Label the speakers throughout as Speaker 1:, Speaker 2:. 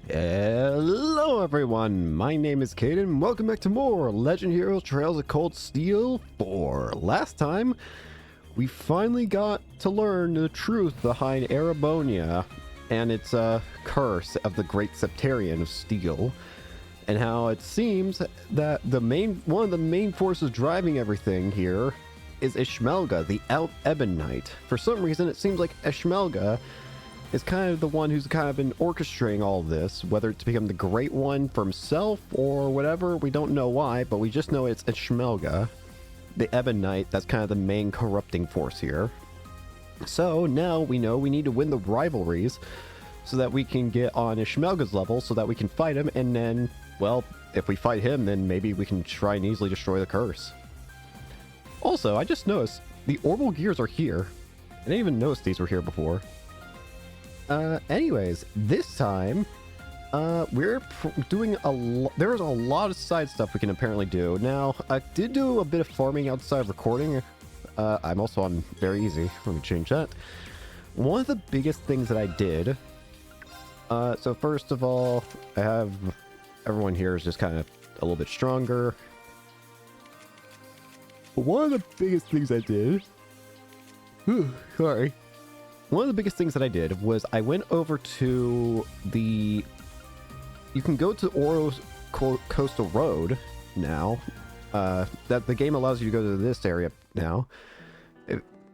Speaker 1: Hello everyone, my name is Caden. Welcome back to more Legend Heroes Trails of Cold Steel 4. Last time, we finally got to learn the truth behind Erebonia and its curse of the Great Septarian of Steel, and how it seems that one of the main forces driving everything here is Ishmelga, the Ebon Knight. For some reason, it seems like Ishmelga is kind of the one who's kind of been orchestrating all of this, whether it's to become the Great One for himself or whatever. We don't know why, but we just know it's Ishmelga, the Ebon Knight, that's kind of the main corrupting force here. So now we know we need to win the rivalries so that we can get on Ishmelga's level so that we can fight him, and then, well, if we fight him, then maybe we can try and easily destroy the curse. Also, I just noticed the orbital gears are here. I didn't even notice these were here before. Anyways, this time, we're doing there's a lot of side stuff we can apparently do. Now, I did do a bit of farming outside of recording. I'm also on very easy. Let me change that. One of the biggest things that I did, so first of all, I have everyone here is just kind of a little bit stronger. But one of the biggest things I did, sorry. One of the biggest things that I did was I went over to you can go to Oro's Coastal Road now. That the game allows you to go to this area now.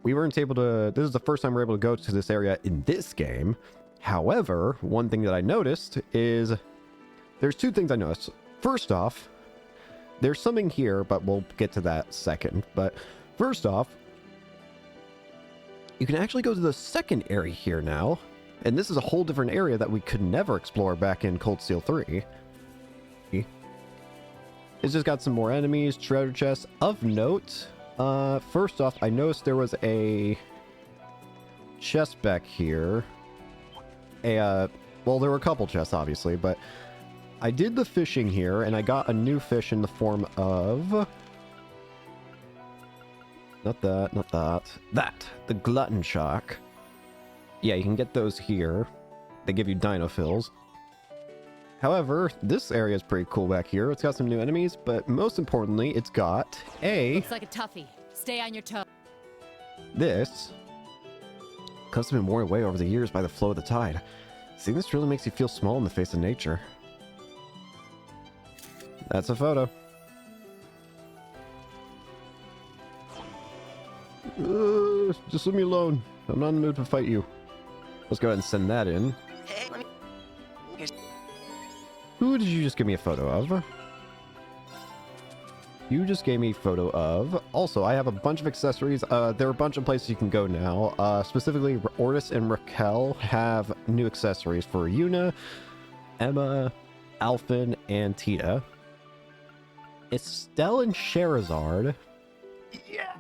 Speaker 1: We weren't able to, this is the first time we're able to go to this area in this game. However, one thing that I noticed is, there's two things I noticed. First off, there's something here, but we'll get to that second. But first off, you can actually go to the second area here now, and this is a whole different area that we could never explore back in Cold Steel 3. It's just got some more enemies, treasure chests. Of note, first off, I noticed there was a chest back here. Well, there were a couple chests, obviously, but I did the fishing here, and I got a new fish in the form of... Not that. The glutton shark. Yeah, you can get those here. They give you dino fills. However, this area is pretty cool back here. It's got some new enemies, but most importantly, it's got
Speaker 2: Looks like a toughie. Stay on your toes.
Speaker 1: This. Custom been worn away over the years by the flow of the tide. Seeing this really makes you feel small in the face of nature. That's a photo. Just leave me alone. I'm not in the mood to fight you. Let's go ahead and send that in.
Speaker 3: Hey, let me...
Speaker 1: Who did you just give me a photo of? You just gave me a photo of. Also, I have a bunch of accessories. There are a bunch of places you can go now. Specifically, Ortis and Raquel have new accessories for Yuna, Emma, Alphen, and Tita. Estelle and Sherazard. Yeah.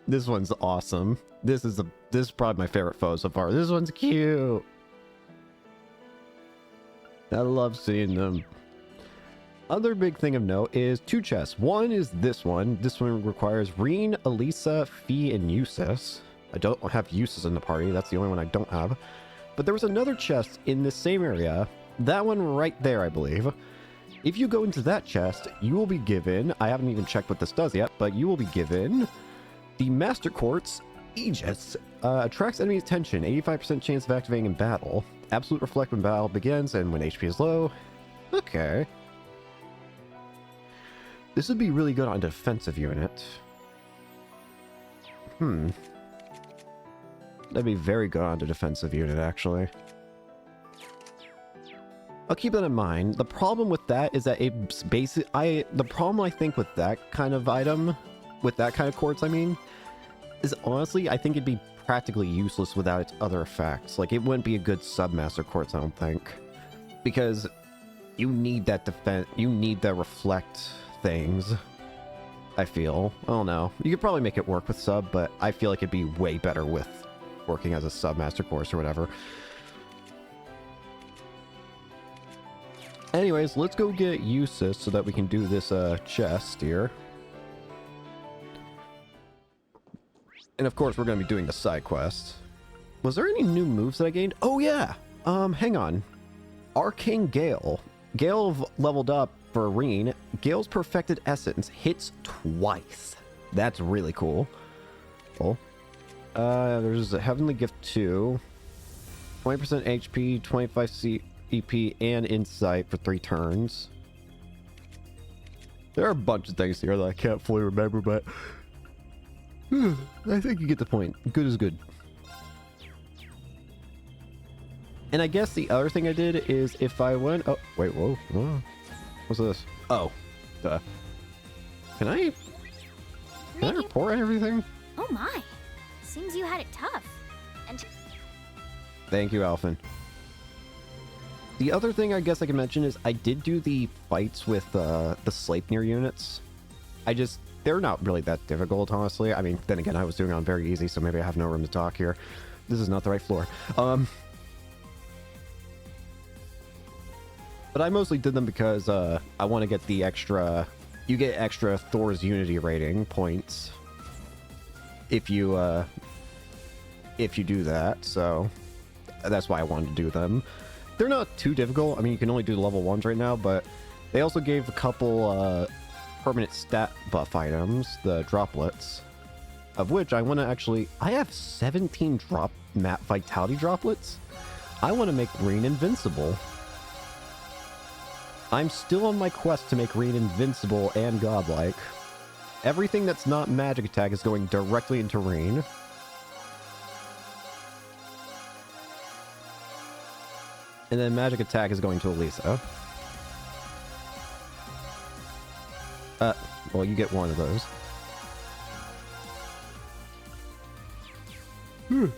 Speaker 1: This one's awesome. This is probably my favorite photo so far. This one's cute. I love seeing them. Other big thing of note is two chests. One is this one. This one requires Reen, Elisa, Fee, and Eustace. I don't have Eustace in the party. That's the only one I don't have. But there was another chest in the same area. That one right there, I believe. If you go into that chest, you will be given... I haven't even checked what this does yet, but you will be given... The Master Quartz Aegis attracts enemy attention, 85% chance of activating in battle. Absolute reflect when battle begins and when HP is low. Okay. This would be really good on a defensive unit. That'd be very good on a defensive unit, actually. I'll keep that in mind. The problem with that is that it's basic. The problem I think with that kind of item, with that kind of quartz, I mean, is honestly, I think it'd be practically useless without its other effects. Like, it wouldn't be a good sub-master quartz, I don't think. Because you need that defense, you need the reflect things, I feel. I don't know. You could probably make it work with sub, but I feel like it'd be way better with working as a sub-master quartz or whatever. Anyways, let's go get Eustace so that we can do this chest here. And of course, we're going to be doing the side quest. Was there any new moves that I gained? Oh yeah! Hang on. Arcane Gale. Gale leveled up for Reen. Gale's perfected essence hits twice. That's really cool. Cool. There's a Heavenly Gift 2. 20% HP, 25 CP, and Insight for 3 turns. There are a bunch of things here that I can't fully remember, but I think you get the point. Good is good. And I guess the other thing I did is if I went... Oh, wait, whoa. What's this? Oh. Duh. Can I report on everything?
Speaker 3: Oh my. Seems you had it tough. And
Speaker 1: Thank you, Alphen. The other thing I guess I can mention is I did do the fights with the Sleipnir units. They're not really that difficult, honestly. I mean, then again, I was doing it on very easy, so maybe I have no room to talk here. This is not the right floor. But I mostly did them because I want to get the extra... You get extra Thor's Unity rating points if you do that, so that's why I wanted to do them. They're not too difficult. I mean, you can only do the level 1s right now, but they also gave a couple permanent stat buff items, the droplets, of which I want to actually... I have 17 map vitality droplets. I want to make Reen invincible. I'm still on my quest to make Reen invincible and godlike. Everything that's not magic attack is going directly into Reen. And then magic attack is going to Elisa. Well, you get one of those. Was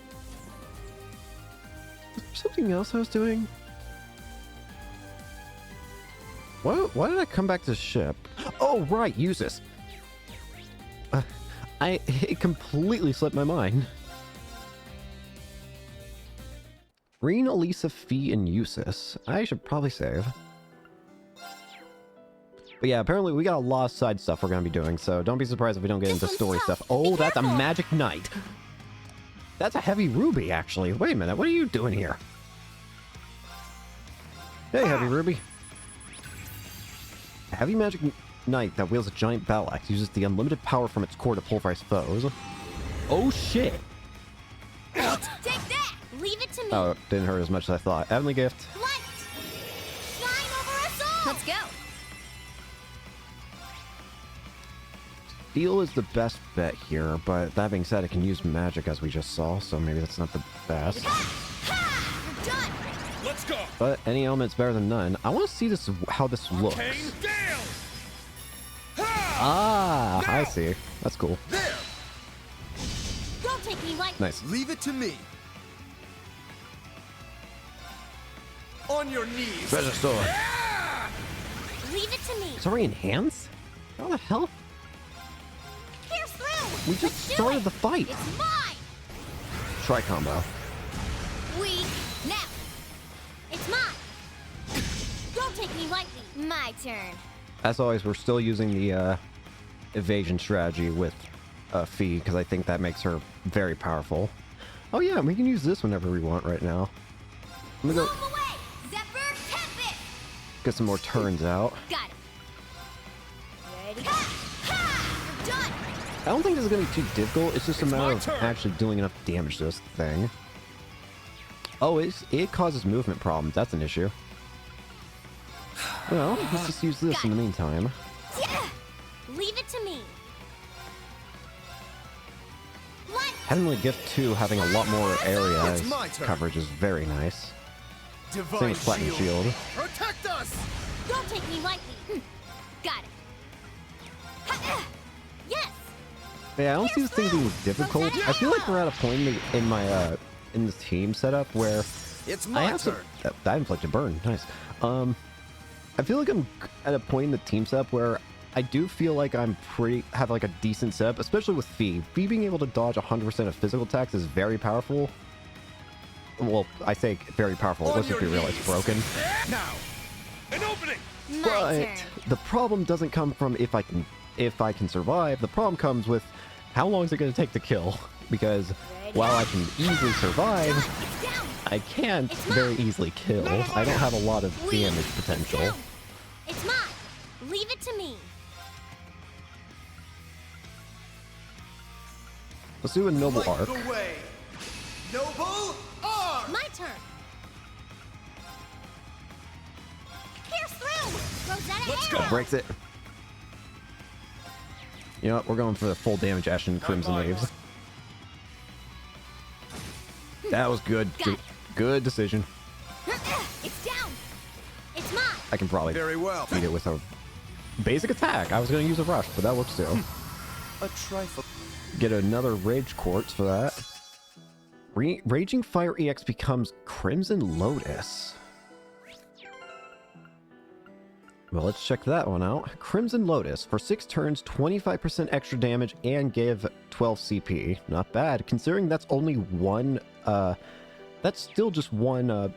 Speaker 1: there something else I was doing? Why did I come back to the ship? Oh, right, use this. It completely slipped my mind. Reen, Elisa, Fee, and Eustace. I should probably save. But yeah, apparently we got a lot of side stuff we're going to be doing, so don't be surprised if we don't get into story stuff. Oh, that's a magic knight. That's a heavy ruby, actually. Wait a minute, what are you doing here? Hey, heavy ruby. A heavy magic knight that wields a giant battle axe uses the unlimited power from its core to pulverize foes. Oh, shit.
Speaker 3: take that! Leave it to me!
Speaker 1: Oh, didn't hurt as much as I thought. Heavenly Gift.
Speaker 3: Light! Shine over us all! Let's go!
Speaker 1: Steel is the best bet here, but that being said, it can use magic as we just saw, so maybe that's not the best.
Speaker 3: Ha! We're done!
Speaker 4: Let's go!
Speaker 1: But any element's better than none. I want to see this, how this looks.
Speaker 4: Gale!
Speaker 1: Ah, I see. That's cool.
Speaker 4: There!
Speaker 3: Don't take me like...
Speaker 1: Nice.
Speaker 4: Leave it to me. On your knees.
Speaker 1: Treasure store.
Speaker 3: Leave it to me!
Speaker 1: It's already in hands? How the hell?
Speaker 3: Pierce through!
Speaker 1: We just
Speaker 3: Let's do
Speaker 1: started
Speaker 3: it.
Speaker 1: the fight.
Speaker 3: It's mine!
Speaker 1: Try combo.
Speaker 3: Weak. Now! It's mine! Don't take me lightly! My turn.
Speaker 1: As always, we're still using the evasion strategy with Fee, because I think that makes her very powerful. Oh yeah, we can use this whenever we want right now. I'm gonna go
Speaker 3: Move away! Zephyr Tempest!
Speaker 1: get some more turns out.
Speaker 3: Got it. Ready? Ha! Ha! We're done!
Speaker 1: I don't think this is going to be too difficult. It's just a
Speaker 4: It's
Speaker 1: matter
Speaker 4: my
Speaker 1: of
Speaker 4: turn.
Speaker 1: actually doing enough damage to this thing. Oh, it causes movement problems. That's an issue. Well, let's just use this in the meantime.
Speaker 3: Yeah! Leave it to me. What?
Speaker 1: Heavenly Gift 2 having a lot more area
Speaker 4: It's my turn.
Speaker 1: coverage is very nice.
Speaker 4: Divine
Speaker 1: Same as Platinum Shield.
Speaker 4: Protect us!
Speaker 3: Don't take me lightly. Got it. Ha! Yes!
Speaker 1: Yeah, I don't see this thing being difficult. I feel like we're at a point in my in this team setup where
Speaker 4: It's
Speaker 1: I
Speaker 4: my
Speaker 1: have
Speaker 4: turn.
Speaker 1: that inflicted burn. Nice. I feel like I'm at a point in the team setup where I do feel like have like a decent setup, especially with Fee. Fee being able to dodge 100% of physical attacks is very powerful. Well, I say very powerful.
Speaker 4: On
Speaker 1: Let's just be
Speaker 4: your
Speaker 1: real, it's
Speaker 4: knees.
Speaker 1: broken.
Speaker 4: Now! An opening!
Speaker 3: My
Speaker 1: But
Speaker 3: turn.
Speaker 1: the problem doesn't come from if I can survive. The problem comes with how long is it going to take to kill? Because while I can easily survive,
Speaker 3: It's down!
Speaker 1: I can't
Speaker 3: It's
Speaker 1: very
Speaker 3: mine.
Speaker 1: easily kill. I don't have a lot of damage potential.
Speaker 3: It's down. It's mine. Leave it to me.
Speaker 1: Let's do a noble
Speaker 4: Light
Speaker 1: arc.
Speaker 4: the way. Noble arc.
Speaker 3: My turn. Pierce through. Rosetta
Speaker 4: Let's
Speaker 3: arrow.
Speaker 4: go.
Speaker 1: Breaks it. You know what? We're going for the full damage Ashen Crimson
Speaker 4: mine.
Speaker 1: Waves. That was good.
Speaker 3: Got it.
Speaker 1: Good decision.
Speaker 3: It's down. It's mine.
Speaker 1: I can probably
Speaker 4: Very well.
Speaker 1: beat it with a basic attack. I was going to use a rush, but that works too.
Speaker 4: A trifle.
Speaker 1: Get another Rage Quartz for that. Raging Fire EX becomes Crimson Lotus. Well, let's check that one out. Crimson Lotus. For 6 turns, 25% extra damage and give 12 CP. Not bad, considering that's only one, that's still just one,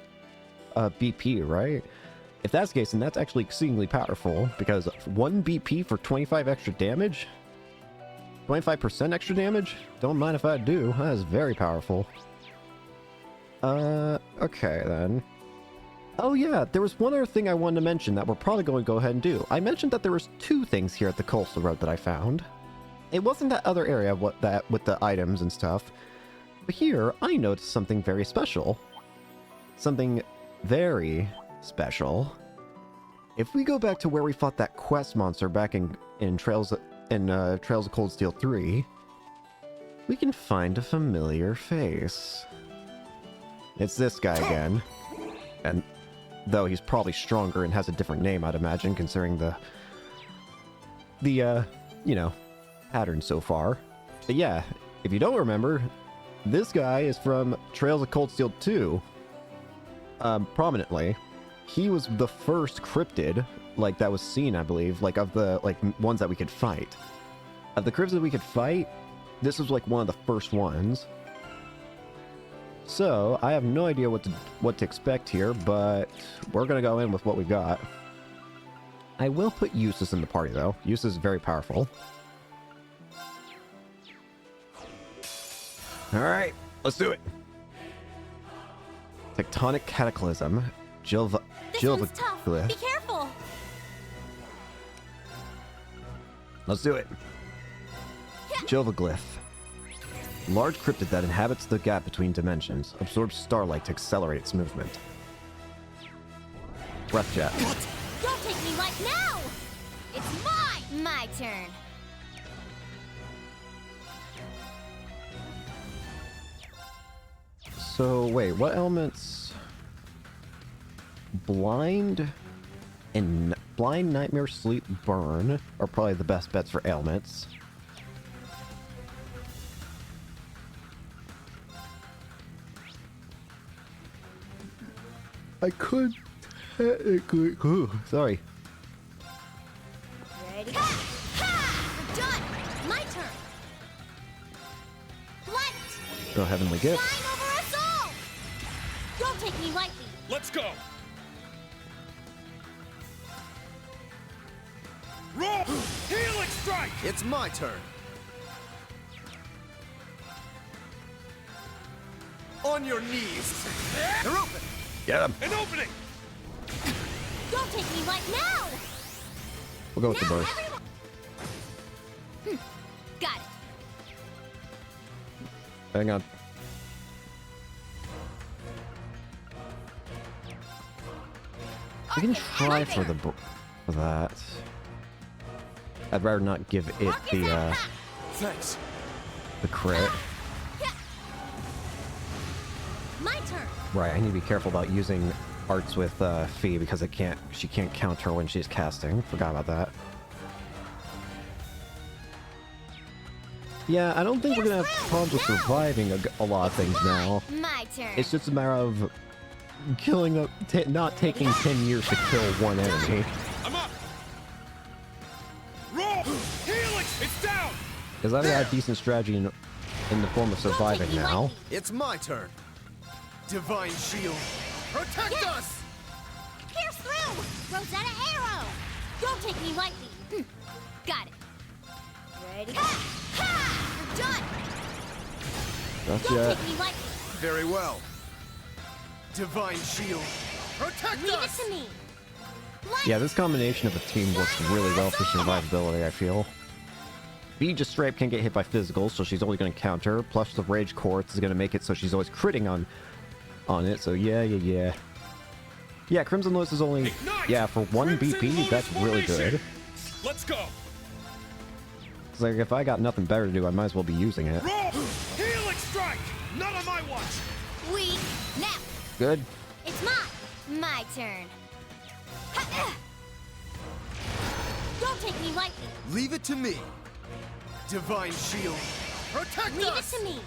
Speaker 1: BP, right? If that's the case, then that's actually exceedingly powerful, because 1 BP for 25 extra damage? 25% extra damage? Don't mind if I do. That is very powerful. Okay then. Oh yeah, there was one other thing I wanted to mention that we're probably going to go ahead and do. I mentioned that there was 2 things here at the coastal road that I found. It wasn't that other area with the items and stuff. But here, I noticed something very special. Something very special. If we go back to where we fought that quest monster back in Trails of Cold Steel 3, we can find a familiar face. It's this guy again. And though he's probably stronger and has a different name, I'd imagine, considering the you know, pattern so far. But yeah, if you don't remember, this guy is from Trails of Cold Steel 2. Prominently. He was the first cryptid, like, that was seen, I believe, like, of the, like, ones that we could fight. Of the cryptids that we could fight, this was, like, one of the first ones. So, I have no idea what to expect here, but we're gonna go in with what we got. I will put Eustace in the party, though. Eustace is very powerful. Alright, let's do it! Tectonic Cataclysm.
Speaker 3: This one's tough. Be
Speaker 1: Glyph.
Speaker 3: careful.
Speaker 1: Let's do it. Glyph. Large cryptid that inhabits the gap between dimensions. Absorbs starlight to accelerate its movement. Breath Jet.
Speaker 3: Don't take me right now. It's mine. My turn.
Speaker 1: So, wait, what elements? Blind, Nightmare, Sleep, Burn are probably the best bets for ailments. I could technically... Ooh, sorry.
Speaker 3: Ready? Ha! Ha! We're done. My turn. Light.
Speaker 1: Go Heavenly Gift.
Speaker 3: Shine over us all. Don't take me lightly.
Speaker 4: Let's go. Roll. Healing strike. It's my turn. On your knees. They're open.
Speaker 1: Get him.
Speaker 4: An opening.
Speaker 3: Don't take me right now.
Speaker 1: We'll go with the
Speaker 3: Now,
Speaker 1: burst.
Speaker 3: everyone. Got it.
Speaker 1: Hang on. We can try for the for that. I'd rather not give it the
Speaker 4: Thanks.
Speaker 1: crit.
Speaker 3: My turn.
Speaker 1: Right, I need to be careful about using arts with Fee because she can't counter when she's casting. Forgot about that. Yeah, I don't think we're gonna have problems with surviving a lot of things now.
Speaker 3: My turn.
Speaker 1: It's just a matter of killing not taking 10 years to kill one enemy.
Speaker 4: I'm up. Roll. Healing. It's down.
Speaker 1: Because I've got a decent strategy in the form of surviving now.
Speaker 4: It's my turn. Divine shield. Protect
Speaker 3: Yes.
Speaker 4: us.
Speaker 3: Pierce through. Rosetta arrow. Don't take me lightly. Got it. Ready? Ha! Ha! We're done. Don't
Speaker 1: Gotcha.
Speaker 3: take me lightly.
Speaker 4: Very well. Divine shield. Protect
Speaker 3: Leave
Speaker 4: us!
Speaker 3: it to me.
Speaker 1: Yeah, this combination of a team works really well for survivability, I feel. B just straight up can't get hit by physicals, so she's only going to counter. Plus the Rage Quartz is going to make it so she's always critting on it, so yeah. Yeah, Crimson Lotus is only...
Speaker 5: Ignite!
Speaker 1: Yeah, for 1
Speaker 5: Crimson
Speaker 1: BP,
Speaker 5: Lotus
Speaker 1: that's really
Speaker 5: formation!
Speaker 1: good.
Speaker 5: Let's go!
Speaker 1: It's like, if I got nothing better to do, I might as well be using it.
Speaker 5: Roll! Healing strike! Not on my watch!
Speaker 3: Weak. Now.
Speaker 1: Good.
Speaker 3: It's mine. My turn. Don't take me lightly.
Speaker 4: Leave it to me. Divine shield. Protect
Speaker 3: Leave
Speaker 4: us!
Speaker 3: it to me.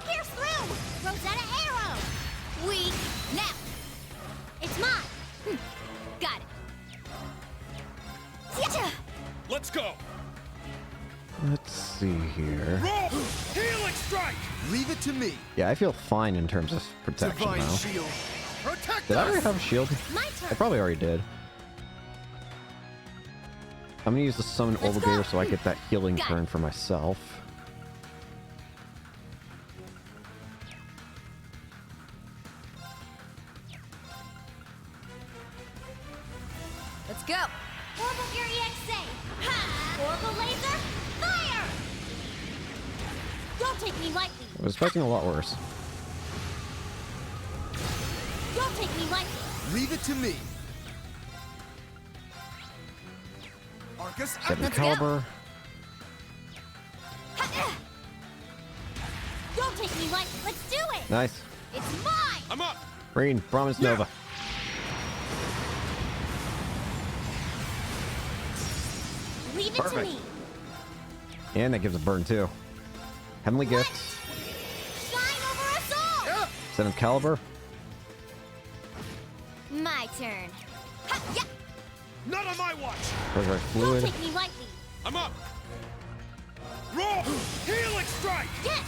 Speaker 3: Pierce through. Rosetta arrow. Weak. Now. It's mine. Got it. Gotcha.
Speaker 5: Let's go!
Speaker 1: Let's see here.
Speaker 5: Roll! Healing strike!
Speaker 4: Leave it to me.
Speaker 1: Yeah, I feel fine in terms of protection
Speaker 4: Divine
Speaker 1: now.
Speaker 4: shield. Protect
Speaker 1: Did I already
Speaker 4: us!
Speaker 1: have a shield?
Speaker 3: My
Speaker 1: I
Speaker 3: turn.
Speaker 1: probably already did. I'm gonna use the Summon
Speaker 3: Let's
Speaker 1: Obligator
Speaker 3: go.
Speaker 1: so I get that healing
Speaker 3: Got it.
Speaker 1: turn for myself.
Speaker 3: Let's go. Orbital Fury EXA. Ha! Orbital laser. Fire! Don't take me lightly.
Speaker 1: I was expecting a lot worse.
Speaker 3: Don't take me lightly.
Speaker 4: Leave it to me. Arcus,
Speaker 1: 7
Speaker 3: Let's go.
Speaker 1: caliber.
Speaker 3: Ha! Don't take me lightly. Let's do it.
Speaker 1: Nice.
Speaker 3: It's mine.
Speaker 5: I'm up!
Speaker 1: Green, Brahmin's
Speaker 5: Yeah.
Speaker 1: Nova.
Speaker 3: Leave it to
Speaker 1: Perfect.
Speaker 3: me.
Speaker 1: And that gives a burn too. Heavenly
Speaker 3: What?
Speaker 1: Gift.
Speaker 3: Shine over us all.
Speaker 4: Yeah.
Speaker 1: 7th caliber.
Speaker 3: My turn. Ha! Yeah.
Speaker 5: Not on my watch!
Speaker 1: Resurrect
Speaker 3: Don't
Speaker 1: Fluid.
Speaker 3: take me lightly.
Speaker 5: I'm up! Roll! Healing strike!
Speaker 3: Yes.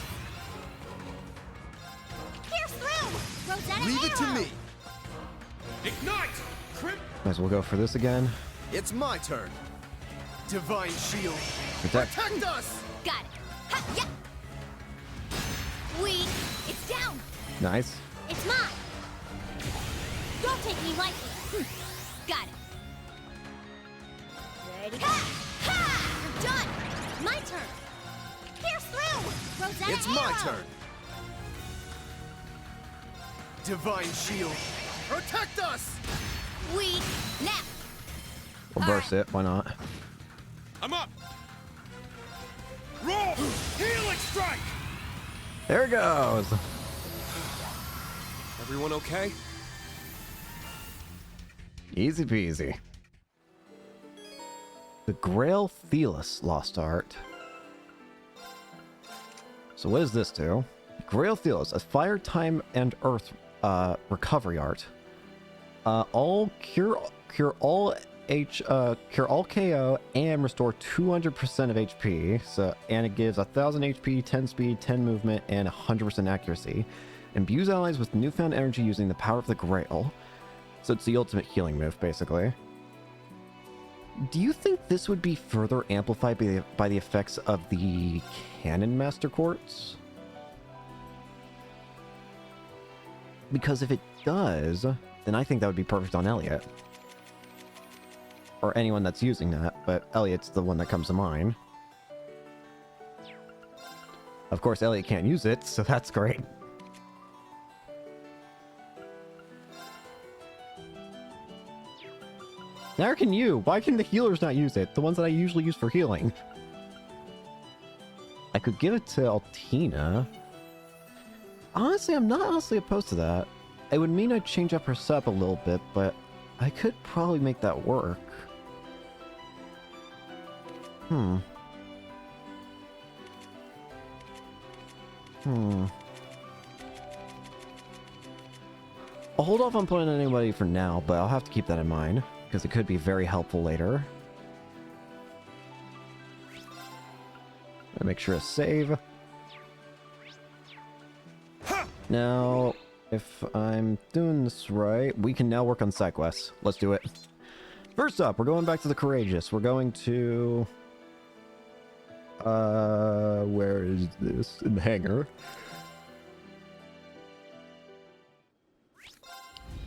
Speaker 3: Pierce through. Rosetta
Speaker 4: Leave it to
Speaker 3: arrow.
Speaker 4: me.
Speaker 5: Ignite! Crimp!
Speaker 1: Might as well go for this again.
Speaker 4: It's my turn. Divine shield.
Speaker 1: Protect.
Speaker 4: Protect us!
Speaker 3: Got it. Ha! Yeah. Weak. It's down.
Speaker 1: Nice.
Speaker 3: It's mine. Don't take me lightly. Got it. Ready? Ha! Ha! You're done. My turn. Pierce through. Rosetta
Speaker 4: It's my
Speaker 3: arrow.
Speaker 4: turn. Divine shield. Protect us!
Speaker 3: Weak. Now.
Speaker 1: We'll burst it. Why not?
Speaker 5: I'm up! Roll! Healing strike!
Speaker 1: There it goes.
Speaker 4: Everyone okay?
Speaker 1: Easy peasy. The Grail Thelis Lost Art. So what does this do? Grail Thelis, a fire, time, and earth recovery art. All cure all KO and restore 200% of HP. So and it gives 1000 HP, 10 speed, 10 movement, and 100% accuracy. Imbues allies with newfound energy using the power of the Grail. So it's the ultimate healing move, basically. Do you think this would be further amplified by the effects of the Canon Master Quartz? Because if it does, then I think that would be perfect on Elliot. Or anyone that's using that, but Elliot's the one that comes to mind. Of course, Elliot can't use it, so that's great. Neither can you. Why can the healers not use it? The ones that I usually use for healing. I could give it to Altina. Honestly, I'm not honestly opposed to that. It would mean I'd change up her setup a little bit, but I could probably make that work. I'll hold off on putting anybody for now, but I'll have to keep that in mind, because it could be very helpful later. Make sure to save. Now, if I'm doing this right, we can now work on side quests. Let's do it. First up, we're going back to the Courageous. We're going to... where is this? In the hangar.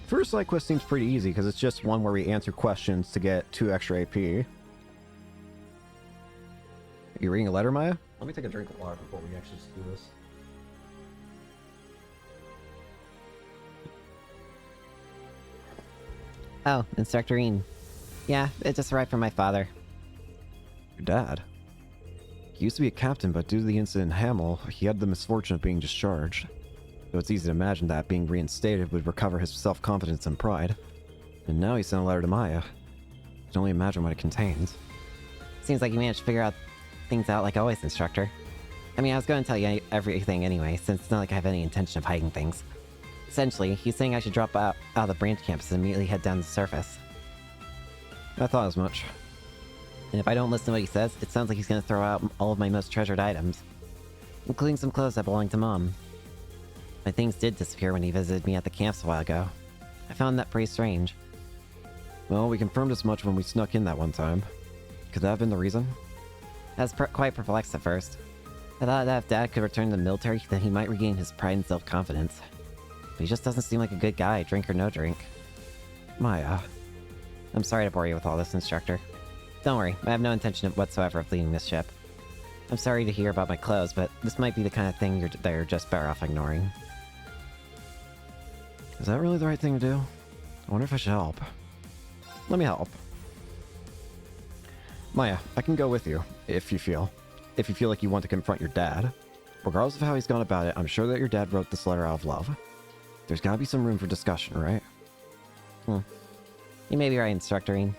Speaker 1: First side quest seems pretty easy because it's just one where we answer questions to get 2 extra AP. Are you reading a letter, Maya? Let me take a drink of water before we actually do this.
Speaker 6: Oh, Instructor Ian. Yeah, it just arrived from my father.
Speaker 1: Your dad? He used to be a captain, but due to the incident in Hamel, he had the misfortune of being discharged. So it's easy to imagine that being reinstated would recover his self-confidence and pride. And now he sent a letter to Maya. I can only imagine what it contains.
Speaker 6: Seems like you managed to figure out things out like always, Instructor. I mean, I was going to tell you everything anyway, since it's not like I have any intention of hiding things. Essentially, he's saying I should drop out of the branch campus and immediately head down to the surface.
Speaker 1: I thought as much.
Speaker 6: And if I don't listen to what he says, it sounds like he's going to throw out all of my most treasured items, including some clothes that belong to Mom. My things did disappear when he visited me at the camps a while ago. I found that pretty strange.
Speaker 1: Well, we confirmed as much when we snuck in that one time. Could that have been the reason?
Speaker 6: I was quite perplexed at first. I thought that if Dad could return to the military, then he might regain his pride and self-confidence. But he just doesn't seem like a good guy, drink or no drink.
Speaker 1: Maya.
Speaker 6: I'm sorry to bore you with all this, Instructor. Don't worry, I have no intention whatsoever of leaving this ship. I'm sorry to hear about my clothes, but this might be the kind of thing you're just better off ignoring.
Speaker 1: Is that really the right thing to do? I wonder if I should help. Let me help. Maya, I can go with you, if you feel like you want to confront your dad. Regardless of how he's gone about it, I'm sure that your dad wrote this letter out of love. There's gotta be some room for discussion, right?
Speaker 6: You may be right, Instructor Ian.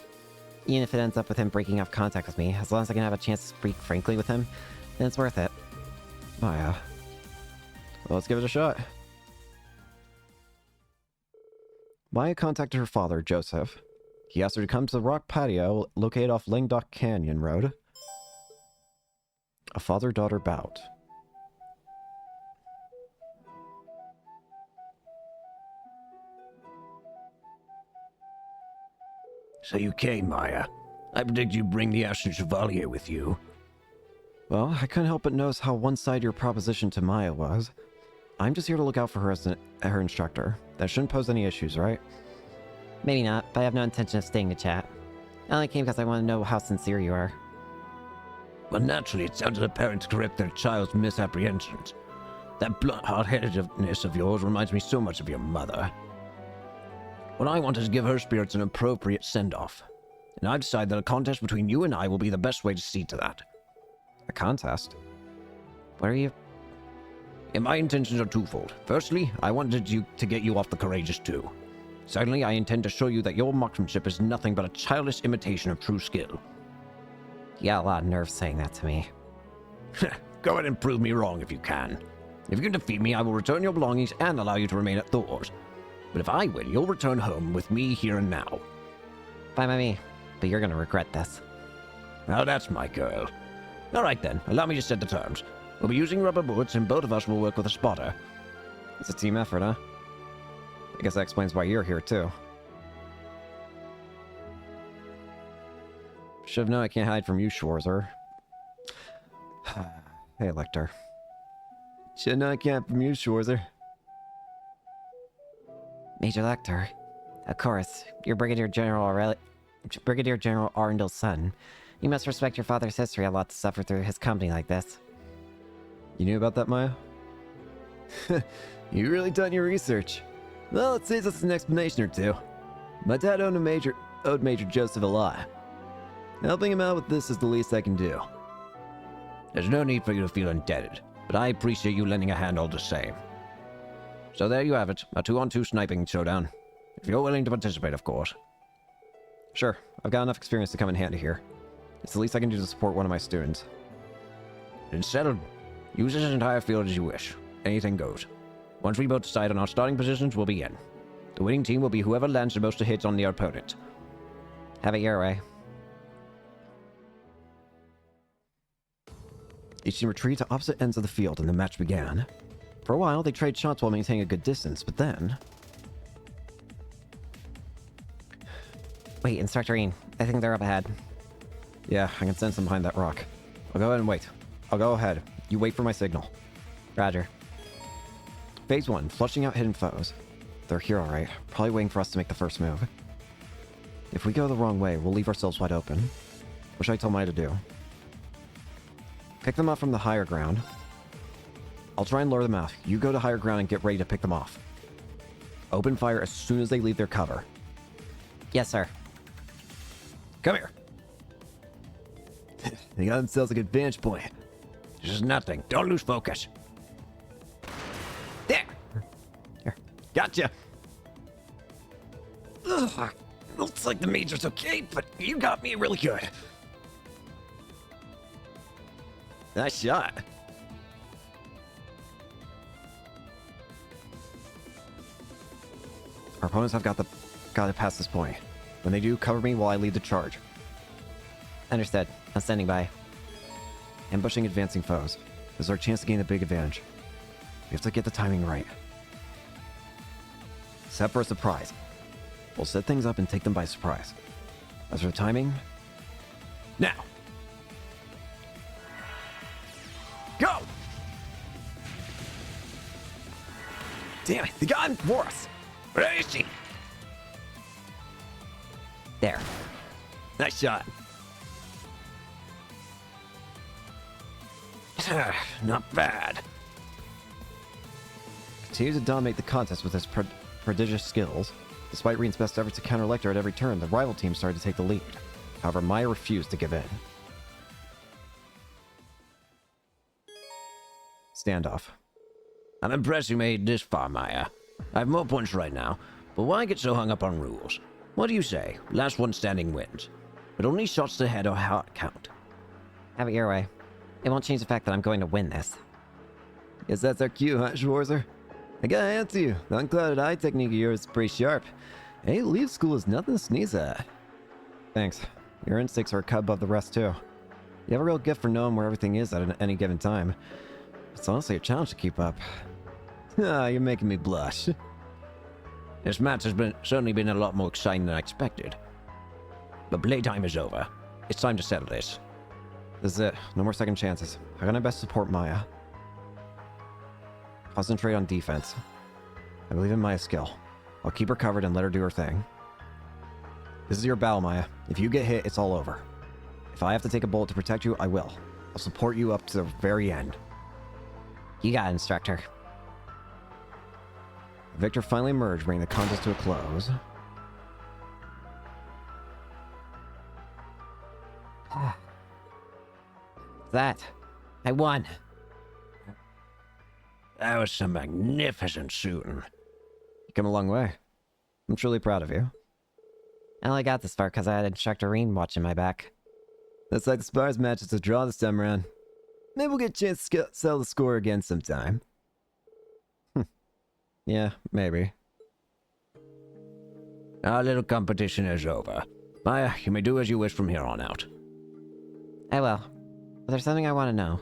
Speaker 6: Even if it ends up with him breaking off contact with me, as long as I can have a chance to speak frankly with him, then it's worth it.
Speaker 1: Maya. Well, let's give it a shot. Maya contacted her father, Joseph. He asked her to come to the rock patio located off Langdock Canyon Road. A father-daughter bout.
Speaker 7: So you came, Maya. I predict you bring the Ashen Chevalier with you.
Speaker 1: Well, I couldn't help but notice how one-sided your proposition to Maya was. I'm just here to look out for her as her instructor. That shouldn't pose any issues, right?
Speaker 6: Maybe not, but I have no intention of staying to chat. I only came because I want to know how sincere you are.
Speaker 7: Well, naturally, it sounded a parent to correct their child's misapprehensions. That blunt hard-headedness of yours reminds me so much of your mother. What I want is to give her spirits an appropriate send-off. And I've decided that a contest between you and I will be the best way to see to that.
Speaker 1: A contest?
Speaker 6: What are you...
Speaker 7: And my intentions are twofold. Firstly, I wanted to get you off the Courageous 2. Secondly, I intend to show you that your marksmanship is nothing but a childish imitation of true skill.
Speaker 6: You got a lot of nerve saying that to me.
Speaker 7: Go ahead and prove me wrong if you can. If you can defeat me, I will return your belongings and allow you to remain at Thor's. But if I win, you'll return home with me here and now.
Speaker 6: Fine by me, but you're gonna regret this.
Speaker 7: Now that's my girl. Alright then, allow me to set the terms. We'll be using rubber bullets and both of us will work with a spotter.
Speaker 1: It's a team effort, huh? I guess that explains why you're here, too. Should've known I can't hide from you, Schwarzer. Hey, Lecter. Should've known I can't hide from you, Schwarzer.
Speaker 6: Major Lecter. Of course, you're Brigadier General Arundel's son. You must respect your father's history a lot to suffer through his company like this.
Speaker 1: You knew about that, Maya? You really done your research. Well, it saves us an explanation or two. My dad owed Major Joseph a lot. Helping him out with this is the least I can do.
Speaker 7: There's no need for you to feel indebted, but I appreciate you lending a hand all the same. So there you have it, a 2-on-2 sniping showdown. If you're willing to participate, of course.
Speaker 1: Sure, I've got enough experience to come in handy here. It's the least I can do to support one of my students.
Speaker 7: It's settled. Use this entire field as you wish. Anything goes. Once we both decide on our starting positions, we'll begin. The winning team will be whoever lands the most hits on the opponent.
Speaker 6: Have it your way.
Speaker 1: Each team retreated to opposite ends of the field and the match began. For a while, they traded shots while maintaining a good distance, but then...
Speaker 6: Wait, Instructor Ian, I think they're up ahead.
Speaker 1: Yeah, I can sense them behind that rock. I'll go ahead and wait. I'll go ahead. You wait for my signal.
Speaker 6: Roger.
Speaker 1: Phase 1, flushing out hidden foes.
Speaker 6: They're here alright. Probably waiting for us to make the first move. If we go the wrong way, we'll leave ourselves wide open. What should I tell Maya to do? Pick them up from the higher ground. I'll try and lure them out. You go to higher ground and get ready to pick them off. Open fire as soon as they leave their cover. Yes, sir.
Speaker 7: Come here. They got themselves a good vantage point. This is nothing. Don't lose focus. There.
Speaker 6: Here.
Speaker 7: Gotcha. Ugh. Looks like the Major's okay, but you got me really good. Nice shot.
Speaker 6: Our opponents have got it past this point. When they do, cover me while I lead the charge. Understood. I'm standing by. Ambushing advancing foes. This is our chance to gain the big advantage. We have to get the timing right. Set for a surprise. We'll set things up and take them by surprise. As for the timing...
Speaker 7: Now. Go!
Speaker 6: Damn it! They got him for us!
Speaker 7: Where is she?
Speaker 6: There.
Speaker 7: Nice shot. Not bad.
Speaker 6: Continues to dominate the contest with his prodigious skills. Despite Reen's best efforts to counter Lecter at every turn, the rival team started to take the lead. However, Maya refused to give in. Standoff.
Speaker 7: I'm impressed you made it this far, Maya. I have more points right now, but why get so hung up on rules? What do you say? Last one standing wins. But only shots to head or heart count.
Speaker 6: Have it your way. It won't change the fact that I'm going to win this.
Speaker 1: Guess that's our cue, huh, Schwarzer? I gotta answer you. The unclouded eye technique of yours is pretty sharp. Hey, leave school is nothing to sneeze at.
Speaker 6: Thanks. Your instincts are a cut above the rest, too. You have a real gift for knowing where everything is at any given time. It's honestly a challenge to keep up.
Speaker 1: Ah, you're making me blush.
Speaker 7: This match has certainly been a lot more exciting than I expected. But playtime is over. It's time to settle this.
Speaker 6: This is it. No more second chances. How can I best support Maya? Concentrate on defense. I believe in Maya's skill. I'll keep her covered and let her do her thing. This is your battle, Maya. If you get hit, it's all over. If I have to take a bullet to protect you, I will. I'll support you up to the very end. You got it, Instructor. Victor finally emerged, bringing the contest to a close. That. I won.
Speaker 7: That was some magnificent shooting.
Speaker 6: You come a long way. I'm truly proud of you. I only got this far because I had Instructor Reen watching my back.
Speaker 1: Looks like the Spars match is a draw this time around. Maybe we'll get a chance to sell the score again sometime.
Speaker 6: Yeah, maybe.
Speaker 7: Our little competition is over. Maya, you may do as you wish from here on out.
Speaker 6: I will. But there's something I want to know.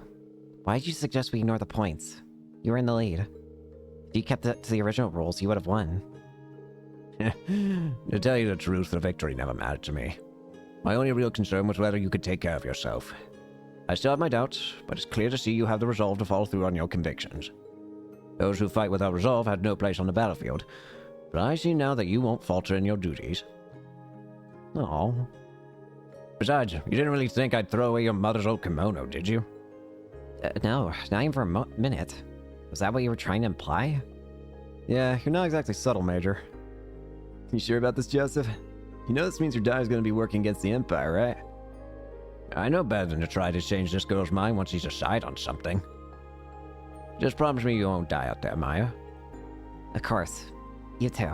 Speaker 6: Why did you suggest we ignore the points? You were in the lead. If you kept it to the original rules, you would have won.
Speaker 7: To tell you the truth, the victory never mattered to me. My only real concern was whether you could take care of yourself. I still have my doubts, but it's clear to see you have the resolve to follow through on your convictions. Those who fight without resolve had no place on the battlefield, but I see now that you won't falter in your duties.
Speaker 6: Oh.
Speaker 7: Besides, you didn't really think I'd throw away your mother's old kimono, did you?
Speaker 6: No, not even for a minute. Was that what you were trying to imply?
Speaker 1: Yeah, you're not exactly subtle, Major. You sure about this, Joseph? You know this means your daughter's gonna be working against the Empire, right?
Speaker 7: I know better than to try to change this girl's mind once she's decided on something. Just promise me you won't die out there, Maya.
Speaker 6: Of course. You too.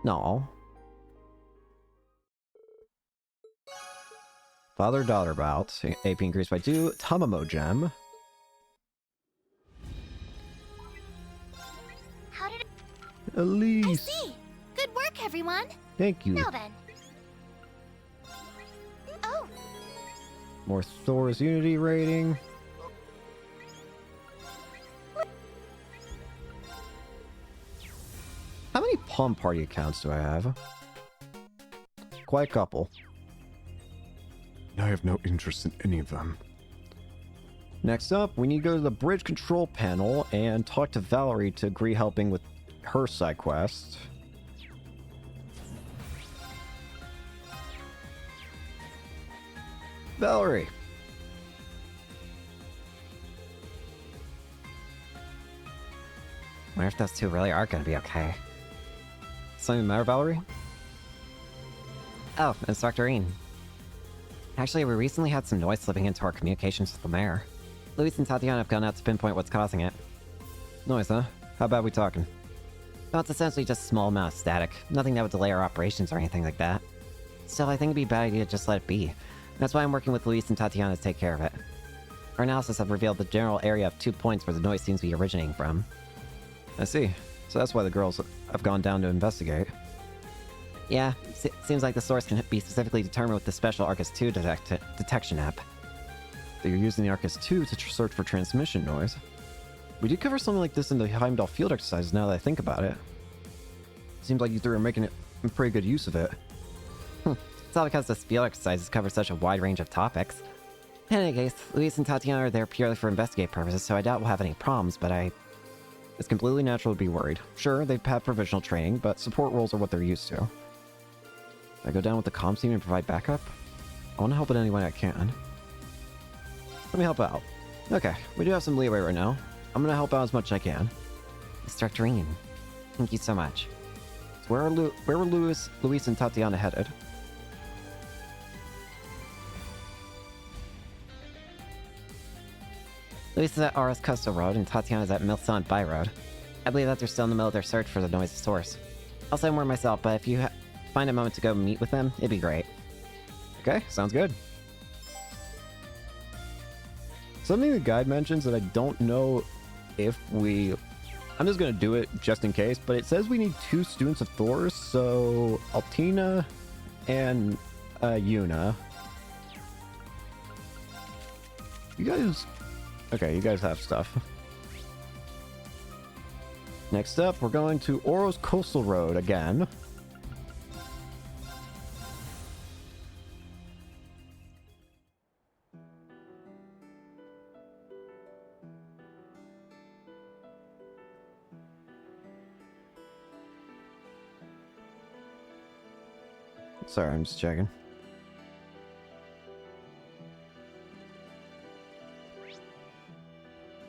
Speaker 1: No. Father-daughter bout. AP increased by 2. Tamamo gem.
Speaker 3: How did it... I
Speaker 1: Elise.
Speaker 3: see. Good work, everyone.
Speaker 1: Thank you.
Speaker 3: Now then. Oh,
Speaker 1: More Thor's Unity rating. How many Palm Party accounts do I have? Quite a couple.
Speaker 5: I have no interest in any of them.
Speaker 1: Next up, we need to go to the bridge control panel and talk to Valerie to agree helping with her side quest. Valerie.
Speaker 6: Wonder if those two really are gonna be okay. Something the matter, Valerie? Oh, Instructor Ian. Actually, we recently had some noise slipping into our communications with the mayor. Luis and Tatiana have gone out to pinpoint what's causing it.
Speaker 1: Noise, huh? How bad we talking?
Speaker 6: Well, it's essentially just a small amount of static. Nothing that would delay our operations or anything like that. Still, I think it'd be a bad idea to just let it be. That's why I'm working with Luis and Tatiana to take care of it. Our analysis have revealed the general area of 2 points where the noise seems to be originating from.
Speaker 1: I see. So that's why the girls have gone down to investigate.
Speaker 6: Yeah, seems like the source can be specifically determined with the special Arcus 2 detection app.
Speaker 1: That you're using the Arcus 2 to search for transmission noise. We did cover something like this in the Heimdall field exercises now that I think about it. Seems like you three are making pretty good use of it.
Speaker 6: It's all because the field exercises cover such a wide range of topics. In any case, Luis and Tatiana are there purely for investigate purposes, so I doubt we'll have any problems, but
Speaker 1: It's completely natural to be worried. Sure, they've had provisional training, but support roles are what they're used to. I go down with the comms team and provide backup? I want to help in any way I can. Let me help out. Okay, we do have some leeway right now. I'm gonna help out as much as I can.
Speaker 6: Instructor Ian, thank you so much.
Speaker 1: So where were Luis and Tatiana headed?
Speaker 6: Luis is at RS Coastal Road and Tatiana's at Milson By Road. I believe that they're still in the middle of their search for the noise source. I'll say more myself, but if you find a moment to go meet with them, it'd be great.
Speaker 1: Okay, sounds good. Something the guide mentions that I don't know if we... I'm just gonna do it just in case, but it says we need 2 students of Thor's, so Altina and Yuna. You guys... Okay, you guys have stuff. Next up, we're going to Oro's Coastal Road again. Sorry, I'm just checking.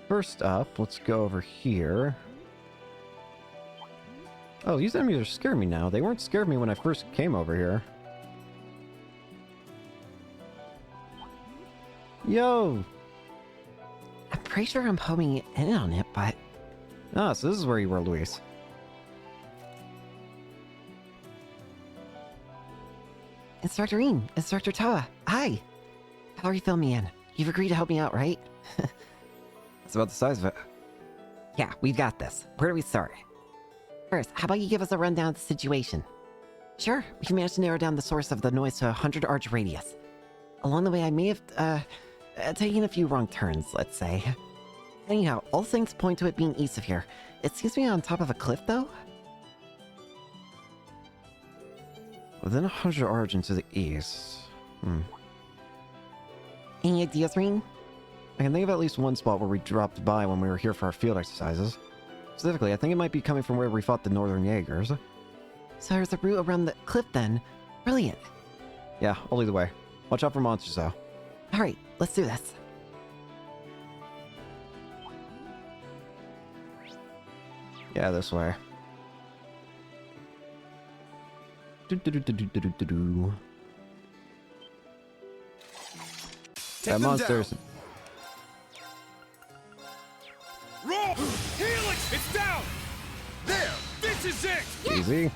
Speaker 1: First up, let's go over here. Oh, these enemies are scaring me now. They weren't scared of me when I first came over here. Yo!
Speaker 6: I'm pretty sure I'm homing in on it, but...
Speaker 1: Ah, so this is where you were, Luis.
Speaker 6: Instructor Ian, Instructor Toa, hi! How are you filling me in? You've agreed to help me out, right?
Speaker 1: That's about the size of it.
Speaker 6: Yeah, we've got this. Where do we start? First, how about you give us a rundown of the situation? Sure, we managed to narrow down the source of the noise to a 100-arch radius. Along the way, I may have, taken a few wrong turns, let's say. Anyhow, all things point to it being east of here. It seems to be on top of a cliff, though?
Speaker 1: Within 100 argent to the east.
Speaker 6: Any ideas, Reen?
Speaker 1: I can think of at least one spot where we dropped by when we were here for our field exercises. Specifically, I think it might be coming from where we fought the Northern Jaegers.
Speaker 6: So there's a route around the cliff then. Brilliant.
Speaker 1: Yeah, I'll lead the way. Watch out for monsters, though.
Speaker 6: Alright, let's do this.
Speaker 1: Yeah, this way. Do-do-do-do-do-do-do-do. That monster's...
Speaker 4: Roll! Helix! It's down! There! This is it!
Speaker 3: Yes!
Speaker 1: Easy.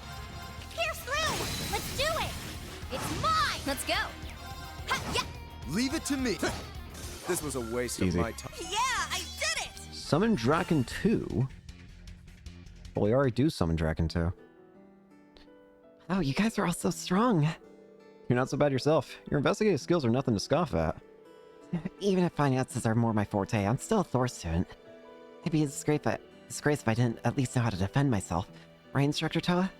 Speaker 3: Pierce through! Let's do it! It's mine! Let's go! Ha, yeah!
Speaker 4: Leave it to me. This was a waste
Speaker 1: Easy.
Speaker 4: of my time.
Speaker 3: Yeah, I did it!
Speaker 1: Summon Draken 2? Well, we already do summon Draken 2.
Speaker 6: Oh, you guys are all so strong.
Speaker 1: You're not so bad yourself. Your investigative skills are nothing to scoff at.
Speaker 6: Even if finances are more my forte, I'm still a Thor student. It'd be a disgrace if I didn't at least know how to defend myself. Right, Instructor Toa?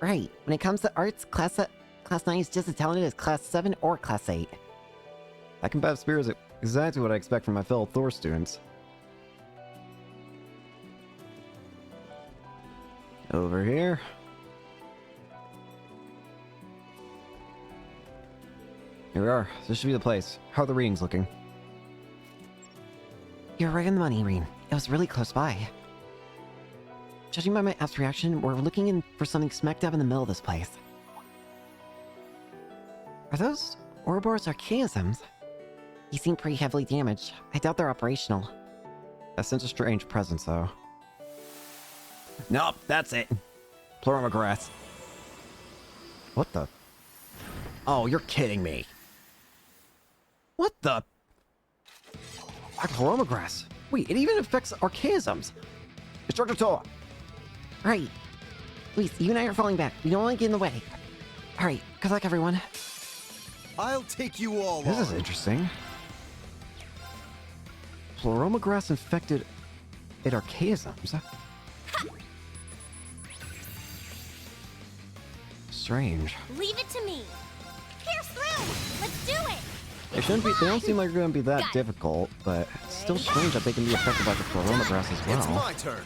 Speaker 6: Right. When it comes to arts, Class 9 is just as talented as Class 7 or Class 8.
Speaker 1: That combative spirit is exactly what I expect from my fellow Thor students. Over here. Here we are. This should be the place. How are the readings looking?
Speaker 6: You're right on the money, Reen. It was really close by. Judging by my app's reaction, we're looking in for something smack dab in the middle of this place. Are those Ouroboros archaisms? They seem pretty heavily damaged. I doubt they're operational.
Speaker 1: I sense a strange presence, though.
Speaker 7: Nope, that's it.
Speaker 1: Pleuromograss. What the?
Speaker 7: Oh, you're kidding me.
Speaker 1: What the? Pleuromograss. Wait, it even affects archaisms. Instructor Toa.
Speaker 6: Right. Please, you and I are falling back. We don't want to get in the way. Alright, good luck, everyone.
Speaker 4: I'll take you all
Speaker 1: This
Speaker 4: on.
Speaker 1: is interesting. Pleuromograss infected it archaisms. Strange.
Speaker 3: Leave it to me. Pierce through. Let's do it.
Speaker 1: They shouldn't be. They don't seem like they're going to be that
Speaker 3: Got it.
Speaker 1: difficult, but it's still strange that they can be affected by the pleuromograss as
Speaker 4: It's
Speaker 1: well.
Speaker 4: my turn.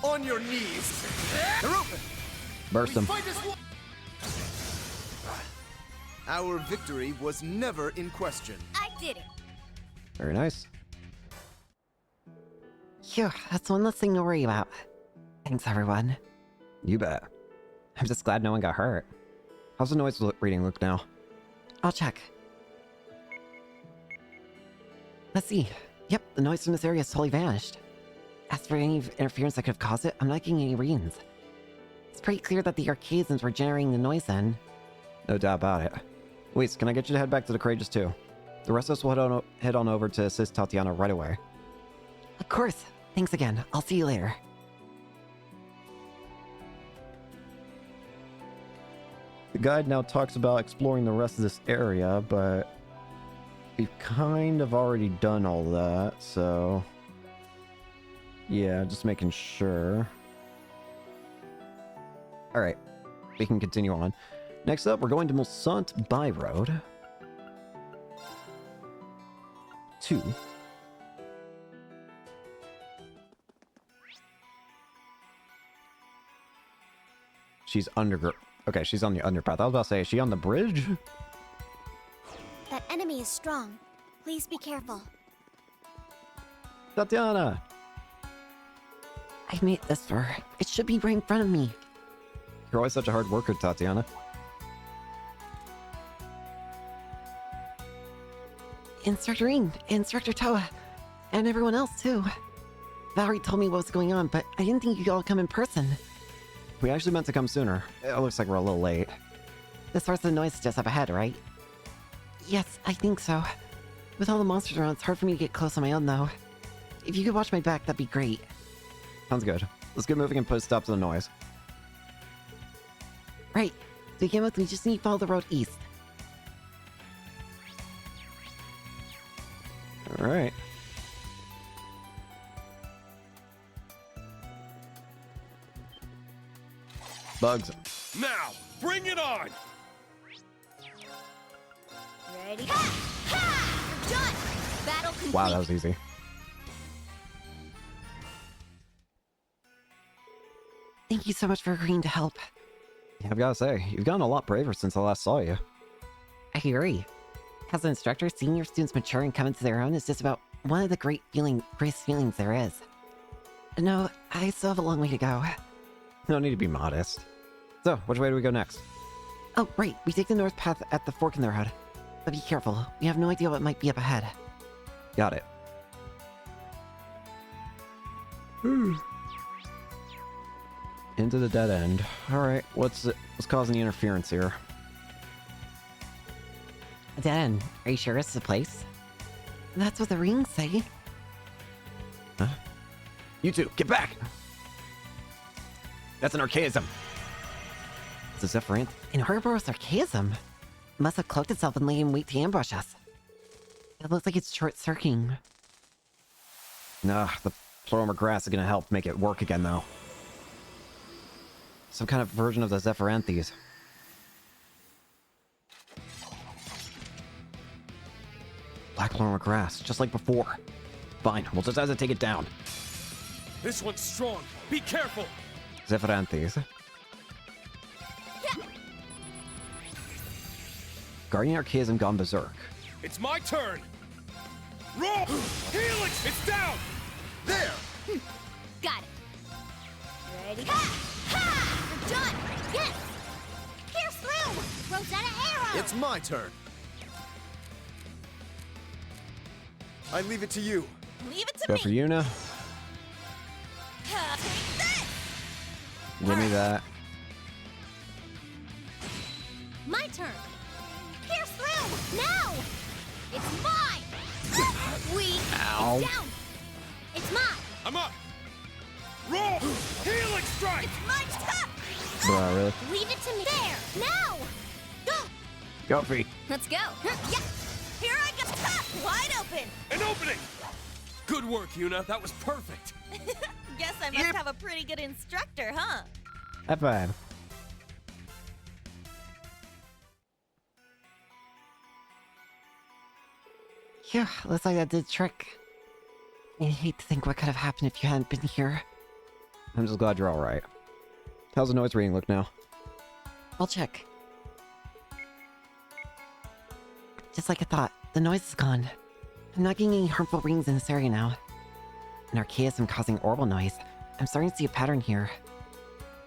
Speaker 4: On your knees. They're open.
Speaker 1: Burst them.
Speaker 4: Fight as one. Our victory was never in question.
Speaker 3: I did it.
Speaker 1: Very nice.
Speaker 6: Phew, that's one less thing to worry about. Thanks, everyone.
Speaker 1: You bet.
Speaker 6: I'm just glad no one got hurt.
Speaker 1: How's the noise reading look now?
Speaker 6: I'll check. Let's see. Yep, the noise from this area has totally vanished. As for any interference that could have caused it, I'm not getting any readings. It's pretty clear that the archaisms were generating the noise then.
Speaker 1: No doubt about it. Luis, can I get you to head back to the Courageous too? The rest of us will head on over to assist Tatiana right away.
Speaker 6: Of course. Thanks again. I'll see you later.
Speaker 1: The guide now talks about exploring the rest of this area, but we've kind of already done all that, so yeah, just making sure. All right, we can continue on. Next up, we're going to Mulsant By Road 2. She's okay, she's on the underpath. I was about to say, is she on the bridge?
Speaker 3: That enemy is strong. Please be careful.
Speaker 1: Tatiana!
Speaker 6: I've made this far. It should be right in front of me.
Speaker 1: You're always such a hard worker, Tatiana.
Speaker 6: Instructor Reen, Instructor Toa, and everyone else too. Valerie told me what was going on, but I didn't think you'd all come in person.
Speaker 1: We actually meant to come sooner. It looks like we're a little late.
Speaker 6: The source of the noise is just up ahead, right? Yes, I think so. With all the monsters around, it's hard for me to get close on my own, though. If you could watch my back, that'd be great.
Speaker 1: Sounds good. Let's get moving and put a stop to the noise.
Speaker 6: Right. To begin with, we just need to follow the road east.
Speaker 1: Alright. Bugs.
Speaker 4: Now, bring it on.
Speaker 3: Ready? Ha! Ha! You're done. Battle complete.
Speaker 1: Wow, that was easy.
Speaker 6: Thank you so much for agreeing to help.
Speaker 1: Yeah, I've got to say, you've gotten a lot braver since I last saw you.
Speaker 6: I agree. As an instructor, seeing your students mature and come into their own is just about one of the greatest feelings there is. No, I still have a long way to go.
Speaker 1: No need to be modest. So, which way do we go next?
Speaker 6: Oh, right, we take the north path at the fork in the road. But be careful, we have no idea what might be up ahead.
Speaker 1: Got it. Into the dead end. Alright, what's causing the interference here?
Speaker 6: A dead end. Are you sure this is the place? That's what the rings say.
Speaker 1: Huh?
Speaker 7: You two, get back! That's an archaism.
Speaker 1: It's a Zephyranth.
Speaker 6: An Ouroboros archaism? Must have cloaked itself and lay in wait to ambush us. It looks like it's short-circuiting.
Speaker 1: Nah, the Pleuromograss is gonna help make it work again, though. Some kind of version of the Zephyranthes. Black Pleuromograss, just like before.
Speaker 7: Fine, we'll just have to take it down.
Speaker 4: This one's strong. Be careful.
Speaker 6: Zephyrantes. Guardian Archaism gone berserk.
Speaker 4: It's my turn! Roll! Helix! It's down! There!
Speaker 3: Got it. Ready? Ha! Ha! You're done! Yes! Pierce through! Rosetta arrow!
Speaker 8: It's my turn. I leave it to you.
Speaker 3: Leave it to
Speaker 6: Go
Speaker 3: me!
Speaker 6: for Yuna.
Speaker 3: Take this!
Speaker 6: Give me that.
Speaker 3: My turn! Pierce through! Now! It's mine! Weak!
Speaker 6: Ow.
Speaker 3: It's down! It's mine!
Speaker 4: I'm up! Roll! Helix strike!
Speaker 3: It's my turn!
Speaker 6: Bro, really?
Speaker 3: Leave it to me! There! Now! Go!
Speaker 6: Go free.
Speaker 3: Let's go! Yeah! Here I go! Wide open!
Speaker 4: An opening! Good work, Yuna. That was perfect.
Speaker 3: Guess I must have a pretty good instructor, huh?
Speaker 6: High five. Phew, looks like that did trick. I hate to think what could have happened if you hadn't been here. I'm just glad you're alright. How's the noise reading look now? I'll check. Just like I thought, the noise is gone. I'm not getting any harmful rings in this area now. An archaism causing orbital noise. I'm starting to see a pattern here.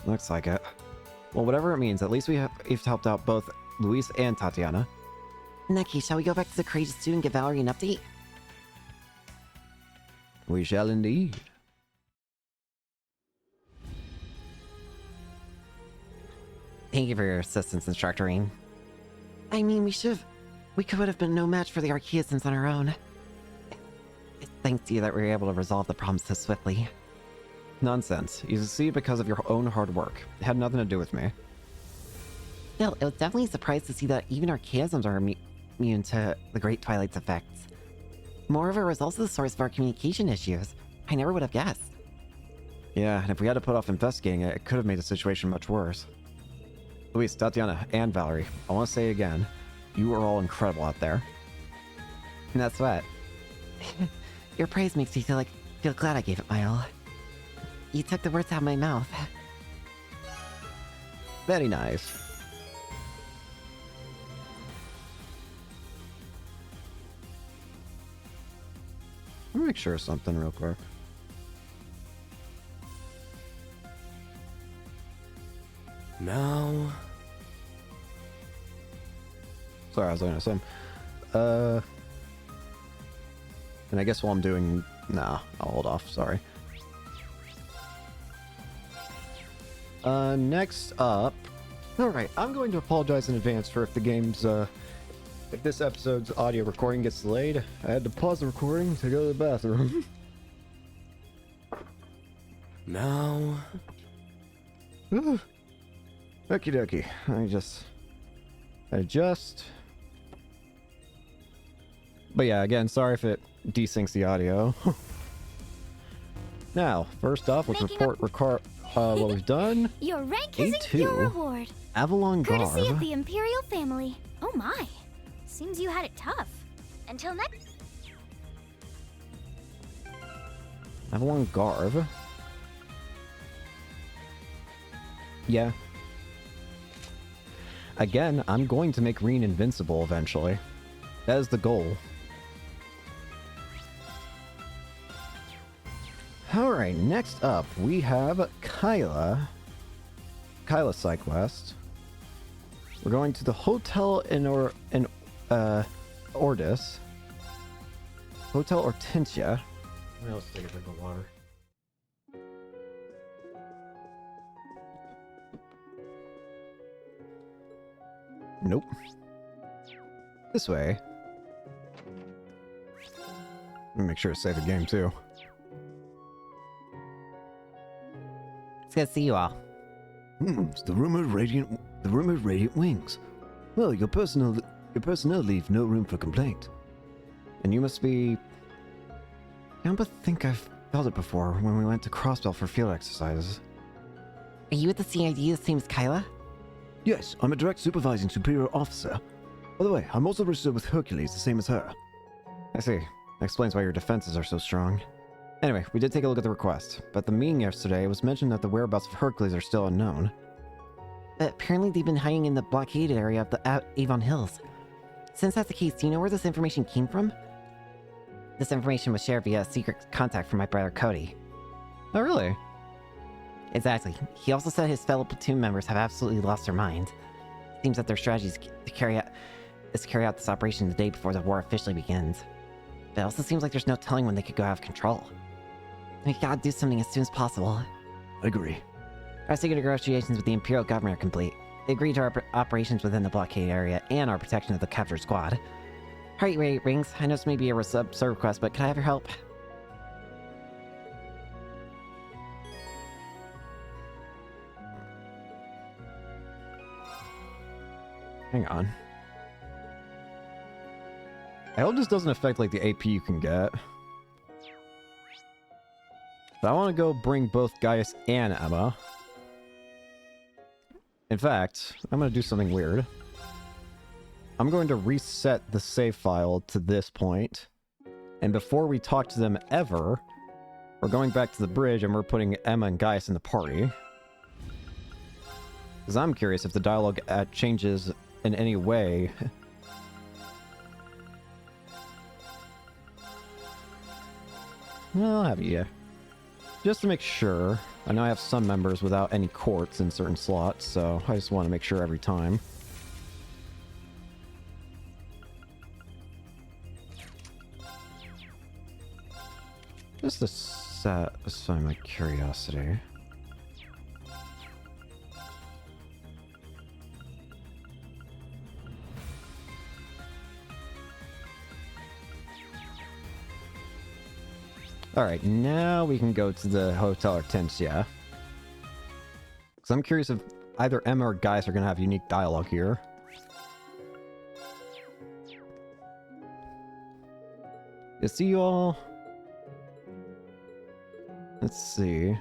Speaker 6: Looks like it. Well, whatever it means, at least we've helped out both Luis and Tatiana. In that case, shall we go back to the Courageous 2 and give Valerie an update? We shall indeed. Thank you for your assistance, Instructorine. I mean, we could have been no match for the Archaisms on our own. It's thanks to you that we were able to resolve the problem so swiftly. Nonsense. You succeeded because of your own hard work. It had nothing to do with me. Still, it was definitely a surprise to see that even Archaisms are immune to the Great Twilight's effects. Moreover, it was also the source of our communication issues. I never would have guessed. Yeah, and if we had to put off investigating it, it could have made the situation much worse. Luis, Tatiana, and Valerie, I want to say again, you are all incredible out there. And that's what. Your praise makes me feel glad I gave it my all. You took the words out of my mouth. Very nice. Let me make sure of something real quick.
Speaker 8: Now...
Speaker 1: Sorry, I was looking at some. And I guess while I'm doing... Nah, I'll hold off, sorry. Next up... Alright, I'm going to apologize in advance for if the game's, if this episode's audio recording gets delayed. I had to pause the recording to go to the bathroom.
Speaker 8: Now...
Speaker 1: Okie dokie. I just... adjust. But yeah, again, sorry if it desyncs the audio. Now, first off, let's report what we've done.
Speaker 3: Your rank isn't
Speaker 1: A2.
Speaker 3: your reward.
Speaker 1: Avalon
Speaker 3: Courtesy of
Speaker 1: Garb.
Speaker 3: the Imperial family. Oh my. Seems you had it tough. Until next...
Speaker 1: Avalon Garb. Yeah. Again, I'm going to make Reen invincible eventually. That is the goal. Alright, next up we have Kyla. Kyla side quest. We're going to the hotel in Ordis. Hotel Hortensia. Let's take a drink of water. Nope. This way. Let me make sure to save the game too.
Speaker 6: It's good to see you all.
Speaker 7: It's the rumored radiant wings. Well, your personnel leave no room for complaint.
Speaker 1: And you must be... I don't think I've felt it before when we went to Crossbell for field exercises.
Speaker 6: Are you at the CID the same as Kyla?
Speaker 7: Yes, I'm a direct supervising superior officer. By the way, I'm also registered with Hercules, the same as her.
Speaker 1: I see. That explains why your defenses are so strong. Anyway, we did take a look at the request, but at the meeting yesterday, it was mentioned that the whereabouts of Hercules are still unknown.
Speaker 6: But apparently they've been hiding in the blockaded area of the Avon Hills. Since that's the case, do you know where this information came from? This information was shared via a secret contact from my brother Cody.
Speaker 1: Oh, really?
Speaker 6: Exactly. He also said his fellow platoon members have absolutely lost their minds. Seems that their strategy is to carry out this operation the day before the war officially begins. But it also seems like there's no telling when they could go out of control. We gotta do something as soon as possible.
Speaker 7: Agree.
Speaker 6: Our secret negotiations with the Imperial government are complete. They agreed to our operations within the blockade area and our protection of the captured squad. Heart rate rings. I know this may be a absurd request, but could I have your help?
Speaker 1: Hang on. I hope this doesn't affect, like, the AP you can get. But I want to go bring both Gaius and Emma. In fact, I'm going to do something weird. I'm going to reset the save file to this point. And before we talk to them ever, we're going back to the bridge and we're putting Emma and Gaius in the party. Because I'm curious if the dialogue changes in any way. I'll have you. Just to make sure. I know I have some members without any courts in certain slots, so I just want to make sure every time. Just to satisfy my curiosity. Alright, now we can go to the Hotel Hortensia. Because I'm curious if either Emma or Gaius are going to have unique dialogue here. You see you all? Let's see.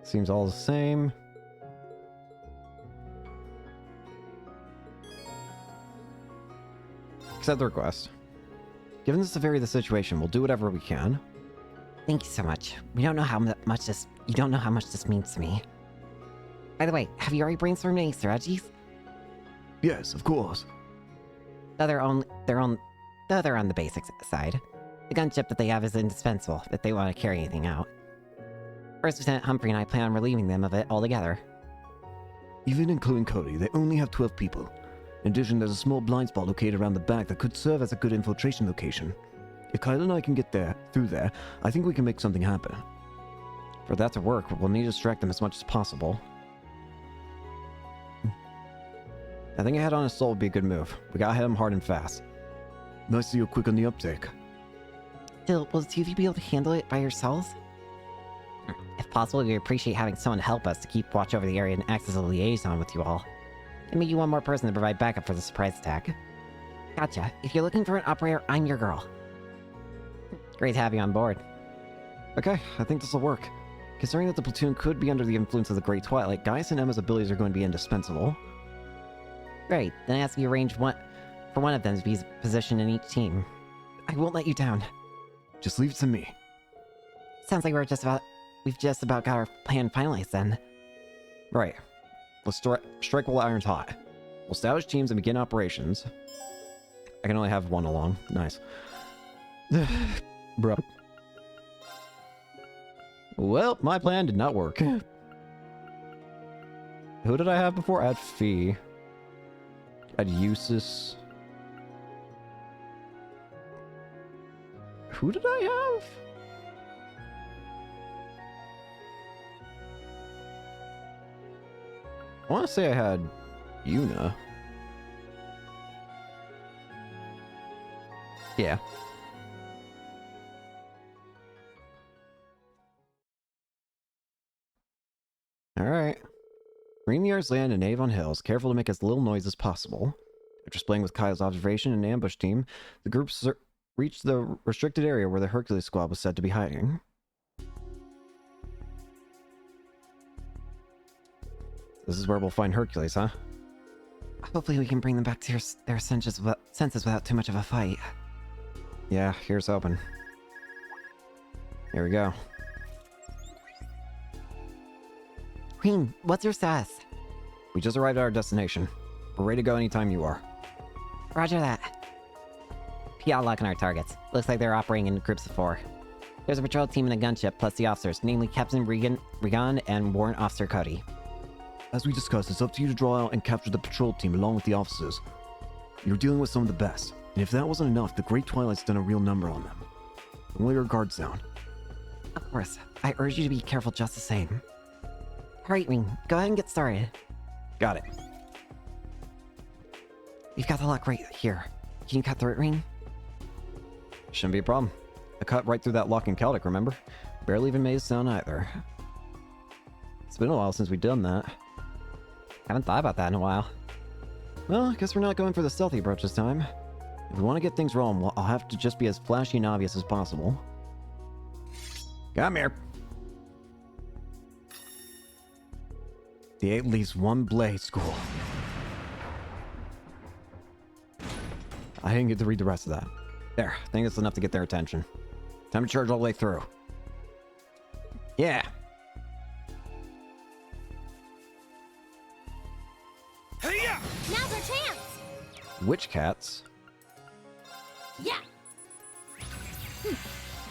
Speaker 1: Seems all the same. Accept the request. Given the severity of the situation, we'll do whatever we can.
Speaker 6: Thank you so much. We don't know how much this. You don't know how much this means to me. By the way, have you already brainstormed any strategies?
Speaker 7: Yes, of course.
Speaker 6: They're on the basic side. The gunship that they have is indispensable if they want to carry anything out. First Lieutenant Humphrey and I plan on relieving them of it altogether.
Speaker 7: Even including Cody, they only have 12 people. In addition, there's a small blind spot located around the back that could serve as a good infiltration location. If Kyle and I can get through there, I think we can make something happen.
Speaker 1: For that to work, we'll need to distract them as much as possible. I think a head-on assault would be a good move. We gotta hit them hard and fast.
Speaker 7: Nice that you're quick on the uptake.
Speaker 6: Still, will the two of you be able to handle it by yourselves? If possible, we appreciate having someone help us to keep watch over the area and act as a liaison with you all. And maybe one more person to provide backup for the surprise attack. Gotcha. If you're looking for an operator, I'm your girl. Great to have you on board.
Speaker 1: Okay, I think this'll work. Considering that the platoon could be under the influence of the Great Twilight, Gaius and Emma's abilities are going to be indispensable.
Speaker 6: Great, then I ask you arrange for one of them to be positioned in each team. I won't let you down.
Speaker 7: Just leave it to me.
Speaker 6: Sounds like we've just about got our plan finalized then.
Speaker 1: Right. Let's strike while the iron's hot. We'll establish teams and begin operations. I can only have one along. Nice. Bro. Well, my plan did not work. Who did I have before? I had Fee. I had Eustace. Who did I have? I want to say I had Yuna. Yeah. Alright. Premier's land in Avon Hills, careful to make as little noise as possible. After splitting with Kyle's observation and ambush team, the group reached the restricted area where the Hercules squad was said to be hiding. This is where we'll find Hercules, huh?
Speaker 6: Hopefully we can bring them back to their senses without too much of a fight. Yeah, here's hoping. Here we go. Queen, what's your status? We just arrived at our destination. We're ready to go anytime you are. Roger that. PL lock on our targets. Looks like they're operating in groups of 4. There's a patrol team and a gunship, plus the officers, namely Captain Regan and Warrant Officer Cody.
Speaker 5: As we discussed, it's up to you to draw out and capture the patrol team along with the officers. You're dealing with some of the best, and if that wasn't enough, the Great Twilight's done a real number on them. Don't let your guards down.
Speaker 6: Of course, I urge you to be careful just the same. Alright, Ring, go ahead and get started.
Speaker 5: Got it.
Speaker 6: We've got the lock right here. Can you cut through it, Ring?
Speaker 1: Shouldn't be a problem. I cut right through that lock in Celtic, remember? Barely even made a sound either. It's been a while since we've done that.
Speaker 6: Haven't thought about that in a while.
Speaker 1: Well, I guess we're not going for the stealthy approach this time. If we want to get things rolling, well, I'll have to just be as flashy and obvious as possible.
Speaker 5: Come here. The at least one blade school.
Speaker 1: I didn't get to read the rest of that. There, I think that's enough to get their attention. Time to charge all the way through. Yeah.
Speaker 4: Hey-ya!
Speaker 3: Now's our chance!
Speaker 1: Witch cats?
Speaker 3: Yeah!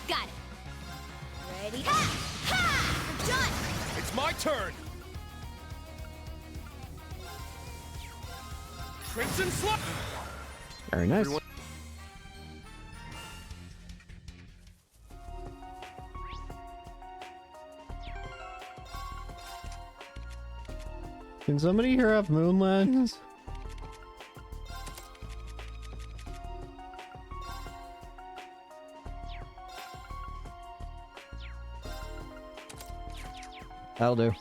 Speaker 3: Got it. Ready? Ha! Ha! I'm done!
Speaker 4: It's my turn! Crimson Slot!
Speaker 1: Very nice. Can somebody here have moonlands? That'll do.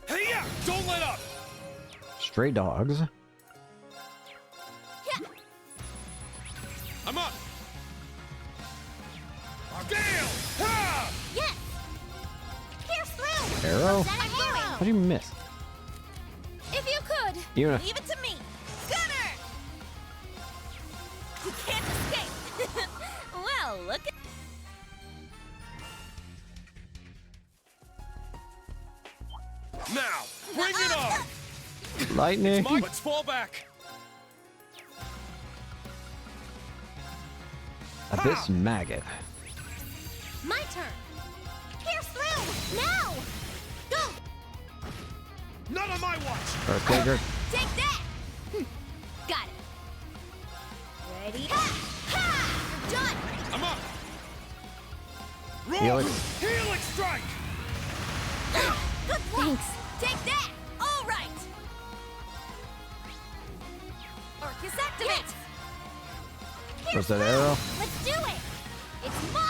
Speaker 4: Hey-ya! Don't let up!
Speaker 1: Stray dogs.
Speaker 3: Yeah!
Speaker 4: I'm up! Gale! Ha!
Speaker 3: Yes! Pierce through!
Speaker 1: Arrow?
Speaker 3: Is that an arrow?
Speaker 1: How'd you miss?
Speaker 3: If you could,
Speaker 1: You know.
Speaker 3: leave it to me! Gunner! You can't escape! Well, look at...
Speaker 4: Now, bring it on!
Speaker 1: Lightning.
Speaker 4: Let's fall back!
Speaker 1: Abyss maggot.
Speaker 3: My turn! Pierce through! Now! Go!
Speaker 4: Not on my watch!
Speaker 1: Earthquaker.
Speaker 3: Take that! Got it. Ready? Ha! Ha! You're done!
Speaker 4: I'm up! Roll!
Speaker 1: Helix.
Speaker 4: Helix strike!
Speaker 3: Good Thanks. Take that! All right! Orcus activate! Yes.
Speaker 1: Was that arrow?
Speaker 3: Let's do it! It's mine!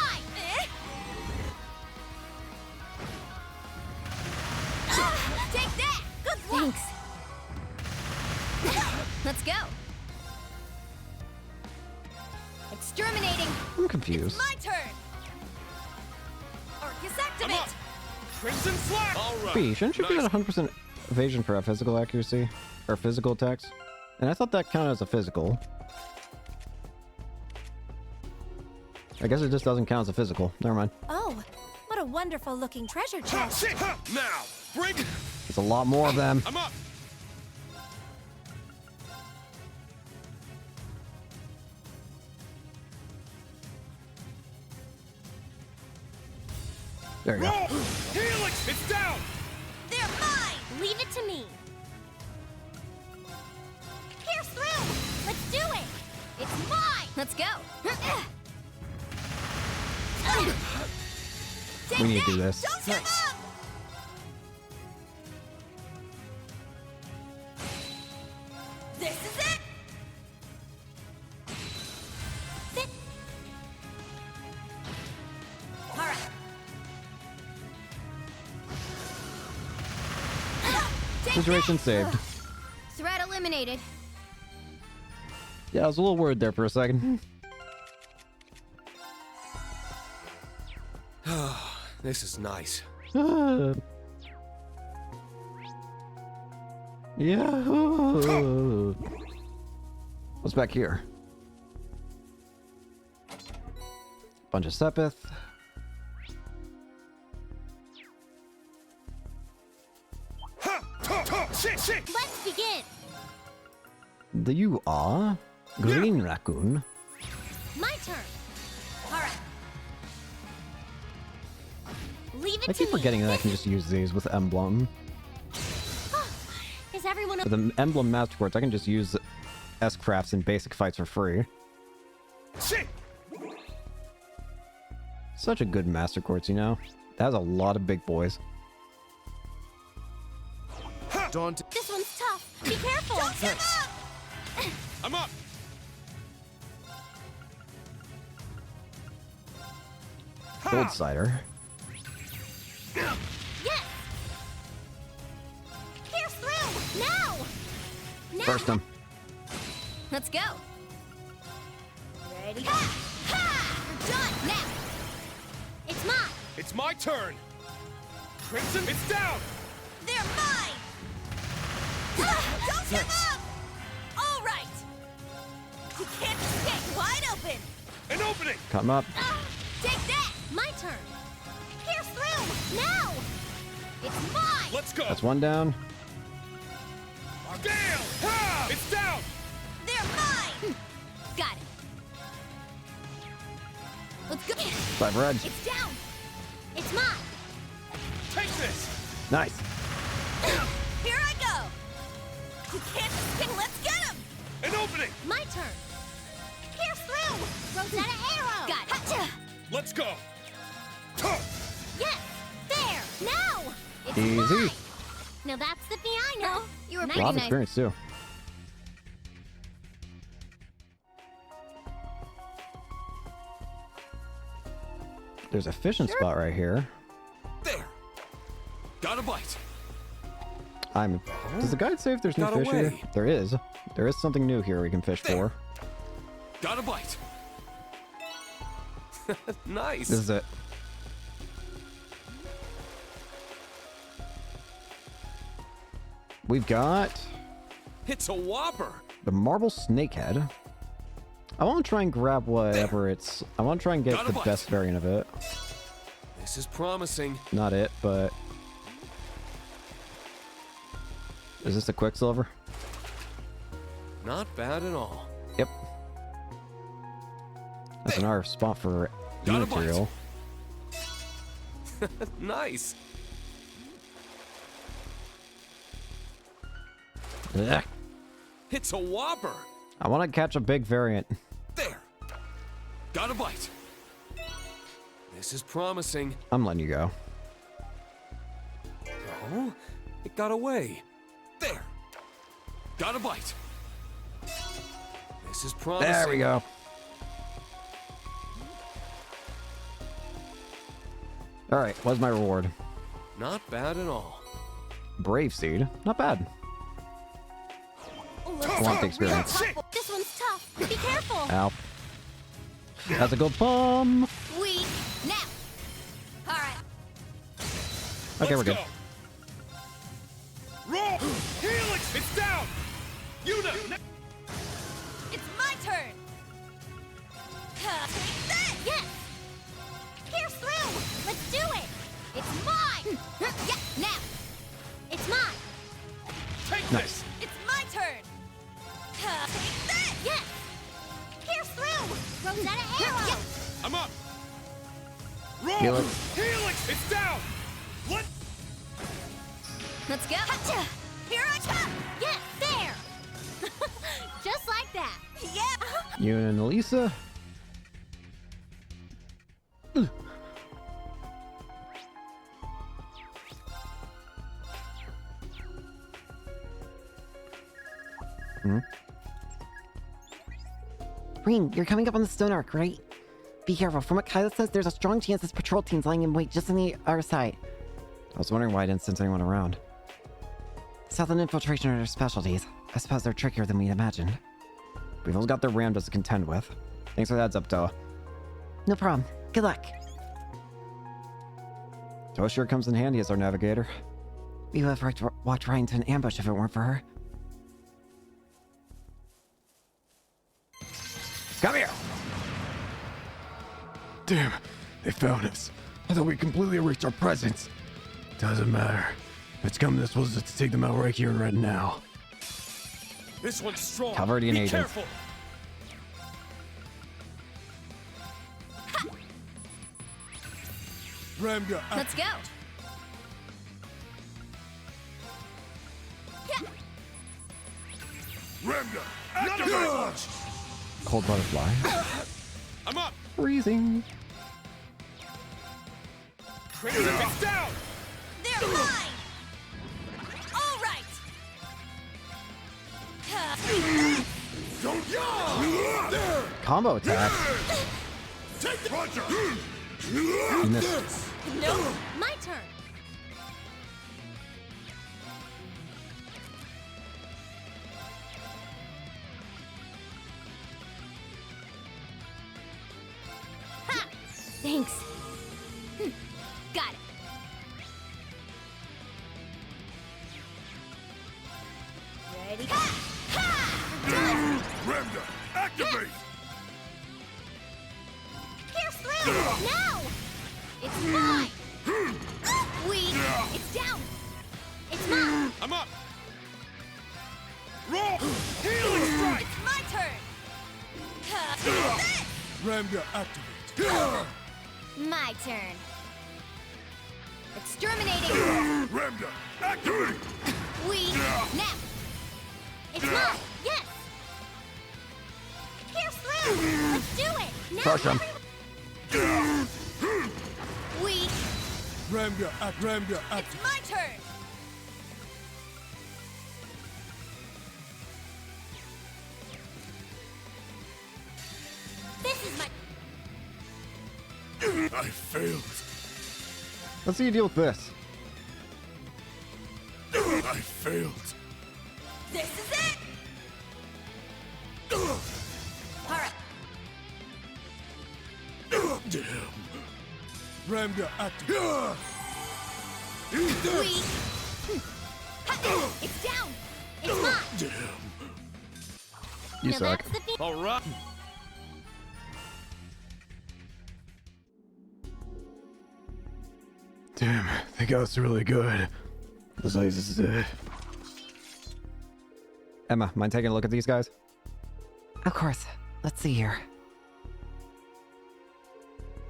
Speaker 3: Take that! Good luck! Thanks. Let's go! Exterminating!
Speaker 1: I'm confused.
Speaker 3: My turn! Orcus
Speaker 4: I'm up!
Speaker 3: activate!
Speaker 4: Crimson Slack! All right.
Speaker 1: B, shouldn't you be
Speaker 4: Nice.
Speaker 1: at 100% evasion for a physical accuracy? Or physical attacks? And I thought that counted as a physical. I guess it just doesn't count as a physical. Never mind.
Speaker 3: Oh, what a wonderful looking treasure
Speaker 4: Ha,
Speaker 3: chest!
Speaker 4: shit! Ha! Now, bring...
Speaker 1: There's a lot more of them.
Speaker 4: I'm up!
Speaker 1: There you go.
Speaker 4: Roll! Helix! It's down!
Speaker 3: They're mine! Leave it to me! Pierce through! Let's do it! It's mine! Let's go! Take
Speaker 1: We need to
Speaker 3: that!
Speaker 1: do this.
Speaker 3: Don't give up! This is it! Sit. All right. Take
Speaker 1: Situation
Speaker 3: that!
Speaker 1: saved.
Speaker 3: Threat eliminated.
Speaker 1: Yeah, I was a little worried there for a second.
Speaker 8: This is nice.
Speaker 1: Yeah.
Speaker 5: What's back here? Bunch of Sepith.
Speaker 3: Let's begin.
Speaker 5: The you are Green Raccoon.
Speaker 3: My turn. All right. Leave it
Speaker 5: I
Speaker 3: to
Speaker 5: keep
Speaker 3: me.
Speaker 5: forgetting that I can just use these with Emblem.
Speaker 3: Is everyone
Speaker 5: With the Emblem Master Quartz, I can just use S-Crafts in basic fights for free. Such a good Master Quartz, you know? That has a lot of big boys.
Speaker 3: This one's tough. Be careful. Don't give up.
Speaker 4: I'm up.
Speaker 5: Gold Cider.
Speaker 3: Yes. Pierce through. Now.
Speaker 5: Burst him.
Speaker 3: Let's go. Ready? Ha! Ha! You're done now. It's mine.
Speaker 4: It's my turn. Crimson, it's down.
Speaker 3: They're mine. Don't give up. All right. You can't escape. Wide open.
Speaker 4: An opening.
Speaker 5: Come up.
Speaker 3: Take that. My turn. Pierce through. Now. It's mine.
Speaker 4: Let's go.
Speaker 5: That's one down.
Speaker 4: Gale. Ha! It's down.
Speaker 3: They're mine. Got it. Let's go.
Speaker 5: 5 red.
Speaker 3: It's down. It's mine.
Speaker 4: Take this.
Speaker 5: Nice.
Speaker 3: Here I go. You can't escape. Let's get him.
Speaker 4: An opening.
Speaker 3: My turn. Pierce through. Rosetta arrow. Got it. Gotcha.
Speaker 4: Let's go.
Speaker 3: Yes. There. Now. It's
Speaker 5: Easy.
Speaker 3: mine. Now that's the thing I know. You were
Speaker 5: A
Speaker 3: pretty
Speaker 5: lot of
Speaker 3: nice.
Speaker 5: experience too. There's a fishing spot right here.
Speaker 8: There. Got a bite.
Speaker 5: Does the guide say if there's new
Speaker 8: Got
Speaker 5: fish here?
Speaker 8: away.
Speaker 5: There is. There is something new here we can fish
Speaker 8: There.
Speaker 5: for.
Speaker 8: Got a bite. Nice.
Speaker 5: This is it. We've got
Speaker 8: It's a whopper.
Speaker 5: the marble snakehead. I want to try and grab whatever it's. I want to try and get
Speaker 8: Got a
Speaker 5: the
Speaker 8: bite.
Speaker 5: best variant of it.
Speaker 8: This is promising.
Speaker 5: Not it, but is this a Quicksilver?
Speaker 8: Not bad at all.
Speaker 5: Yep. That's another spot for
Speaker 8: Got a
Speaker 5: material.
Speaker 8: Nice.
Speaker 5: Ugh.
Speaker 8: It's a whopper.
Speaker 5: I want to catch a big variant.
Speaker 8: There. Got a bite. This is promising.
Speaker 5: I'm letting you go.
Speaker 8: Oh, it got away. There. Got a bite. This is promising.
Speaker 5: There we go. All right, what's my reward?
Speaker 8: Not bad at all.
Speaker 5: Brave seed. Not bad. I want the experience.
Speaker 3: This one's tough. Be careful.
Speaker 5: Ow. That's a good bum.
Speaker 3: Weak. Now. All right.
Speaker 5: Okay, we're
Speaker 4: Let's
Speaker 5: good.
Speaker 4: go. Roll. Helix, it's down. Yuna.
Speaker 3: It's my turn. Take that. Yes. Pierce through. Let's do it. It's mine. Yeah. Now. It's mine.
Speaker 4: Take
Speaker 5: Nice.
Speaker 4: this.
Speaker 3: It's my turn. Take that. Yes. Pierce through. Rosetta arrow.
Speaker 4: I'm up. Roll.
Speaker 5: Helix.
Speaker 4: Helix, it's down. Let.
Speaker 3: Let's go. Here I come. Yes. There. Just like that. Yeah.
Speaker 5: You and Elisa.
Speaker 6: Green, you're coming up on the stone arc, right? Be careful. From what Kyla says, there's a strong chance this patrol team's lying in wait just on the other side.
Speaker 5: I was wondering why I didn't sense anyone around.
Speaker 6: Stealth and infiltration are their specialties. I suppose they're trickier than we'd imagined.
Speaker 5: We've all got their ramdas to contend with. Thanks for the heads up, Toa.
Speaker 6: No problem. Good luck.
Speaker 5: Toa sure comes in handy as our navigator.
Speaker 6: We would have walked right into an ambush if it weren't for her.
Speaker 5: Damn, they found us. I thought we completely erased our presence. Doesn't matter. It's coming this was to take them out right here and right now.
Speaker 4: This one's strong.
Speaker 6: Covered in
Speaker 4: Be
Speaker 6: agents.
Speaker 4: careful.
Speaker 8: Ramga,
Speaker 3: Let's go.
Speaker 4: Ramga, activate.
Speaker 1: Cold butterfly.
Speaker 4: I'm up.
Speaker 1: Freezing.
Speaker 4: It's down.
Speaker 3: They're mine. All right.
Speaker 4: There.
Speaker 1: Combo attack.
Speaker 4: Take the Roger.
Speaker 1: You missed.
Speaker 3: No, my turn. Ha! Thanks. Got it. Ready? Ha! Ha!
Speaker 4: Ramga, activate.
Speaker 3: Pierce through! Now! It's mine! Weak! It's down! It's mine!
Speaker 4: I'm up. Roll. Healing strike.
Speaker 3: It's my turn!
Speaker 8: Ramga, activate.
Speaker 3: My turn. Exterminating!
Speaker 4: Ramga, activate.
Speaker 3: Weak! Now! It's mine! Yes! Pierce through! Let's do it! Now!
Speaker 1: Crush 'em.
Speaker 3: Weak!
Speaker 8: Ramga, Ramga,
Speaker 3: It's
Speaker 8: activate.
Speaker 3: my turn! This is my...
Speaker 4: I failed.
Speaker 1: Let's see you deal with this.
Speaker 4: I failed.
Speaker 3: This is it! Alright.
Speaker 4: Damn.
Speaker 8: Ramga, activate.
Speaker 3: Weak! Ha! It's down! It's mine!
Speaker 4: Damn.
Speaker 1: You
Speaker 3: Now
Speaker 1: suck.
Speaker 3: that's the
Speaker 4: All right.
Speaker 5: Damn, they got us really good. This ice is
Speaker 1: Emma, mind taking a look at these guys?
Speaker 6: Of course. Let's see here.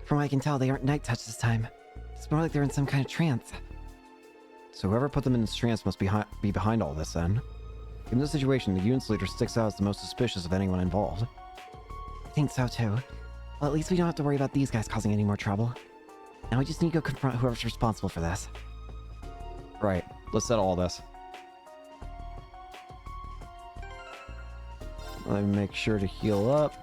Speaker 6: From what I can tell, they aren't night touch this time. It's more like they're in some kind of trance.
Speaker 1: So whoever put them in this trance must be behind all this then. Given the situation, the unit's leader sticks out as the most suspicious of anyone involved.
Speaker 6: I think so too. Well, at least we don't have to worry about these guys causing any more trouble. Now we just need to go confront whoever's responsible for this.
Speaker 1: Right, let's settle all this. Let me make sure to heal up.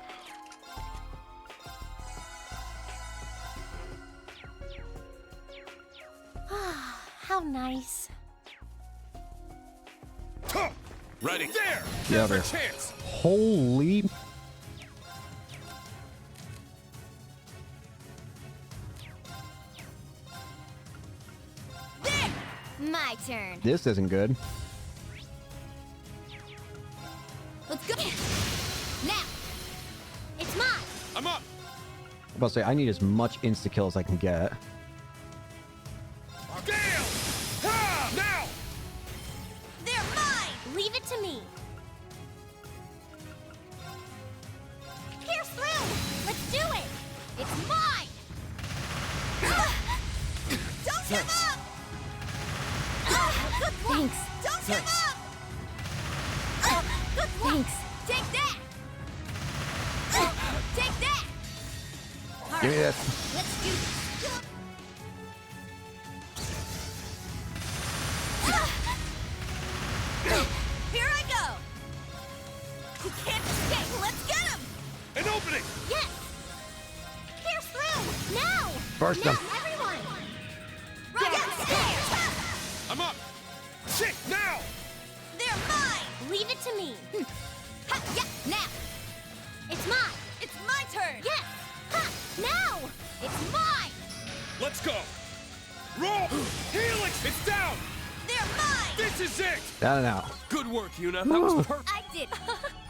Speaker 3: How nice.
Speaker 4: Ready. There.
Speaker 1: Yeah,
Speaker 4: Now's our
Speaker 1: there.
Speaker 4: chance.
Speaker 1: Holy...
Speaker 3: There! My turn.
Speaker 1: This isn't good.
Speaker 3: Let's go! Now! It's mine!
Speaker 4: I'm up.
Speaker 1: I'm about to say, I need as much insta-kill as I can get.
Speaker 4: Gale. Ha! Now.
Speaker 3: They're mine! Leave it to me. Pierce through! Let's do it! It's mine! Don't give up! Good Thanks. Don't give up! Good Thanks. Take that! Take that! All
Speaker 1: Give me
Speaker 3: right,
Speaker 1: this.
Speaker 3: let's do this. Here I go! You can't escape! Let's get him!
Speaker 4: An opening.
Speaker 3: Yes! Pierce through! Now!
Speaker 1: Burst
Speaker 3: now,
Speaker 1: them.
Speaker 3: everyone! Run downstairs!
Speaker 4: I'm up. Shit. Now.
Speaker 3: They're mine! Leave it to me! Ha! Yeah! Now! It's mine! It's my turn! Yes! Ha! Now! It's mine!
Speaker 4: Let's go. Roll. Helix. It's down.
Speaker 3: They're mine!
Speaker 4: This is it.
Speaker 1: Down and out.
Speaker 8: Good work, Yuna. That was perfect.
Speaker 3: I did!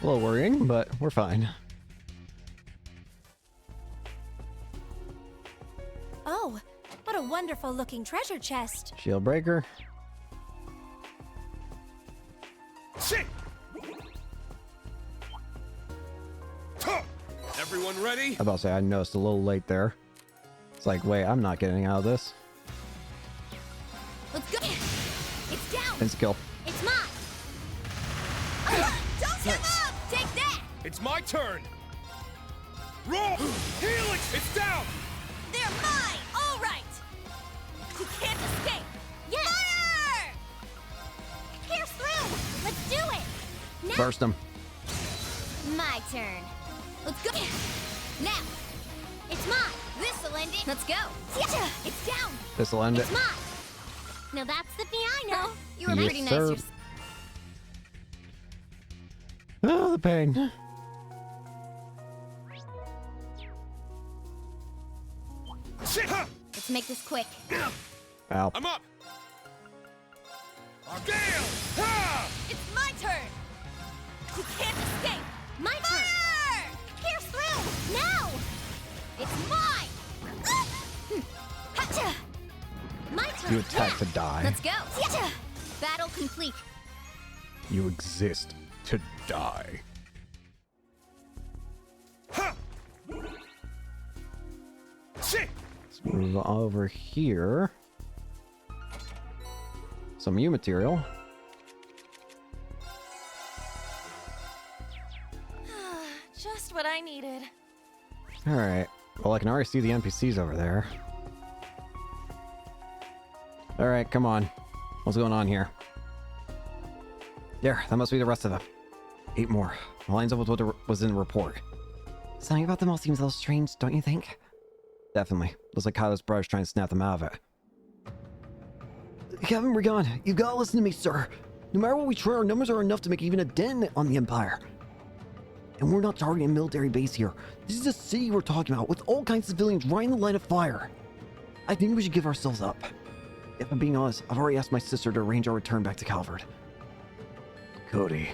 Speaker 1: A little worrying, but we're fine.
Speaker 3: Oh, what a wonderful looking treasure chest.
Speaker 1: Shield breaker.
Speaker 4: Shit! Huh. Everyone ready?
Speaker 1: I about to say I noticed a little late there. It's like, wait, I'm not getting out of this.
Speaker 3: Let's go. It's down.
Speaker 1: Instant kill.
Speaker 3: It's mine. Don't give up. Take that.
Speaker 4: It's my turn. Roll! Helix! It's down!
Speaker 3: They're mine. All right. You can't escape. Yes. Fire! Pierce through. Let's do it. Now.
Speaker 1: Burst him.
Speaker 3: My turn. Let's go. Now. It's mine. This'll end it. Let's go. It's down.
Speaker 1: This'll end it.
Speaker 3: It's mine. Now that's the piano. You were
Speaker 1: Yes,
Speaker 3: pretty nice.
Speaker 1: sir.
Speaker 3: Yourself.
Speaker 1: Oh, the pain.
Speaker 4: Shit! Huh.
Speaker 3: Let's make this quick.
Speaker 1: Ow.
Speaker 4: I'm up! Gale! Ha!
Speaker 3: It's my turn. You can't escape. My turn. Fire! Pierce through. Now. It's mine. Hacha. My turn.
Speaker 1: You attack to die.
Speaker 3: Let's go. Battle complete.
Speaker 1: You exist to die.
Speaker 4: Ha! Shit!
Speaker 1: Let's move over here. Some U material.
Speaker 3: Just what I needed.
Speaker 1: Alright. Well, I can already see the NPCs over there. Alright, come on. What's going on here? There, that must be the rest of them. 8 more. Lines up with what was in the report.
Speaker 6: Something about them all seems a little strange, don't you think?
Speaker 1: Definitely. Looks like Kylo's brother's trying to snap them out of it.
Speaker 5: Captain Brigand, you've got to listen to me, sir. No matter what we try, our numbers are enough to make even a dent on the Empire. And we're not targeting a military base here. This is a city we're talking about, with all kinds of civilians right in the line of fire. I think we should give ourselves up. If I'm being honest, I've already asked my sister to arrange our return back to Calvard.
Speaker 9: Cody,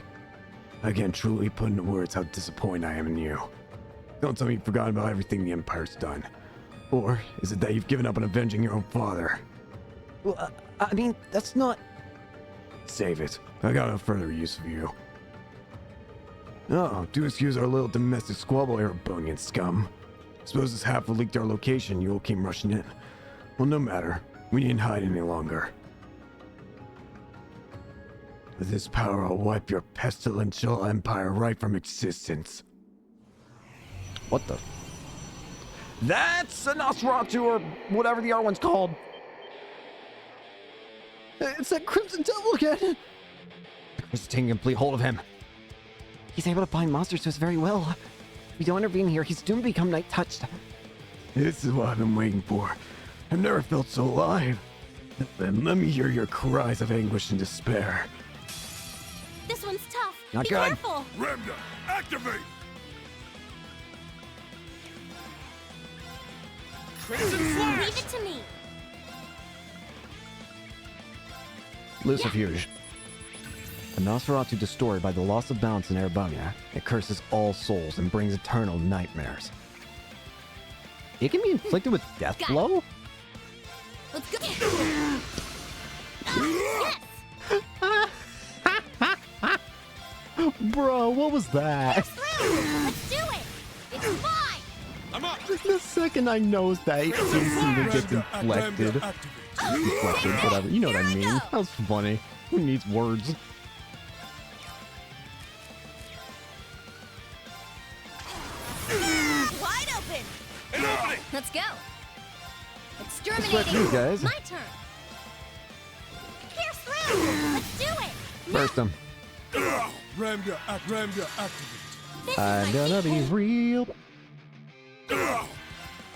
Speaker 9: I can't truly put into words how disappointed I am in you. Don't tell me you've forgotten about everything the Empire's done. Or is it that you've given up on avenging your own father?
Speaker 5: Well, I mean, that's not...
Speaker 9: Save it. I got no further use for you. Oh, do excuse our little domestic squabble, Erebonian scum. Suppose this half leaked our location, you all came rushing in. Well, no matter. We needn't hide any longer. With this power, I'll wipe your pestilential empire right from existence.
Speaker 1: What the? That's a Nosferatu, or whatever the other one's called.
Speaker 5: It's that Crimson Devil again!
Speaker 1: Just taking complete hold of him.
Speaker 6: He's able to find monsters to us very well. If we don't intervene here, he's doomed to become night-touched.
Speaker 9: This is what I've been waiting for. I've never felt so alive. Then let me hear your cries of anguish and despair.
Speaker 3: This one's tough.
Speaker 1: Not
Speaker 3: Be
Speaker 1: good.
Speaker 3: careful.
Speaker 4: Ramda, activate! Crimson Flash!
Speaker 3: Leave it to me.
Speaker 1: Lucifuge.
Speaker 5: A Nosferatu destroyed by the loss of balance in Erebonia. It curses all souls and brings eternal nightmares.
Speaker 1: It can be inflicted with death
Speaker 3: Got it.
Speaker 1: blow?
Speaker 3: Let's go. Yes.
Speaker 1: Bro, what was that?
Speaker 3: Pierce through. Let's do it. It's mine.
Speaker 4: I'm up!
Speaker 1: The second I noticed that, it instantly gets inflected. Inflected, whatever. You know what I mean. That was funny. Who needs words?
Speaker 3: Wide open.
Speaker 4: An opening!
Speaker 3: Let's go.
Speaker 1: That's
Speaker 3: Exterminating.
Speaker 1: you guys.
Speaker 3: My turn. Pierce through. Let's do it.
Speaker 1: Burst him.
Speaker 4: Ramda, activate.
Speaker 3: This
Speaker 1: I'm
Speaker 3: is my
Speaker 1: gonna be
Speaker 3: sequel.
Speaker 1: real.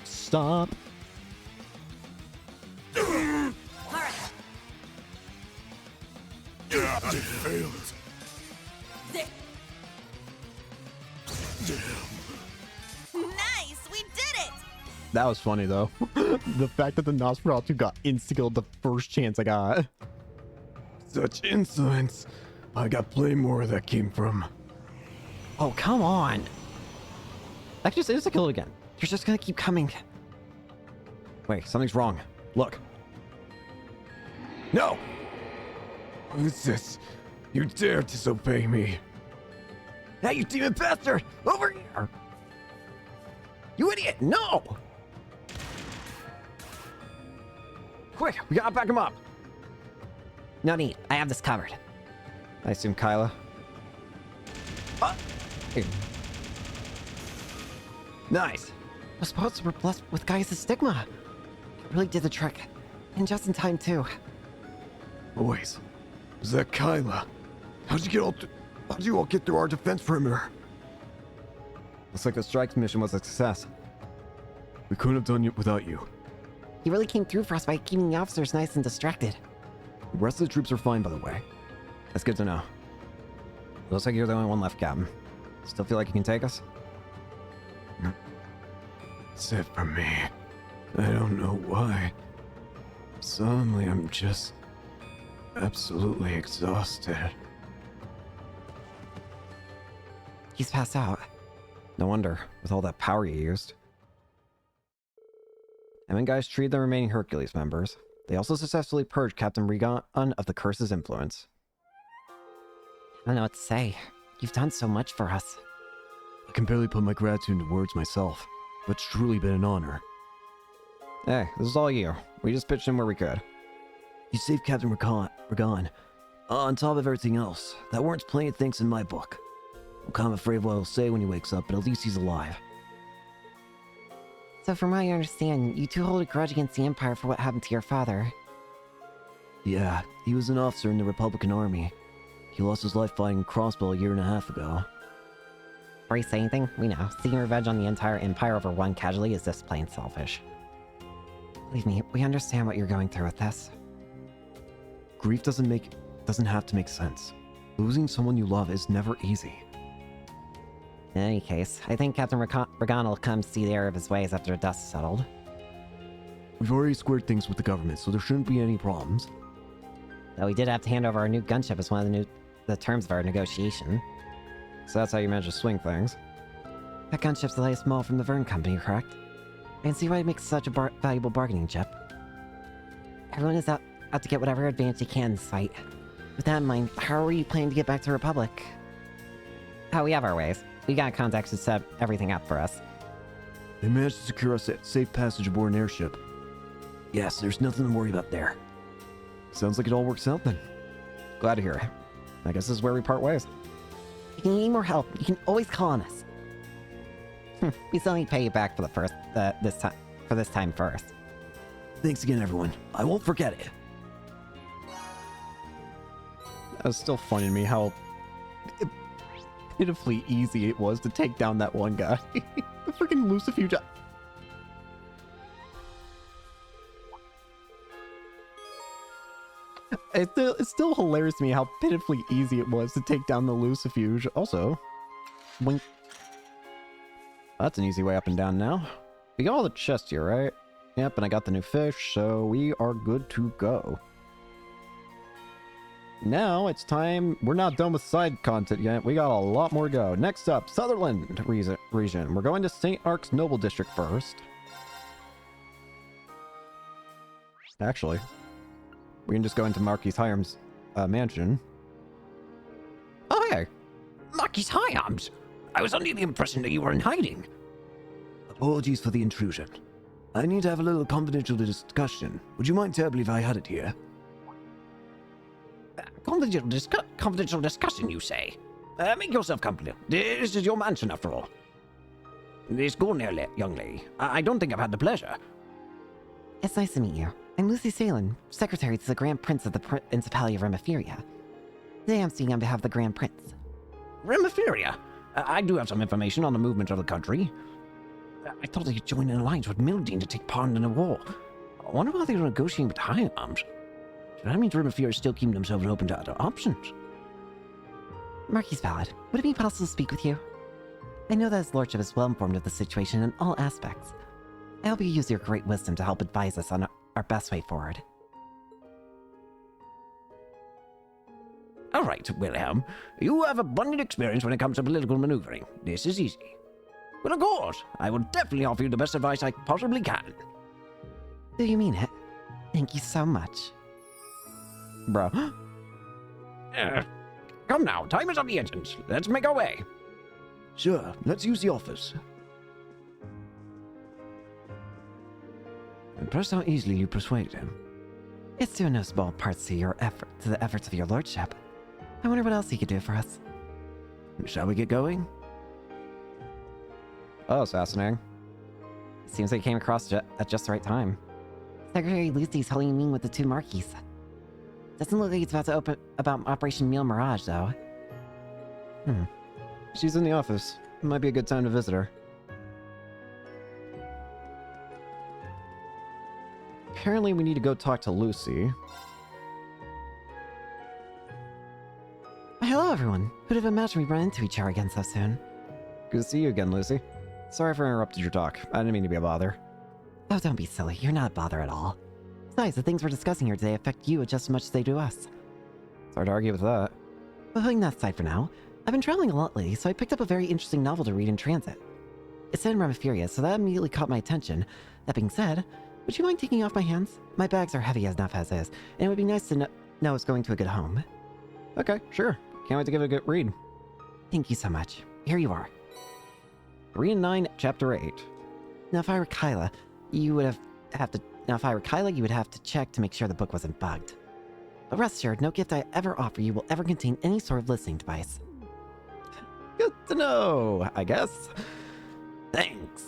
Speaker 1: Stop.
Speaker 3: All right.
Speaker 4: It failed.
Speaker 3: There. Nice. We did it.
Speaker 1: That was funny though. The fact that the Nosferatu got insta-killed the first chance I got.
Speaker 9: Such insolence. I got plenty more where that came from.
Speaker 6: Oh, come on.
Speaker 1: Actually, just insta-kill it again.
Speaker 6: You're just gonna keep coming.
Speaker 5: Wait, something's wrong. Look. No!
Speaker 9: What is this? You dare disobey me?
Speaker 5: Hey, you demon bastard! Over here! You idiot! No! Quick, we gotta back him up.
Speaker 6: No need. I have this covered.
Speaker 1: I assume Kyla.
Speaker 5: Here. Nice.
Speaker 6: We're supposed to be blessed with Gaius' stigma. It really did the trick. And just in time, too.
Speaker 9: Boys, was that Kyla? How'd you all get through our defense perimeter?
Speaker 1: Looks like the strikes mission was a success.
Speaker 9: We couldn't have done it without you.
Speaker 6: He really came through for us by keeping the officers nice and distracted.
Speaker 1: The rest of the troops are fine, by the way. That's good to know. Looks like you're the only one left, Captain. Still feel like you can take us?
Speaker 9: That's it for me. I don't know why. Suddenly I'm just absolutely exhausted.
Speaker 6: He's passed out.
Speaker 1: No wonder, with all that power you used. And then guys freed the remaining Hercules members. They also successfully purged Captain Regan of the curse's influence.
Speaker 6: I don't know what to say. You've done so much for us.
Speaker 9: I can barely put my gratitude into words myself, but it's truly been an honor.
Speaker 1: Hey, this is all you. We just pitched in where we could.
Speaker 5: You saved Captain Regan. On top of everything else, that warrants plenty of things in my book. I'm kind of afraid of what he'll say when he wakes up, but at least he's alive.
Speaker 6: So from what I understand, you two hold a grudge against the Empire for what happened to your father.
Speaker 5: Yeah, he was an officer in the Republican Army. He lost his life fighting crossbow a year and a half ago.
Speaker 6: Before you say anything, we know, seeking revenge on the entire Empire over one casualty is just plain selfish. Believe me, we understand what you're going through with this.
Speaker 5: Grief doesn't have to make sense. Losing someone you love is never easy.
Speaker 6: In any case, I think Captain Regan will come see the error of his ways after the dust settled.
Speaker 5: We've already squared things with the government, so there shouldn't be any problems.
Speaker 6: Though we did have to hand over our new gunship as one of the terms of our negotiation.
Speaker 1: So that's how you managed to swing things.
Speaker 6: That gunship's the latest model from the Vern Company, correct? I can see why it makes such a valuable bargaining chip. Everyone is out to get whatever advantage they can in this fight. With that in mind, how are you planning to get back to the Republic? Oh, we have our ways. We got contacts to set everything up for us.
Speaker 5: They managed to secure us a safe passage aboard an airship. Yes, there's nothing to worry about there.
Speaker 1: Sounds like it all works out then. Glad to hear it. I guess this is where we part ways.
Speaker 6: If you need more help, you can always call on us. We still need to pay you back for this time first.
Speaker 5: Thanks again, everyone. I won't forget it.
Speaker 1: It's still funny to me how pitifully easy it was to take down that one guy. The freaking Lucifuge. It's still hilarious to me how pitifully easy it was to take down the Lucifuge. Also, wink. That's an easy way up and down now. We got all the chests here, right? Yep, and I got the new fish, so we are good to go. Now it's time. We're not done with side content yet. We got a lot more to go. Next up, Sutherland region. We're going to St. Ark's Noble District first. Actually, we can just go into Marquis Hyam's mansion.
Speaker 7: Oh, hey. Marquis Hyams. I was under the impression that you were in hiding.
Speaker 5: Apologies for the intrusion. I need to have a little confidential discussion. Would you mind telling me if I had it here?
Speaker 7: Confidential discussion, you say? Make yourself comfortable. This is your mansion, after all. This go near, young lady. I don't think I've had the pleasure.
Speaker 6: It's nice to meet you. I'm Lucy Salin, secretary to the Grand Prince of the Principality of Remephiria. Today I'm speaking on behalf of the Grand Prince.
Speaker 7: Remephiria? I do have some information on the movement of the country. I thought they had joined an alliance with Mildine to take part in a war. I wonder why they were negotiating with Hyams. So that means Remephiria is still keeping themselves open to other options.
Speaker 6: Marquis Valid, would it be possible to speak with you? I know that his lordship is well informed of the situation in all aspects. I hope you use your great wisdom to help advise us on our best way forward.
Speaker 7: All right, Wilhelm. You have abundant experience when it comes to political maneuvering. This is easy. But of course, I will definitely offer you the best advice I possibly can.
Speaker 6: Do you mean it? Thank you so much.
Speaker 1: Bro.
Speaker 7: Come now, time is of the essence. Let's make our way.
Speaker 9: Sure, let's use the office.
Speaker 5: Impressed how easily you persuaded him.
Speaker 6: It's due no small parts to the efforts of your lordship. I wonder what else he could do for us.
Speaker 5: Shall we get going?
Speaker 1: Oh, that's fascinating.
Speaker 6: Seems like he came across at just the right time. Secretary Lucy's holding a meeting with the two Marquies. Doesn't look like it's about to open about Operation Meal Mirage, though.
Speaker 1: She's in the office. Might be a good time to visit her. Apparently we need to go talk to Lucy.
Speaker 6: Hello, everyone. Who'd have imagined we'd run into each other again so soon?
Speaker 1: Good to see you again, Lucy. Sorry for interrupting your talk. I didn't mean to be a bother.
Speaker 6: Oh, don't be silly. You're not a bother at all. Besides, the things we're discussing here today affect you just as much as they do us.
Speaker 1: It's hard to argue with that.
Speaker 6: But putting that aside for now, I've been traveling a lot lately, so I picked up a very interesting novel to read in transit. It's set in Ramiferia, so that immediately caught my attention. That being said, would you mind taking off my hands? My bags are heavy enough as is, and it would be nice to know it's going to a good home.
Speaker 1: Okay, sure. Can't wait to give it a good read.
Speaker 6: Thank you so much. Here you are.
Speaker 1: 3 and 9, Chapter 8.
Speaker 6: Now, if I were Kyla, you would have to check to make sure the book wasn't bugged. But rest assured, no gift I ever offer you will ever contain any sort of listening device.
Speaker 1: Good to know, I guess.
Speaker 6: Thanks.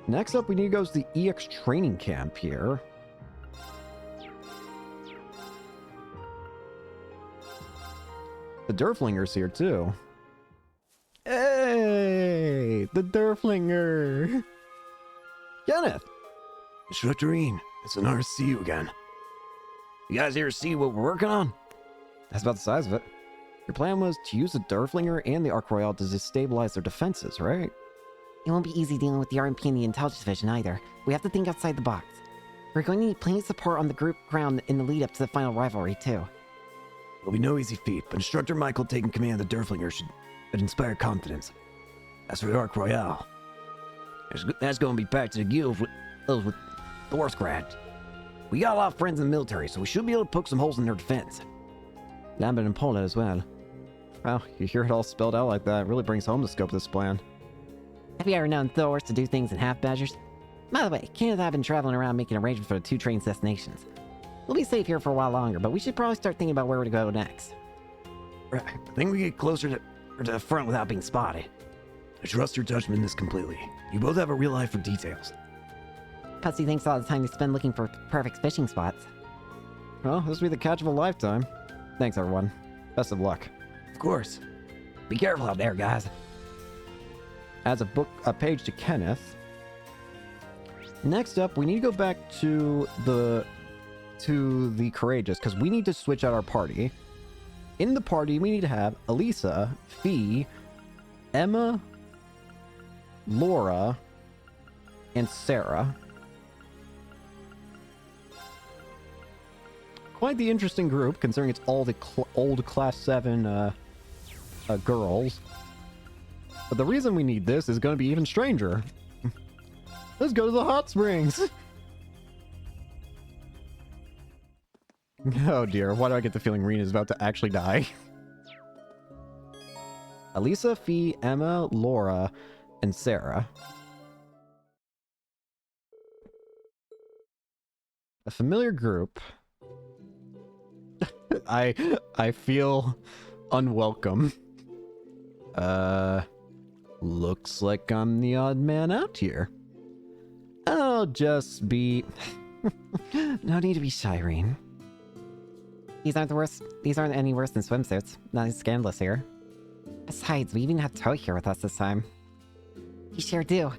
Speaker 1: Next up, we need to go to the EX training camp here. The Derflinger's here, too. Hey! The Derflinger! Kenneth!
Speaker 9: Instructor Ian, it's an honor to see you again. You guys here see what we're working on?
Speaker 1: That's about the size of it. Your plan was to use the Derflinger and the Arc Royale to destabilize their defenses, right?
Speaker 6: It won't be easy dealing with the RMP and the Intelligence Division either. We have to think outside the box. We're going to need plenty of support on the group ground in the lead up to the final rivalry, too.
Speaker 9: It'll be no easy feat, but Instructor Michael taking command of the Derflinger should inspire confidence. As for the Arc Royale, that's going to be packed to the gills with Thor's grads. We got a lot of friends in the military, so we should be able to poke some holes in their defense.
Speaker 1: Lambert and Pola as well. Well, you hear it all spelled out like that, it really brings home the scope of this plan.
Speaker 6: Have you ever known Thors to do things in half measures? By the way, Ken and I have been traveling around making arrangements for the 2 train destinations. We'll be safe here for a while longer, but we should probably start thinking about where to go next.
Speaker 9: Right, I think we get closer to the front without being spotted. I trust your judgment in this completely. You both have a real eye for details.
Speaker 6: Pussy thinks all the time you spend looking for perfect fishing spots.
Speaker 1: Well, this will be the catch of a lifetime. Thanks, everyone. Best of luck.
Speaker 9: Of course. Be careful out there, guys.
Speaker 1: Adds a page to Kenneth. Next up, we need to go back to the Courageous, because we need to switch out our party. In the party, we need to have Elisa, Fee, Emma, Laura, and Sarah. Quite the interesting group, considering it's all the old Class 7 girls. But the reason we need this is going to be even stranger. Let's go to the hot springs! Oh dear, why do I get the feeling Rena is about to actually die? Elisa, Fee, Emma, Laura, and Sarah. A familiar group. I feel unwelcome. Looks like I'm the odd man out here. I'll just be...
Speaker 6: No need to be shy, Reen. These aren't any worse than swimsuits. Nothing scandalous here. Besides, we even have Toe here with us this time. You sure do.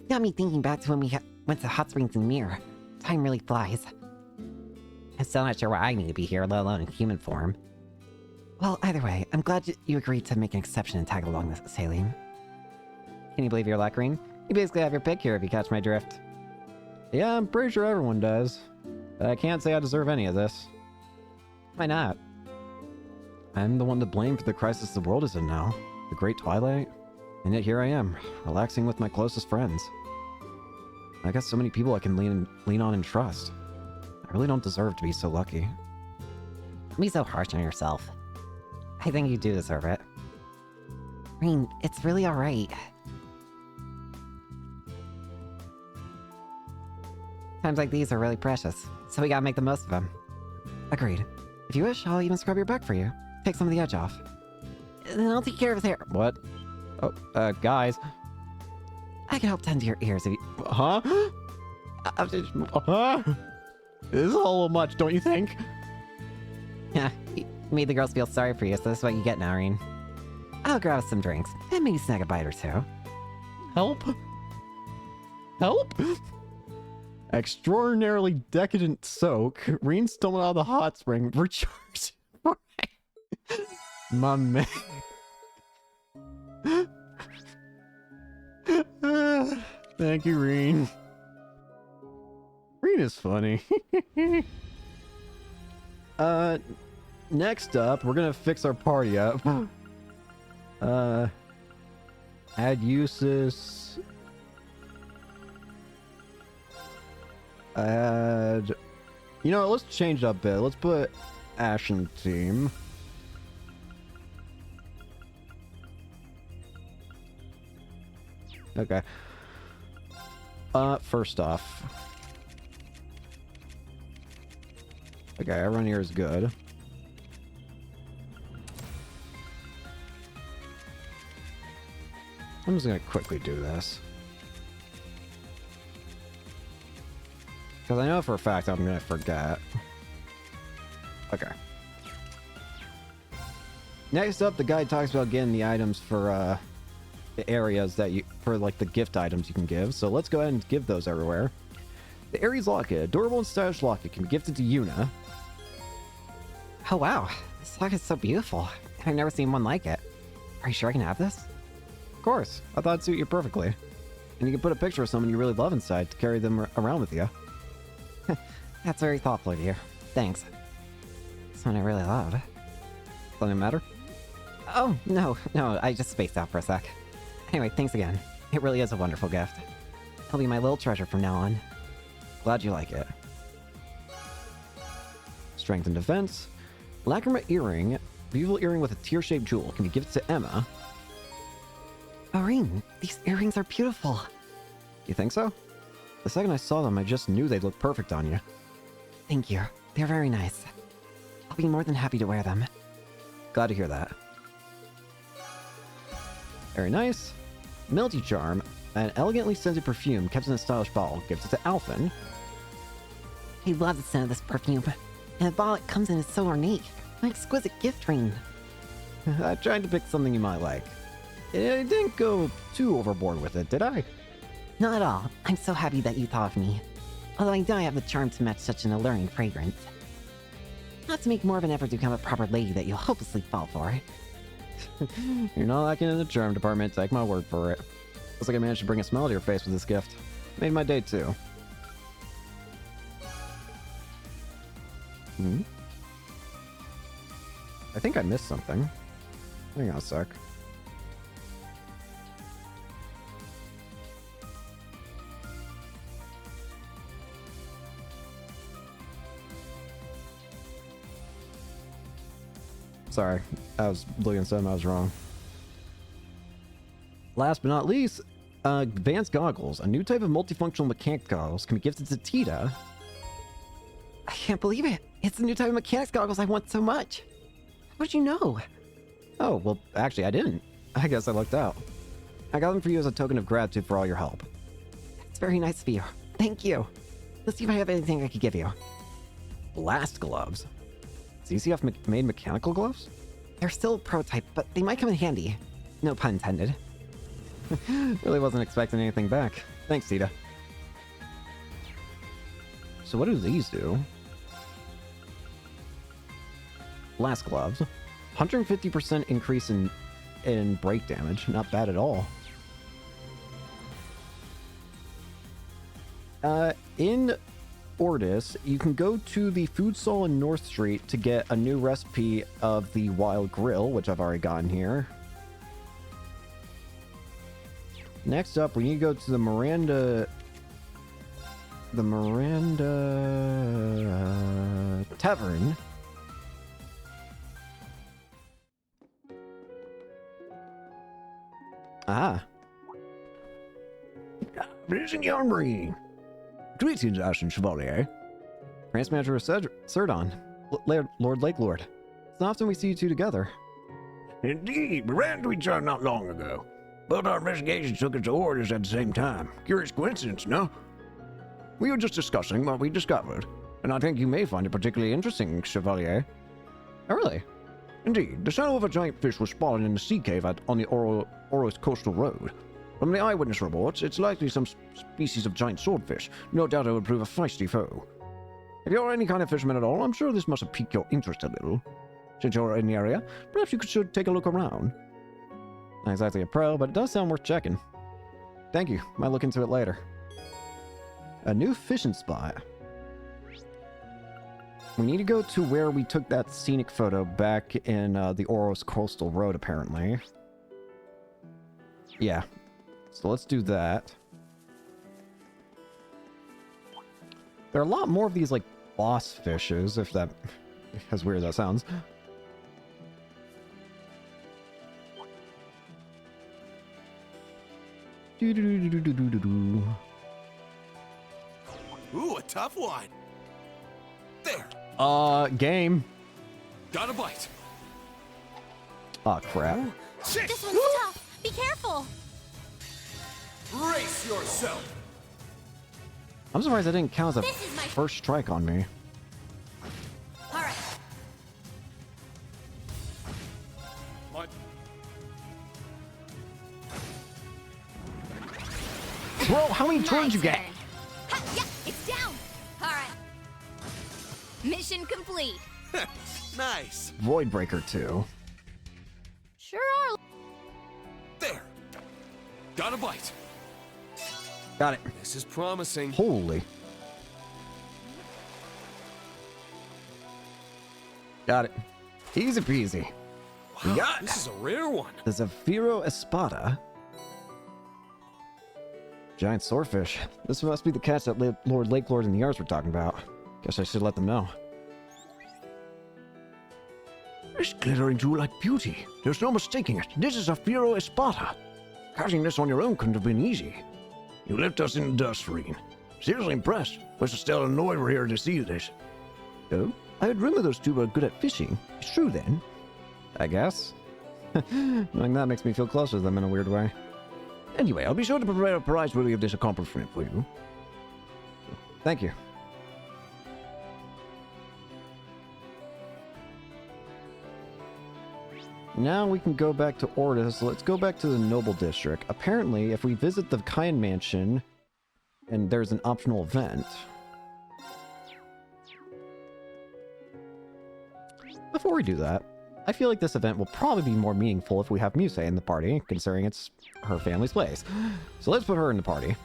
Speaker 6: Got me thinking back to when we went to Hot Springs in Mirror. Time really flies. I'm still not sure why I need to be here, let alone in human form. Well, either way, I'm glad you agreed to make an exception and tag along this sailing. Can you believe your luck, Reen? You basically have your pick here if you catch my drift.
Speaker 1: Yeah, I'm pretty sure everyone does. But I can't say I deserve any of this.
Speaker 6: Why not?
Speaker 1: I'm the one to blame for the crisis the world is in now. The Great Twilight. And yet here I am, relaxing with my closest friends.
Speaker 5: I got so many people I can lean on and trust. I really don't deserve to be so lucky.
Speaker 6: Don't be so harsh on yourself. I think you do deserve it. Rean, it's really alright. Times like these are really precious, so we gotta make the most of them.
Speaker 5: Agreed. If you wish, I'll even scrub your back for you. Take some of the edge off.
Speaker 6: Then I'll take care of his hair.
Speaker 5: What? Oh, guys.
Speaker 6: I can help tend to your ears if you...
Speaker 5: Huh? Huh? This is a little much, don't you think?
Speaker 6: Yeah, you made the girls feel sorry for you, so this is what you get now, Rean. I'll grab us some drinks, and maybe snag a bite or two.
Speaker 5: Help? Help? Extraordinarily decadent soak. Reen stumbled out of the hot spring. Recharge. My man. Thank you, Reen. Reen is funny. Next up, we're gonna fix our party up. Add uses. Add... You know what, let's change it up a bit. Let's put Ashen team. Okay. First off. Okay, everyone here is good. I'm just gonna quickly do this. Because I know for a fact I'm gonna forget. Okay. Next up, the guide talks about getting the items for, the areas that you... for, like, the gift items you can give. So let's go ahead and give those everywhere. The Ares Locket. Adorable and stylish locket can be gifted to Yuna.
Speaker 6: Oh wow, this locket is so beautiful. I've never seen one like it. Are you sure I can have this?
Speaker 5: Of course. I thought it'd suit you perfectly. And you can put a picture of someone you really love inside to carry them around with you.
Speaker 6: That's very thoughtful of you. Thanks. Someone I really love.
Speaker 5: Something matter?
Speaker 6: Oh, no, I just spaced out for a sec. Anyway, thanks again. It really is a wonderful gift. It'll be my little treasure from now on.
Speaker 5: Glad you like it. Strength and defense. Lacrima earring. Beautiful earring with a tear-shaped jewel can be gifted to Emma.
Speaker 6: Maureen, these earrings are beautiful.
Speaker 5: You think so? The second I saw them, I just knew they'd look perfect on you.
Speaker 6: Thank you. They're very nice. I'll be more than happy to wear them.
Speaker 5: Glad to hear that. Very nice. Melty Charm. An elegantly scented perfume kept in a stylish bottle. Gifted to Alphen.
Speaker 6: I love the scent of this perfume. And the bottle it comes in is so ornate. An exquisite gift ring.
Speaker 5: I tried to pick something you might like. I didn't go too overboard with it, did I?
Speaker 6: Not at all. I'm so happy that you thought of me. Although I know I have the charm to match such an alluring fragrance. Not to make more of an effort to become a proper lady that you'll hopelessly fall for.
Speaker 5: You're not lacking in the charm department, take my word for it. Looks like I managed to bring a smile to your face with this gift. Made my day too. I think I missed something. Hang on a sec. Sorry, I was looking at something I was wrong. Last but not least, advanced goggles. A new type of multifunctional mechanic goggles can be gifted to Tita.
Speaker 6: I can't believe it. It's the new type of mechanics goggles I want so much. How'd you know?
Speaker 5: Oh, well, actually, I didn't. I guess I lucked out. I got them for you as a token of gratitude for all your help.
Speaker 6: It's very nice of you. Thank you. Let's see if I have anything I could give you.
Speaker 5: Blast gloves. Does ECF made mechanical gloves?
Speaker 6: They're still a prototype, but they might come in handy. No pun intended.
Speaker 5: Really wasn't expecting anything back. Thanks, Tita. So what do these do? Blast gloves. 150% increase in break damage. Not bad at all. In Ordis, you can go to the food stall in North Street to get a new recipe of the Wild Grill, which I've already gotten here. Next up, we need to go to the Miranda
Speaker 1: the Miranda Tavern. Ah.
Speaker 7: Vision the armory. Greetings, Ashen Chevalier.
Speaker 1: Prince Manager Serdon, Lord Lake Lord. It's not often we see you two together.
Speaker 7: Indeed, we ran into each other not long ago. Both our investigations took us to orders at the same time. Curious coincidence, no? We were just discussing what we discovered, and I think you may find it particularly interesting, Chevalier.
Speaker 1: Oh, really?
Speaker 7: Indeed, the shadow of a giant fish was spotted in the sea cave on the Oros Coastal Road. From the eyewitness reports, it's likely some species of giant swordfish. No doubt it would prove a feisty foe. If you're any kind of fisherman at all, I'm sure this must have piqued your interest a little. Since you're in the area, perhaps you should take a look around.
Speaker 1: Not exactly a pro, but it does sound worth checking. Thank you. Might look into it later. A new fishing spot. We need to go to where we took that scenic photo back in the Oros Coastal Road, apparently. Yeah. So let's do that. There are a lot more of these, like, boss fishes, if that... as weird as that sounds.
Speaker 4: Ooh, a tough one. There.
Speaker 1: Game.
Speaker 4: Got a bite.
Speaker 1: Oh, crap.
Speaker 4: Shit.
Speaker 3: This one's tough. Be careful.
Speaker 4: Brace yourself.
Speaker 1: I'm surprised that didn't count as a
Speaker 3: This is my-
Speaker 1: first strike on me.
Speaker 3: All right.
Speaker 4: What?
Speaker 1: Bro, how many
Speaker 3: My
Speaker 1: turns you get?
Speaker 3: turn. Ha, yeah, it's down. All right. Mission complete.
Speaker 4: Nice.
Speaker 1: Void Breaker 2.
Speaker 3: Sure are.
Speaker 4: There. Got a bite.
Speaker 1: Got it.
Speaker 4: This is promising.
Speaker 1: Holy. Got it. Easy peasy.
Speaker 4: Wow, this is a rare one.
Speaker 1: The Zafiro Espada. Giant swordfish. This must be the catch that Lord Lake Lord and the Yards were talking about. Guess I should let them know.
Speaker 7: This glittering jewel-like beauty. There's no mistaking it. This is a Firo Espada. Catching this on your own couldn't have been easy. You left us in the dust, Serene. Seriously impressed. Mr. Stella annoyed we're here to see this.
Speaker 1: Oh? I had rumor those two were good at fishing. It's true then? I guess. Knowing that makes me feel closer to them in a weird way.
Speaker 7: Anyway, I'll be sure to prepare a prize worthy of this accomplishment for you.
Speaker 1: Thank you. Now we can go back to Ordis. Let's go back to the Noble District. Apparently, if we visit the Kayan Mansion, and there's an optional event. Before we do that, I feel like this event will probably be more meaningful if we have Muse in the party, considering it's her family's place. So let's put her in the party.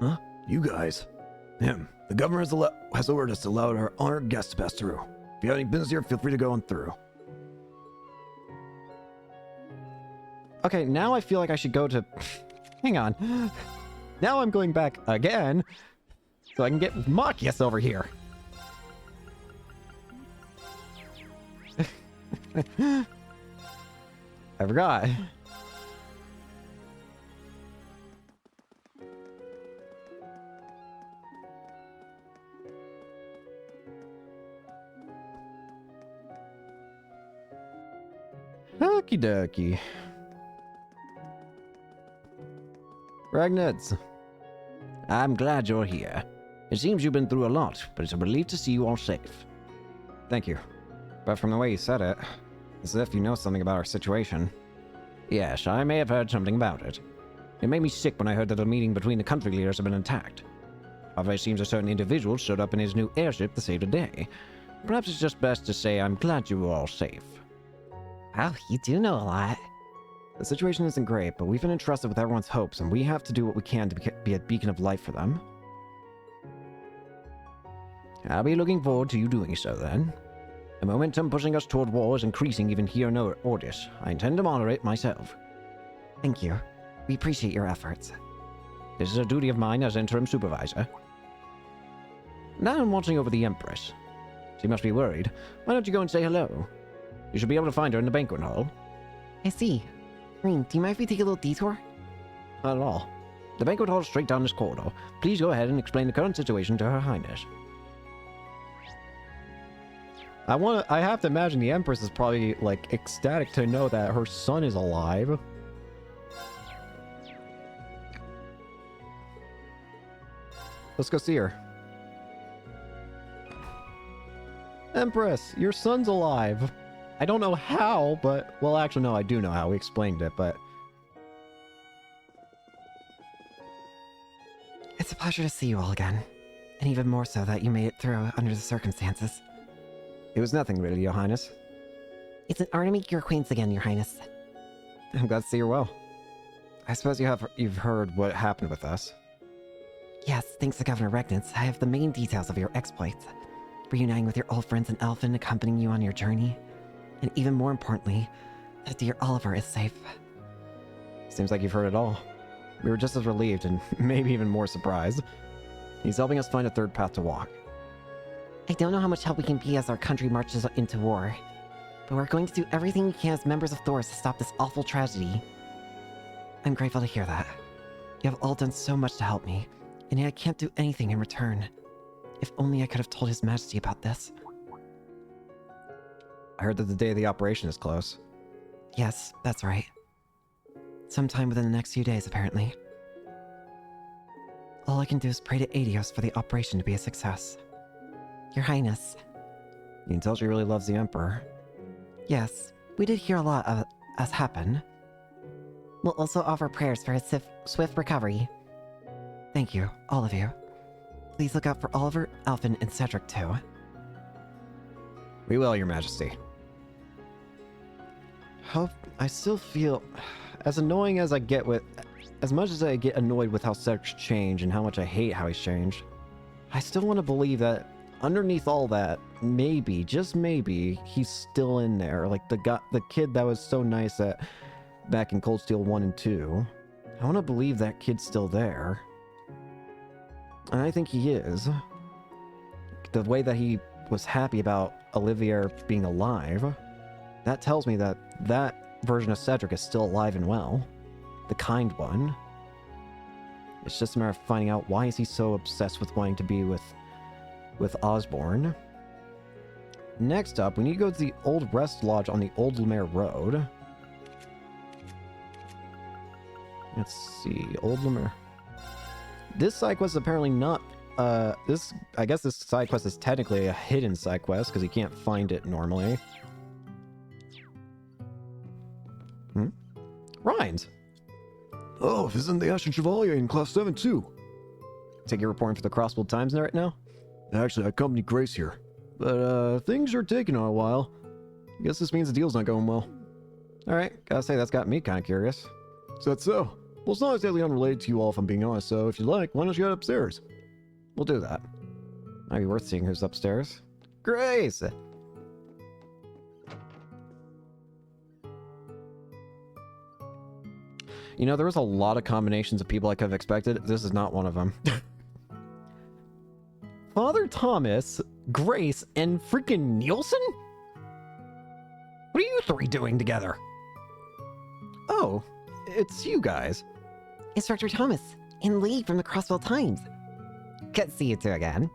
Speaker 9: Huh? You guys? Him. The governor has ordered us to allow our honored guests to pass through. If you have any business here, feel free to go on through.
Speaker 1: Okay, now I feel like I should go to... Hang on. Now I'm going back again, so I can get Machias over here. I forgot. Okie dokie. Ragneds.
Speaker 7: I'm glad you're here. It seems you've been through a lot, but it's a relief to see you all safe.
Speaker 1: Thank you. But from the way you said it, it's as if you know something about our situation.
Speaker 7: Yes, I may have heard something about it. It made me sick when I heard that the meeting between the country leaders had been attacked. However, it seems a certain individual showed up in his new airship to save the day. Perhaps it's just best to say I'm glad you were all safe.
Speaker 6: Wow, you do know a lot.
Speaker 1: The situation isn't great, but we've been entrusted with everyone's hopes, and we have to do what we can to be a beacon of light for them.
Speaker 7: I'll be looking forward to you doing so then. The momentum pushing us toward war is increasing even here in Ordis. I intend to monitor it myself.
Speaker 6: Thank you. We appreciate your efforts.
Speaker 7: This is a duty of mine as interim supervisor. Now I'm watching over the Empress. She must be worried. Why don't you go and say hello? You should be able to find her in the banquet hall.
Speaker 6: I see. Green, do you mind if we take a little detour?
Speaker 7: Not at all. The banquet hall is straight down this corridor. Please go ahead and explain the current situation to Her Highness.
Speaker 1: I have to imagine the Empress is probably, like, ecstatic to know that her son is alive. Let's go see her. Empress, your son's alive. I don't know how, but... Well, actually, no, I do know how. We explained it, but...
Speaker 6: It's a pleasure to see you all again. And even more so that you made it through under the circumstances.
Speaker 1: It was nothing really, Your Highness.
Speaker 6: It's an honor to make your acquaintance again, Your Highness.
Speaker 1: I'm glad to see you're well. I suppose you've heard what happened with us.
Speaker 6: Yes, thanks to Governor Regnitz, I have the main details of your exploits. Reuniting with your old friends in Elfin, accompanying you on your journey. And even more importantly, that dear Oliver is safe.
Speaker 1: Seems like you've heard it all. We were just as relieved and maybe even more surprised. He's helping us find a third path to walk.
Speaker 6: I don't know how much help we can be as our country marches into war, but we're going to do everything we can as members of Thors to stop this awful tragedy. I'm grateful to hear that. You have all done so much to help me, and yet I can't do anything in return. If only I could have told His Majesty about this.
Speaker 1: I heard that the day of the operation is close.
Speaker 6: Yes, that's right. Sometime within the next few days, apparently. All I can do is pray to Adios for the operation to be a success. Your Highness.
Speaker 1: You can tell she really loves the Emperor.
Speaker 6: Yes, we did hear a lot of us happen. We'll also offer prayers for his swift recovery. Thank you, all of you. Please look out for Oliver, Alvin, and Cedric too.
Speaker 1: We will, Your Majesty. I still feel... As annoying as I get with... As much as I get annoyed with how Cedric's changed and how much I hate how he's changed, I still want to believe that underneath all that, maybe, just maybe, he's still in there. Like the kid that was so nice back in Cold Steel 1 and 2. I want to believe that kid's still there. And I think he is. The way that he was happy about Olivier being alive, that tells me that that version of Cedric is still alive and well. The kind one. It's just a matter of finding out why is he so obsessed with wanting to be with Osborne. Next up, we need to go to the Old Rest Lodge on the Old Lemaire Road. Let's see, Old Lemaire. This side quest is apparently not, I guess this side quest is technically a hidden side quest because you can't find it normally. Rhines!
Speaker 9: Oh, isn't the Ashen Chevalier in Class 7 too?
Speaker 1: Take your reporting for the Crossbow Times right now?
Speaker 9: Actually, I accompany Grace here.
Speaker 1: But, things are taking a while. Guess this means the deal's not going well. Alright, gotta say, that's got me kinda curious.
Speaker 9: Is that so? Well, it's not exactly unrelated to you all, if I'm being honest, so if you like, why don't you head upstairs?
Speaker 1: We'll do that. Might be worth seeing who's upstairs. Grace! You know, there was a lot of combinations of people I could have expected. This is not one of them. Father Thomas, Grace, and freaking Nielsen? What are you three doing together? Oh, it's you guys.
Speaker 6: Instructor Thomas, and Lee from the Crossville Times. Good to see you two again.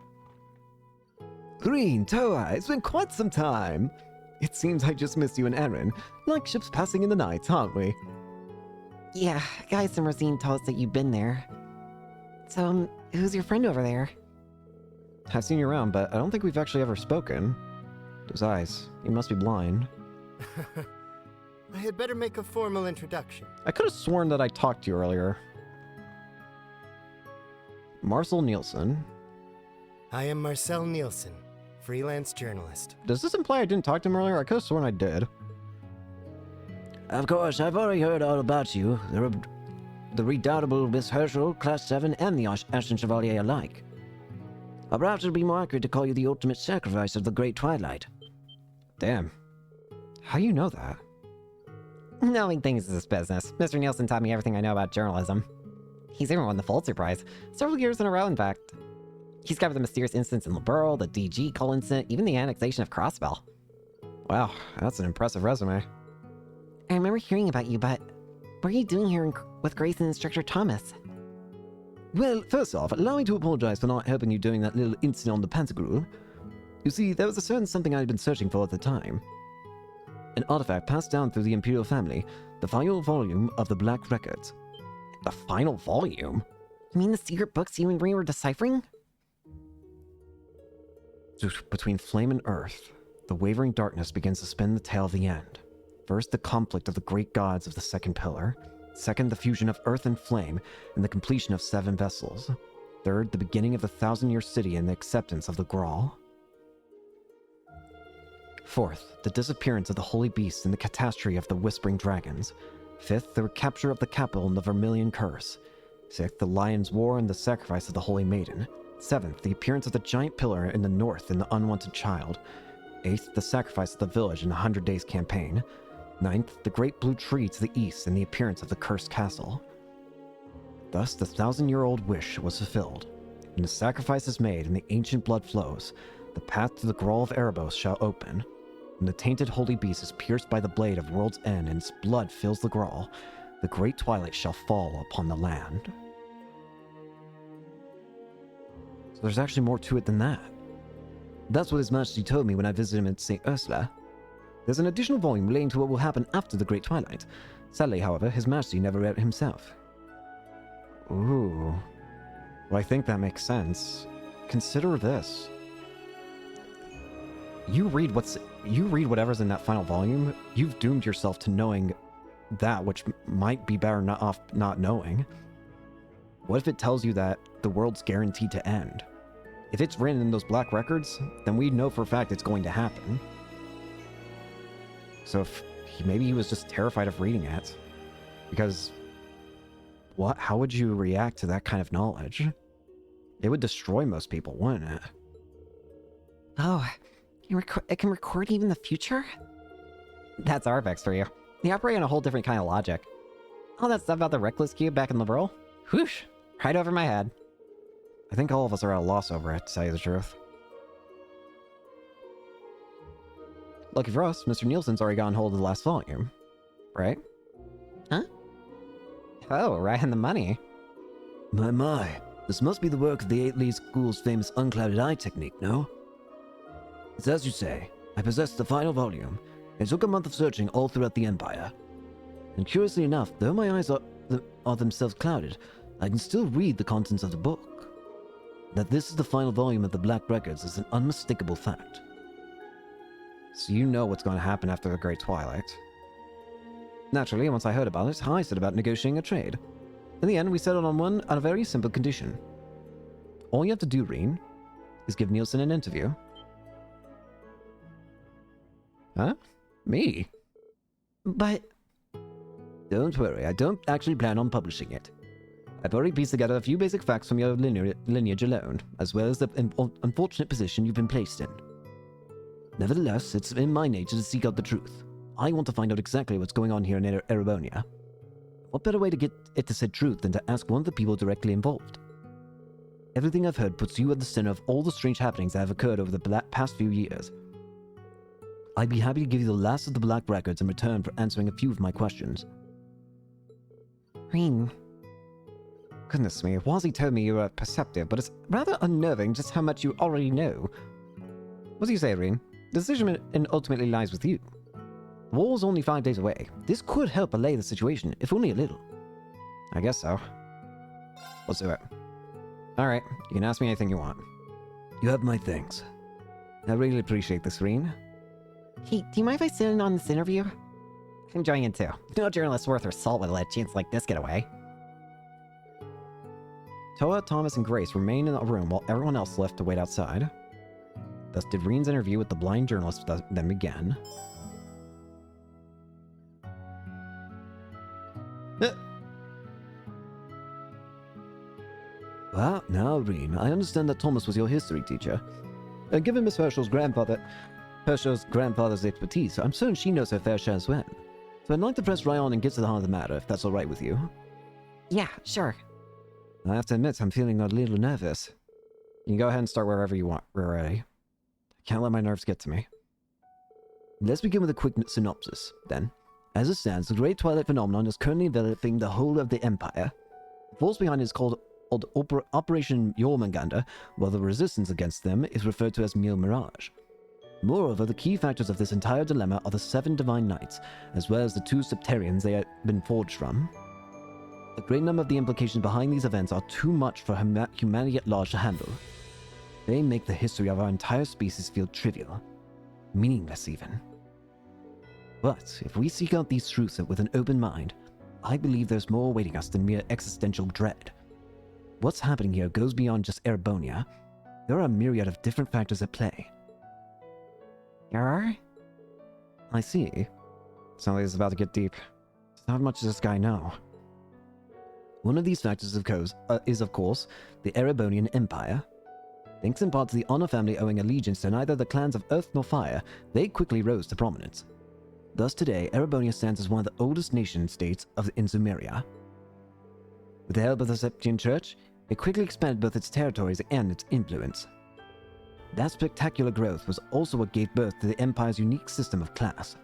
Speaker 9: Green, Toa, it's been quite some time. It seems I just missed you and Erin, like ships passing in the night, aren't we?
Speaker 6: Yeah, Gaius and Rosine told us that you've been there. So, who's your friend over there?
Speaker 1: I've seen you around, but I don't think we've actually ever spoken. Those eyes, you must be blind.
Speaker 10: I had better make a formal introduction.
Speaker 1: I could have sworn that I talked to you earlier. Marcel Nielsen.
Speaker 10: I am Marcel Nielsen, freelance journalist.
Speaker 1: Does this imply I didn't talk to him earlier? I could have sworn I did.
Speaker 7: Of course, I've already heard all about you. The redoubtable Miss Herschel, Class 7, and the Ashen Chevalier alike. Or perhaps it would be more accurate to call you the ultimate sacrifice of the Great Twilight.
Speaker 6: Damn. How do you know that? Knowing things is his business. Mr. Nielsen taught me everything I know about journalism. He's even won the Pulitzer Prize. Several years in a row, in fact. He's covered the mysterious incidents in Liberl, the DG call incident, even the annexation of Crossbell. Wow, that's an impressive resume. I remember hearing about you, but what are you doing here with Grace and Instructor Thomas?
Speaker 7: Well, first off, allow me to apologize for not helping you during that little incident on the Pantagruel. You see, there was a certain something I had been searching for at the time. An artifact passed down through the Imperial family, the final volume of the Black Records.
Speaker 6: The final volume? You mean the secret books you and Reen were deciphering?
Speaker 1: Between flame and earth, the wavering darkness begins to spin the tale of the end. First, the conflict of the great gods of the second pillar. Second, the fusion of earth and flame and the completion of 7 vessels. Third, the beginning of the 1,000-year city and the acceptance of the Grawl. Fourth, the disappearance of the holy beasts and the catastrophe of the whispering dragons. Fifth, the recapture of the capital and the Vermilion Curse. Sixth, the Lion's War and the sacrifice of the Holy Maiden. Seventh, the appearance of the giant pillar in the north and the unwanted child. Eighth, the sacrifice of the village in the 100 Days campaign. Ninth, the great blue tree to the east and the appearance of the cursed castle. Thus, the 1,000-year-old wish was fulfilled, and the sacrifice is made and the ancient blood flows. The path to the Grawl of Erebos shall open. When the tainted holy beast is pierced by the blade of World's End and its blood fills the Grawl, the great twilight shall fall upon the land. So there's actually more to it than that.
Speaker 7: That's what His Majesty told me when I visited him at St. Ursula. There's an additional volume relating to what will happen after the Great Twilight. Sadly, however, His Majesty never read it himself.
Speaker 1: Ooh. Well, I think that makes sense. Consider this. You read whatever's in that final volume, you've doomed yourself to knowing that which might be better off not knowing. What if it tells you that the world's guaranteed to end? If it's written in those black records, then we know for a fact it's going to happen. So if maybe he was just terrified of reading it. Because how would you react to that kind of knowledge? It would destroy most people, wouldn't it?
Speaker 6: Oh, it can record even the future? That's Arvex for you. They operate on a whole different kind of logic. All that stuff about the Reckless Cube back in Liberl? Whoosh! Right over my head.
Speaker 1: I think all of us are at a loss over it, to tell you the truth. Lucky for us, Mr. Nielsen's already gotten hold of the last volume. Right?
Speaker 6: Huh? Oh, right in the money.
Speaker 7: My. This must be the work of the 8 Lee School's famous unclouded eye technique, no? It's as you say, I possessed the final volume. It took a month of searching all throughout the Empire. And curiously enough, though my eyes are themselves clouded, I can still read the contents of the book. That this is the final volume of the Black Records is an unmistakable fact.
Speaker 1: So you know what's going to happen after the Great Twilight. Naturally, once I heard about it, I set about negotiating a trade. In the end, we settled on a very simple condition. All you have to do, Reen, is give Nielsen an interview. Huh? Me?
Speaker 6: But...
Speaker 7: Don't worry, I don't actually plan on publishing it. I've already pieced together a few basic facts from your lineage alone, as well as the unfortunate position you've been placed in. Nevertheless, it's in my nature to seek out the truth. I want to find out exactly what's going on here in Erebonia. What better way to get it to said truth than to ask one of the people directly involved? Everything I've heard puts you at the center of all the strange happenings that have occurred over the past few years. I'd be happy to give you the last of the Black Records in return for answering a few of my questions.
Speaker 6: Reen.
Speaker 1: Goodness me, Wazzy told me you were perceptive, but it's rather unnerving just how much you already know. What do you say, Reen? The decision ultimately lies with you. The war's only 5 days away. This could help allay the situation, if only a little. I guess so. Let's do it. Alright, you can ask me anything you want.
Speaker 7: You have my thanks.
Speaker 1: I really appreciate this, Reen.
Speaker 6: Hey, do you mind if I sit in on this interview? I'm enjoying it too. No journalist worth her salt would let a chance like this get away.
Speaker 1: Toa, Thomas, and Grace remained in the room while everyone else left to wait outside. Thus did Reen's interview with the blind journalist then begin.
Speaker 5: Well, now, Reen, I understand that Thomas was your history teacher. And given Miss Herschel's grandfather's expertise, I'm certain she knows her fair share as well. So I'd like to press right on and get to the heart of the matter, if that's alright with you.
Speaker 6: Yeah, sure.
Speaker 5: I have to admit, I'm feeling a little nervous. You can go ahead and start wherever you want. We're ready. I can't let my nerves get to me. Let's begin with a quick synopsis, then. As it stands, the Great Twilight Phenomenon is currently enveloping the whole of the Empire. The force behind it is called Operation Jormungandr, while the resistance against them is referred to as mere mirage. Moreover, the key factors of this entire dilemma are the 7 Divine Knights, as well as the 2 Septarians they have been forged from. A great number of the implications behind these events are too much for humanity at large to handle. They make the history of our entire species feel trivial, meaningless even. But if we seek out these truths with an open mind, I believe there's more awaiting us than mere existential dread. What's happening here goes beyond just Erebonia. There are a myriad of different factors at play.
Speaker 6: There are?
Speaker 5: I see. Sounds like it's about to get deep. So how much does this guy know? One of these factors is, of course, the Erebonian Empire. Thanks in part to the Honor family owing allegiance to neither the clans of Earth nor Fire, they quickly rose to prominence. Thus today, Erebonia stands as one of the oldest nation-states in Sumeria. With the help of the Septian Church, it quickly expanded both its territories and its influence. That spectacular growth was also what gave birth to the Empire's unique system of class.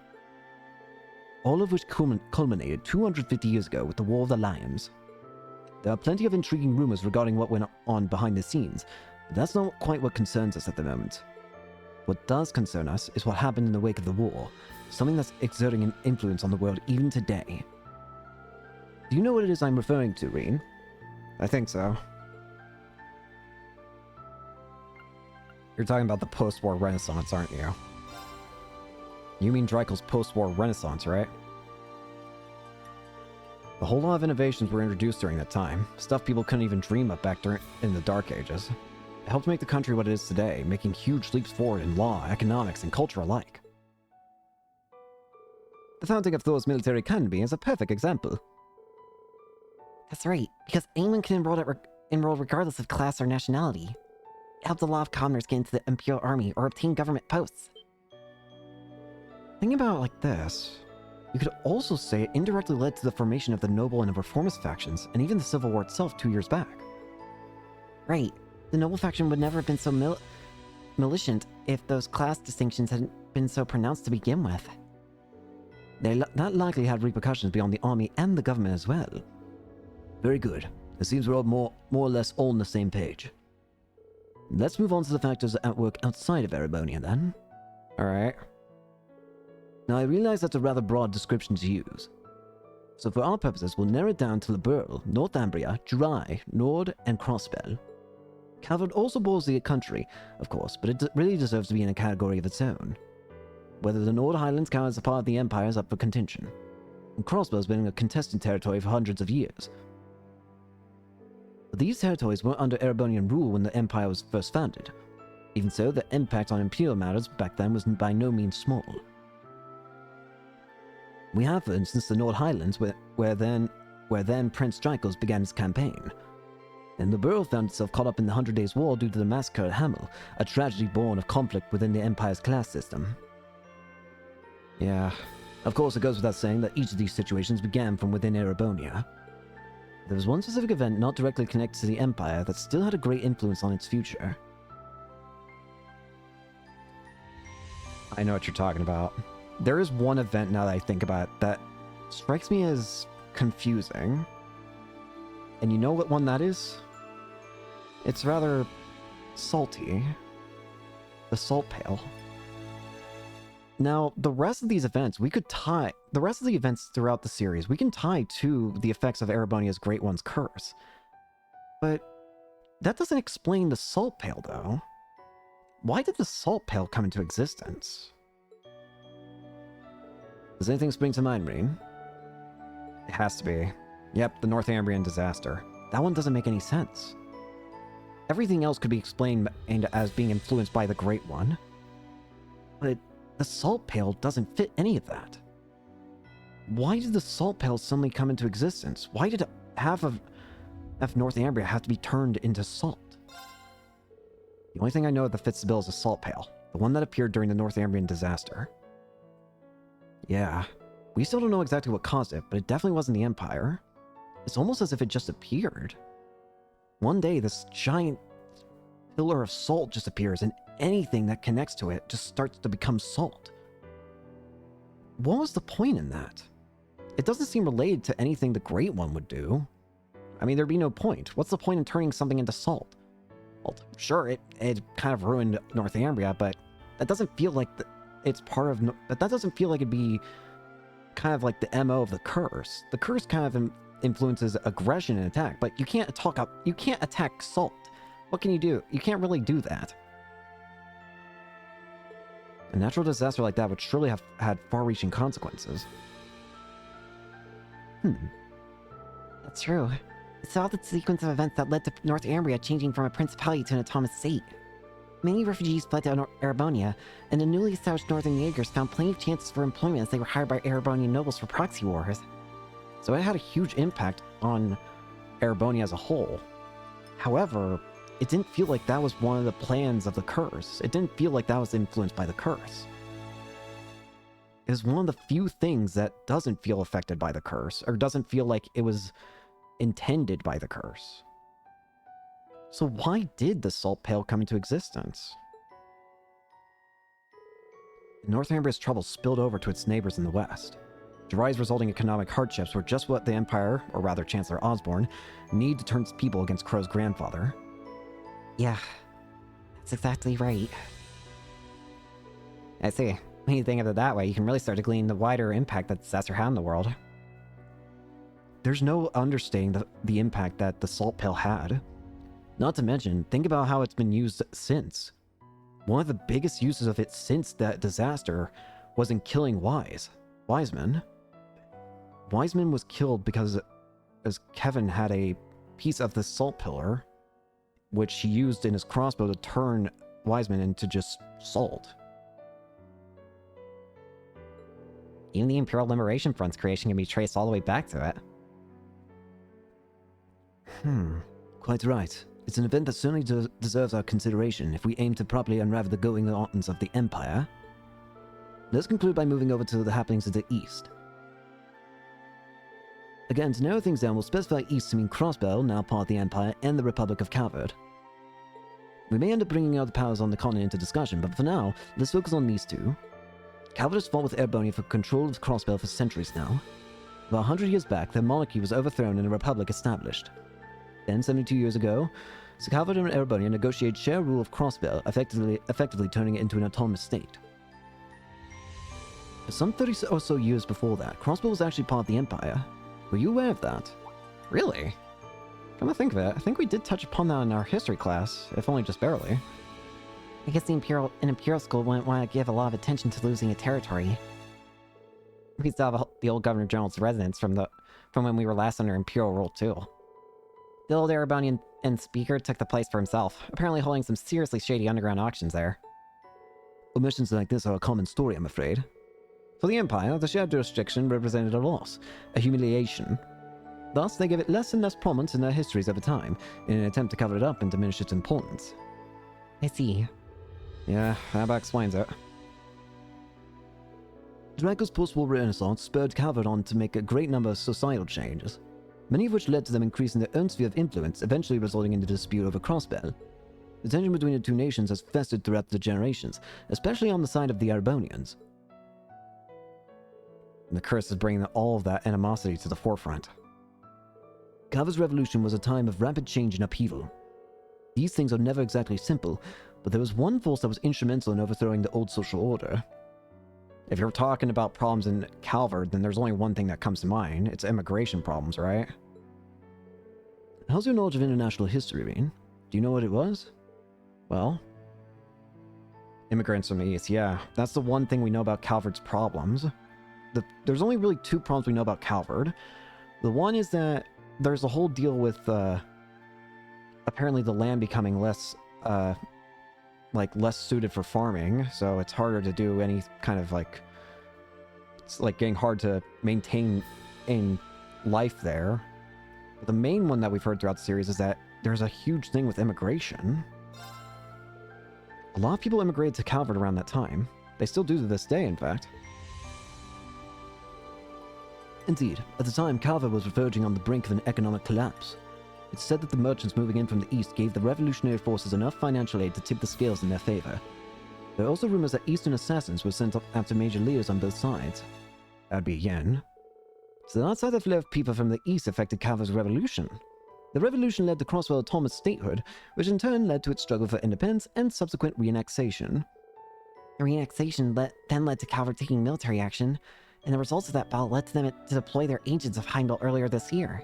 Speaker 5: All of which culminated 250 years ago with the War of the Lions. There are plenty of intriguing rumors regarding what went on behind the scenes, but that's not quite what concerns us at the moment. What does concern us is what happened in the wake of the war, something that's exerting an influence on the world even today. Do you know what it is I'm referring to, Reen? I think so. You're talking about the post-war Renaissance, aren't you? You mean Dreikel's post-war Renaissance, right? A whole lot of innovations were introduced during that time, stuff people couldn't even dream of back in the Dark Ages. It helped make the country what it is today, making huge leaps forward in law, economics, and culture alike. The founding of Thor's military academy is a perfect example.
Speaker 6: That's right, because anyone can enroll regardless of class or nationality. It helped a lot of commoners get into the Imperial Army or obtain government posts.
Speaker 5: Thinking about it like this, you could also say it indirectly led to the formation of the noble and reformist factions, and even the Civil War itself 2 years back.
Speaker 6: Right. The noble faction would never have been so militant if those class distinctions hadn't been so pronounced to begin with.
Speaker 5: That likely had repercussions beyond the army and the government as well. Very good. It seems we're all more or less all on the same page. Let's move on to the factors at work outside of Erebonia then. Alright. Now I realize that's a rather broad description to use. So for our purposes, we'll narrow it down to Liberl, Northumbria, Jurai, Nord, and Crossbell. Calvert also borders the country, of course, but it really deserves to be in a category of its own. Whether the Nord Highlands count as a part of the Empire is up for contention, and Crossbell's been a contested territory for hundreds of years. But these territories weren't under Erebonian rule when the Empire was first founded. Even so, the impact on imperial matters back then was by no means small. We have, for instance, the Nord Highlands, where then Prince Dreikel began his campaign. Then the borough found itself caught up in the 100 Days' War due to the massacre at Hamel, a tragedy born of conflict within the Empire's class system. Yeah, of course it goes without saying that each of these situations began from within Erebonia. There was one specific event not directly connected to the Empire that still had a great influence on its future. I know what you're talking about. There is one event, now that I think about it, that strikes me as confusing. And you know what one that is? It's rather salty. The Salt Pail. Now, the rest of these events, the rest of the events throughout the series, we can tie to the effects of Erebonia's Great One's curse. But that doesn't explain the Salt Pail, though. Why did the Salt Pail come into existence? Does anything spring to mind, Reen? It has to be. Yep, the Northumbrian disaster. That one doesn't make any sense. Everything else could be explained as being influenced by the Great One. But the Salt Pail doesn't fit any of that. Why did the Salt Pail suddenly come into existence? Why did half of F Northumbria have to be turned into salt? The only thing I know that fits the bill is a salt pail, the one that appeared during the Northumbrian disaster. Yeah, we still don't know exactly what caused it, but it definitely wasn't the Empire. It's almost as if it just appeared. One day, this giant pillar of salt just appears, and anything that connects to it just starts to become salt. What was the point in that? It doesn't seem related to anything the Great One would do. I mean, there'd be no point. What's the point in turning something into salt? Well, sure, it kind of ruined Northumbria, but that doesn't feel like it's part of... That doesn't feel like it'd be kind of like the MO of the curse. The curse kind of influences aggression and attack, but you can't attack salt. What can you do? You can't really do that. A natural disaster like that would surely have had far-reaching consequences.
Speaker 6: That's true. It's all the sequence of events that led to Northumbria changing from a principality to an autonomous state. Many refugees fled to Erebonia, and the newly established Northern Jaegers found plenty of chances for employment as they were hired by Erebonian nobles for proxy wars.
Speaker 5: So it had a huge impact on Erebonia as a whole. However, it didn't feel like that was one of the plans of the curse. It didn't feel like that was influenced by the curse. It was one of the few things that doesn't feel affected by the curse, or doesn't feel like it was intended by the curse. So why did the salt pail come into existence? Northumbria's troubles spilled over to its neighbors in the west. Jiraiya's resulting economic hardships were just what the Empire, or rather Chancellor Osborne, needed to turn its people against Crow's grandfather.
Speaker 6: Yeah, that's exactly right. I see. When you think of it that way, you can really start to glean the wider impact that disaster had in the world.
Speaker 5: There's no understating the impact that the salt pail had. Not to mention, think about how it's been used since. One of the biggest uses of it since that disaster was in killing Wiseman. Wiseman was killed because as Kevin had a piece of the salt pillar, which he used in his crossbow to turn Wiseman into just salt.
Speaker 6: Even the Imperial Liberation Front's creation can be traced all the way back to it.
Speaker 5: Quite right. It's an event that certainly deserves our consideration if we aim to properly unravel the goings-on of the Empire. Let's conclude by moving over to the happenings of the East. Again, to narrow things down, we'll specify East to mean Crossbow, now part of the Empire, and the Republic of Calvard. We may end up bringing other powers on the continent into discussion, but for now, let's focus on these two. Calvard has fought with Erebonia for control of Crossbow for centuries now. About 100 years back, their monarchy was overthrown and a republic established. Then, 72 years ago, Sir Calvard and Erebonia negotiated shared rule of Crossbow, effectively turning it into an autonomous state. For some 30 or so years before that, Crossbow was actually part of the Empire. Were you aware of that?
Speaker 6: Really? Come to think of it, I think we did touch upon that in our history class, if only just barely. I guess an Imperial school wouldn't want to give a lot of attention to losing a territory. We still have the old Governor General's residence from when we were last under Imperial rule too. The old Erebonian and speaker took the place for himself, apparently holding some seriously shady underground auctions there.
Speaker 5: Omissions like this are a common story, I'm afraid. For the Empire, the shared jurisdiction represented a loss, a humiliation. Thus, they gave it less and less prominence in their histories over time, in an attempt to cover it up and diminish its importance.
Speaker 6: I see.
Speaker 5: Yeah, that about explains it. Draco's post-war renaissance spurred Calvard on to make a great number of societal changes, many of which led to them increasing their own sphere of influence, eventually resulting in the dispute over Crossbow. The tension between the two nations has festered throughout the generations, especially on the side of the Erebonians. And the curse is bringing all of that animosity to the forefront. Calvard's revolution was a time of rapid change and upheaval. These things are never exactly simple, but there was one force that was instrumental in overthrowing the old social order. If you're talking about problems in Calvard, then there's only one thing that comes to mind. It's immigration problems, right? How's your knowledge of international history, Reen? Do you know what it was? Well, immigrants from the East, yeah. That's the one thing we know about Calvard's problems. There's only really two problems we know about Calvard. The one is that there's a whole deal with, apparently the land becoming less suited for farming, so it's harder to do any kind of, it's, getting hard to maintain in life there. The main one that we've heard throughout the series is that there's a huge thing with immigration. A lot of people immigrated to Calvert around that time. They still do to this day, in fact. Indeed, at the time, Calvert was verging on the brink of an economic collapse. It's said that the merchants moving in from the east gave the revolutionary forces enough financial aid to tip the scales in their favor. There are also rumors that eastern assassins were sent up after major leaders on both sides. That'd be Yen. So the outsider flow of people from the east affected Calvert's revolution. The revolution led to Crosswell Thomas' statehood, which in turn led to its struggle for independence and subsequent reannexation. The reannexation then led to Calvert taking military action, and the results of that battle led to them to deploy their agents of Heimdall earlier this year.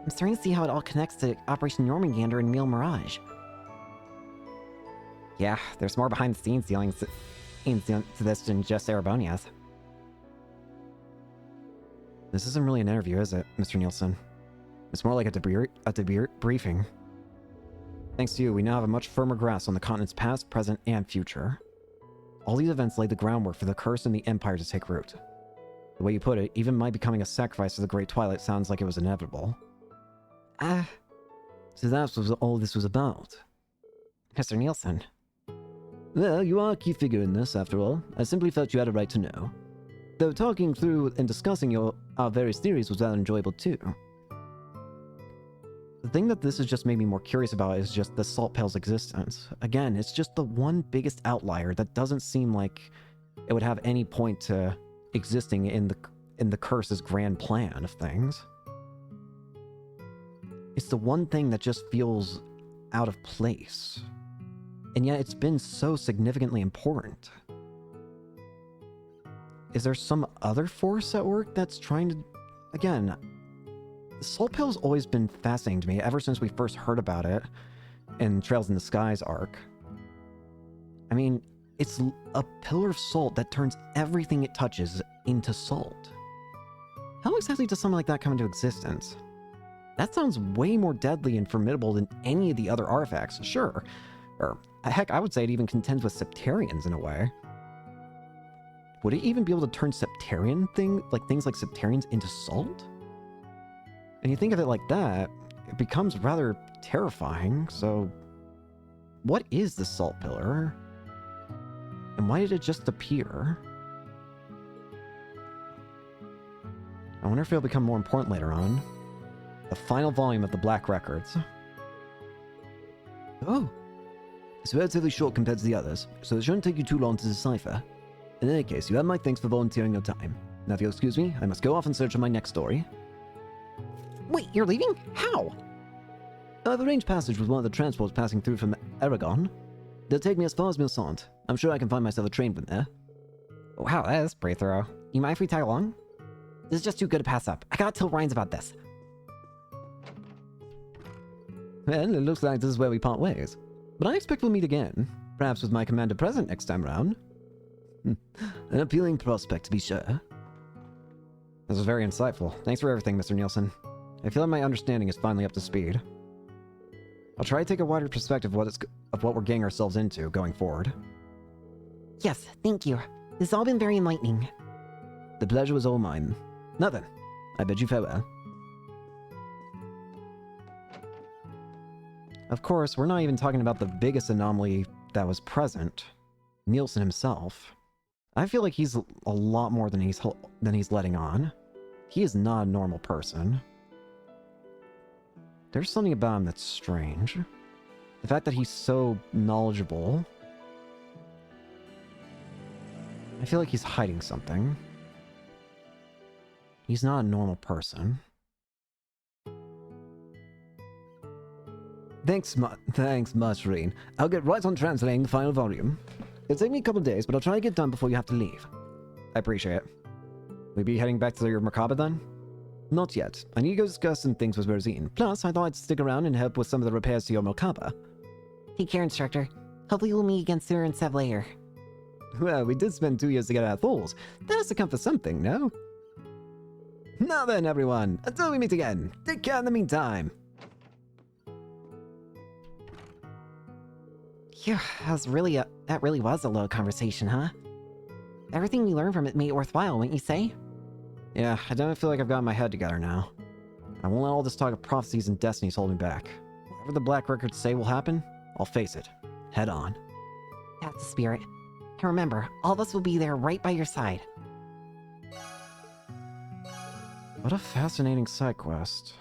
Speaker 5: I'm starting to see how it all connects to Operation Jormungandr and Meal Mirage. Yeah, there's more behind-the-scenes dealings to this than just Erebonia's. This isn't really an interview, is it, Mr. Nielsen? It's more like a debriefing. Thanks to you, we now have a much firmer grasp on the continent's past, present, and future. All these events laid the groundwork for the curse and the Empire to take root. The way you put it, even my becoming a sacrifice to the Great Twilight sounds like it was inevitable. So that's what all this was about. Mr. Nielsen. Well, you are a key figure in this, after all. I simply felt you had a right to know. Though talking through and discussing our various theories was rather enjoyable too. The thing that this has just made me more curious about is just the Salt Pail's existence. Again, it's just the one biggest outlier that doesn't seem like it would have any point to existing in the Curse's grand plan of things. It's the one thing that just feels out of place. And yet it's been so significantly important. Is there some other force at work that's trying to... Again, the Salt Pail's always been fascinating to me ever since we first heard about it in Trails in the Skies arc. I mean, it's a pillar of salt that turns everything it touches into salt. How exactly does something like that come into existence? That sounds way more deadly and formidable than any of the other artifacts, sure. Or, heck, I would say it even contends with Septarians in a way. Would it even be able to turn things like Septarians into salt? And you think of it like that, it becomes rather terrifying, so... What is the Salt Pillar? And why did it just appear? I wonder if it'll become more important later on. The final volume of the Black Records. Oh. It's relatively short compared to the others, so it shouldn't take you too long to decipher. In any case, you have my thanks for volunteering your time. Now if you'll excuse me, I must go off in search of my next story. Wait, you're leaving? How? I've arranged passage with one of the transports passing through from Aragon. They'll take me as far as Milsant. I'm sure I can find myself a train from there. Wow, that is pretty thorough. You mind if we tag along? This is just too good to pass up. I gotta tell Ryan's about this. Well, it looks like this is where we part ways. But I expect we'll meet again. Perhaps with my commander present next time round. An appealing prospect, to be sure. This was very insightful. Thanks for everything, Mr. Nielsen. I feel like my understanding is finally up to speed. I'll try to take a wider perspective of what we're getting ourselves into going forward. Yes, thank you. This has all been very enlightening. The pleasure was all mine. Now then, I bid you farewell. Of course, we're not even talking about the biggest anomaly that was present. Nielsen himself. I feel like he's a lot more than he's letting on. He is not a normal person. There's something about him that's strange. The fact that he's so knowledgeable. I feel like he's hiding something. He's not a normal person. Thanks much, Reen. I'll get right on translating the final volume. It'll take me a couple of days, but I'll try to get done before you have to leave. I appreciate it. Will you be heading back to your Merkaba then? Not yet. I need to go discuss some things with Rosine. Plus, I thought I'd stick around and help with some of the repairs to your Merkaba. Take care, Instructor. Hopefully we'll meet again sooner and Sev later. Well, we did spend 2 years together at Falls. That has to count for something, no? Now then, everyone. Until we meet again. Take care in the meantime. Phew, that really was a low conversation, huh? Everything we learned from it made it worthwhile, wouldn't you say? Yeah, I don't feel like I've got my head together now. I won't let all this talk of prophecies and destinies hold me back. Whatever the Black Records say will happen, I'll face it. Head on.
Speaker 6: That's the spirit. And remember, all of us will be there right by your side.
Speaker 5: What a fascinating side quest.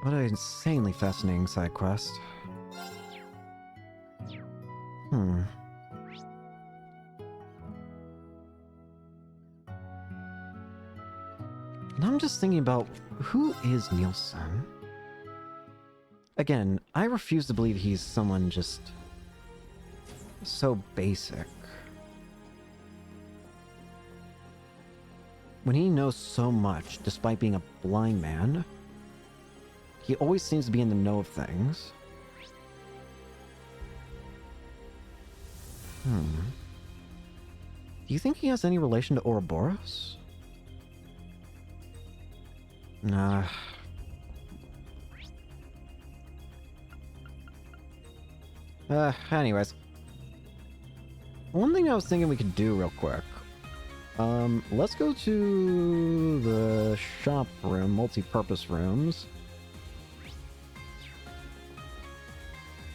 Speaker 5: What an insanely fascinating side quest. Hmm. And I'm just thinking about, who is Nielsen? Again, I refuse to believe he's someone just so basic. When he knows so much, despite being a blind man, he always seems to be in the know of things. Do you think he has any relation to Ouroboros? Nah. Anyways. One thing I was thinking we could do real quick. Let's go to the shop room, multi-purpose rooms.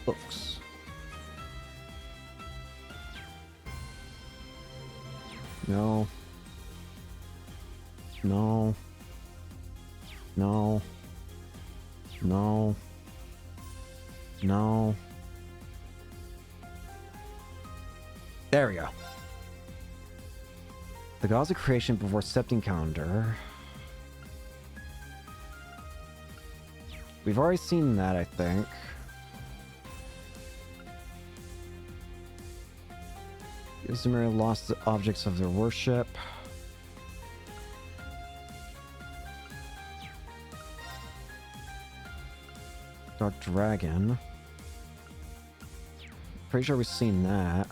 Speaker 5: Books. No. No. No. No. No. There we go. The Gods of Creation before Septim Calendar. We've already seen that, I think. Izumir lost the objects of their worship. Dark Dragon. Pretty sure we've seen that.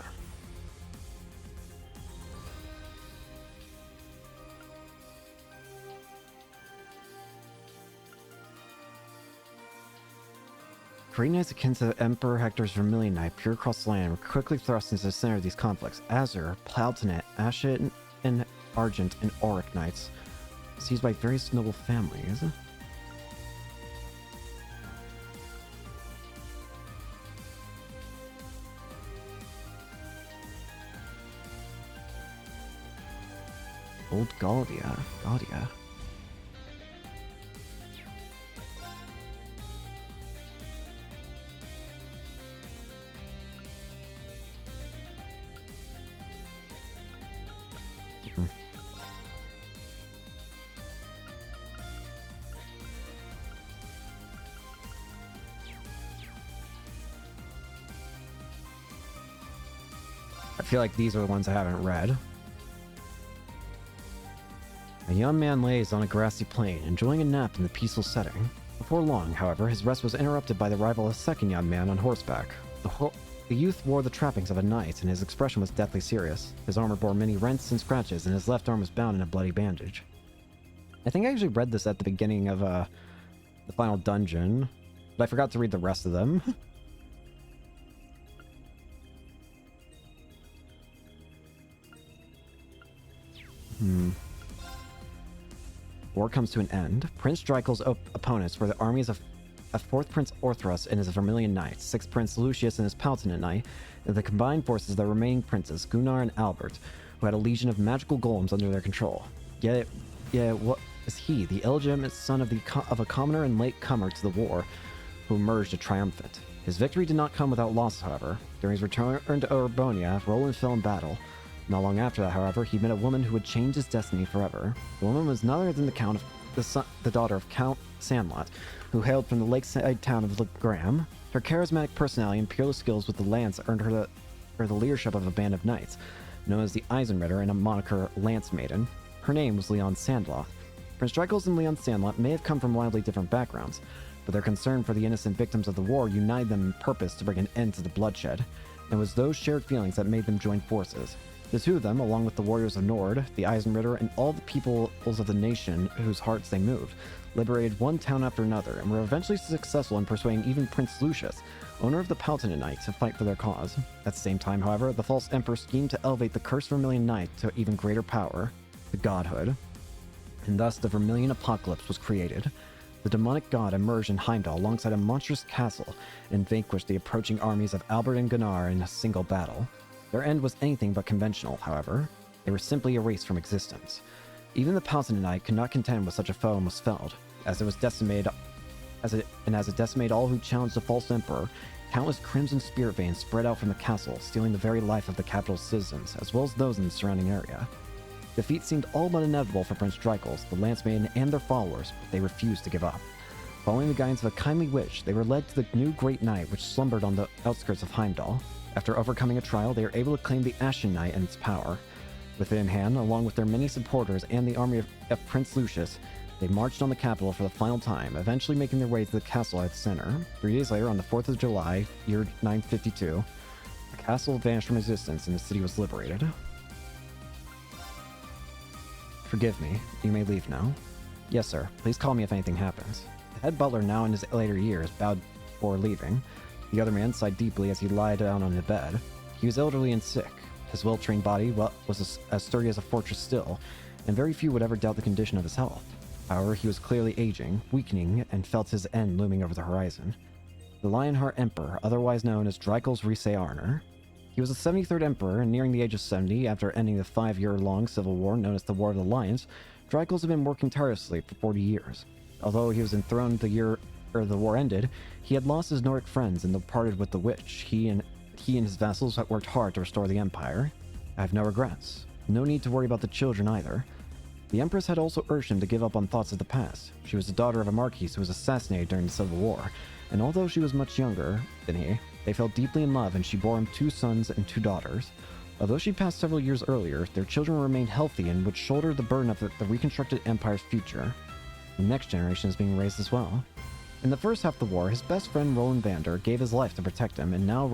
Speaker 5: Green Knights akin to Emperor Hector's Vermilion Knight, pure across the land, were quickly thrust into the center of these conflicts. Azure, Plowtonet, Ashet, and Argent, and Auric Knights, seized by various noble families. Old Gaudia. I feel like these are the ones I haven't read. A young man lays on a grassy plain, enjoying a nap in the peaceful setting. Before long, however, his rest was interrupted by the arrival of a second young man on horseback. The youth wore the trappings of a knight, and his expression was deathly serious. His armor bore many rents and scratches, and his left arm was bound in a bloody bandage. I think I actually read this at the beginning of the final dungeon, but I forgot to read the rest of them. War comes to an end. Prince Drykel's opponents were the armies of 4th Prince Orthros and his Vermilion Knights, 6th Prince Lucius and his Plowtonet Knight, and the combined forces of the remaining princes, Gunnar and Albert, who had a legion of magical golems under their control. Yet what is he, the illegitimate son of a commoner and late comer to the war, who emerged a triumphant? His victory did not come without loss, however. During his return to Urbonia, Roland fell in battle. Not long after that, however, he met a woman who would change his destiny forever. The woman was none other than the daughter of Count Sandlot, who hailed from the lakeside town of Legram. Her charismatic personality and peerless skills with the lance earned her the leadership of a band of knights, known as the Eisenritter and a moniker Lance Maiden. Her name was Leon Sandlot. Prince Drykel's and Leon Sandlot may have come from wildly different backgrounds, but their concern for the innocent victims of the war united them in purpose to bring an end to the bloodshed, and it was those shared feelings that made them join forces. The two of them, along with the warriors of Nord, the Eisenritter, and all the peoples of the nation whose hearts they moved, liberated one town after another, and were eventually successful in persuading even Prince Lucius, owner of the Plowtonet Knight, to fight for their cause. At the same time, however, the false emperor schemed to elevate the cursed Vermilion Knight to even greater power. the godhood, and thus the Vermilion Apocalypse was created. The demonic god emerged in Heimdall alongside a monstrous castle and vanquished the approaching armies of Albert and Gunnar in a single battle. Their end was anything but conventional, however. They were simply erased from existence. Even the Palatinate could not contend with such a foe and was felled, as it decimated all who challenged the false emperor. Countless crimson spirit veins spread out from the castle, stealing the very life of the capital's citizens, as well as those in the surrounding area. Defeat seemed all but inevitable for Prince Dreichels, the Lance Maiden, and their followers, but they refused to give up. Following the guidance of a kindly witch, they were led to the new Great Knight, which slumbered on the outskirts of Heimdall. After overcoming a trial, they were able to claim the Ashen Knight and its power. With it in hand, along with their many supporters and the army of Prince Lucius, they marched on the capital for the final time, eventually making their way to the castle at its center. 3 days later, on the 4th of July, year 952, the castle vanished from existence and the city was liberated. Forgive me. You may leave now. Yes, sir. Please call me if anything happens. The head butler, now in his later years, bowed before leaving. The other man sighed deeply as he lay down on the bed. He was elderly and sick. His well-trained body was as sturdy as a fortress still, and very few would ever doubt the condition of his health. However, he was clearly aging, weakening, and felt his end looming over the horizon. The Lionheart Emperor, otherwise known as Dreichels Rhys-Arner. He was the 73rd emperor, and nearing the age of 70, after ending the 5-year-long civil war known as the War of the Lions, Dreichels had been working tirelessly for 40 years. Although he was enthroned the year the war ended, he had lost his Nordic friends and departed with the witch. He and his vassals had worked hard to restore the empire. I have no regrets. No need to worry about the children either. The Empress had also urged him to give up on thoughts of the past. She was the daughter of a marquis who was assassinated during the Civil War, and although she was much younger than he, they fell deeply in love and she bore him 2 sons and 2 daughters. Although she passed several years earlier, their children remained healthy and would shoulder the burden of the reconstructed empire's future. The next generation is being raised as well. In the first half of the war, his best friend Roland Vander gave his life to protect him, and now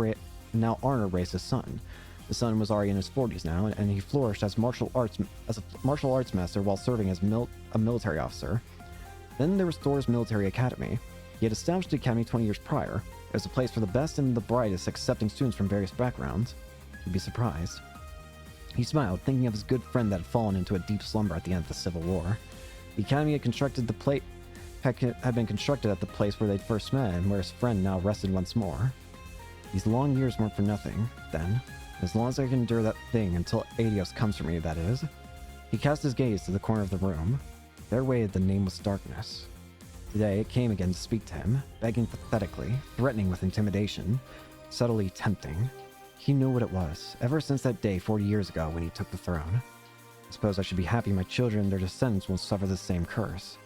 Speaker 5: Arner raised his son. The son was already in his 40s now, and he flourished as a martial arts master while serving as a military officer. Then there was Thor's military academy. He had established the academy 20 years prior. It was a place for the best and the brightest, accepting students from various backgrounds. You'd be surprised. He smiled, thinking of his good friend that had fallen into a deep slumber at the end of the Civil War. The academy had been constructed at the place where they'd first met and where his friend now rested once more. These long years weren't for nothing, then. As long as I can endure that thing until Adios comes for me, that is. He cast his gaze to the corner of the room. There waited the nameless darkness. Today it came again to speak to him, begging pathetically, threatening with intimidation, subtly tempting. He knew what it was, ever since that day 40 years ago when he took the throne. I suppose I should be happy my children and their descendants will suffer the same curse.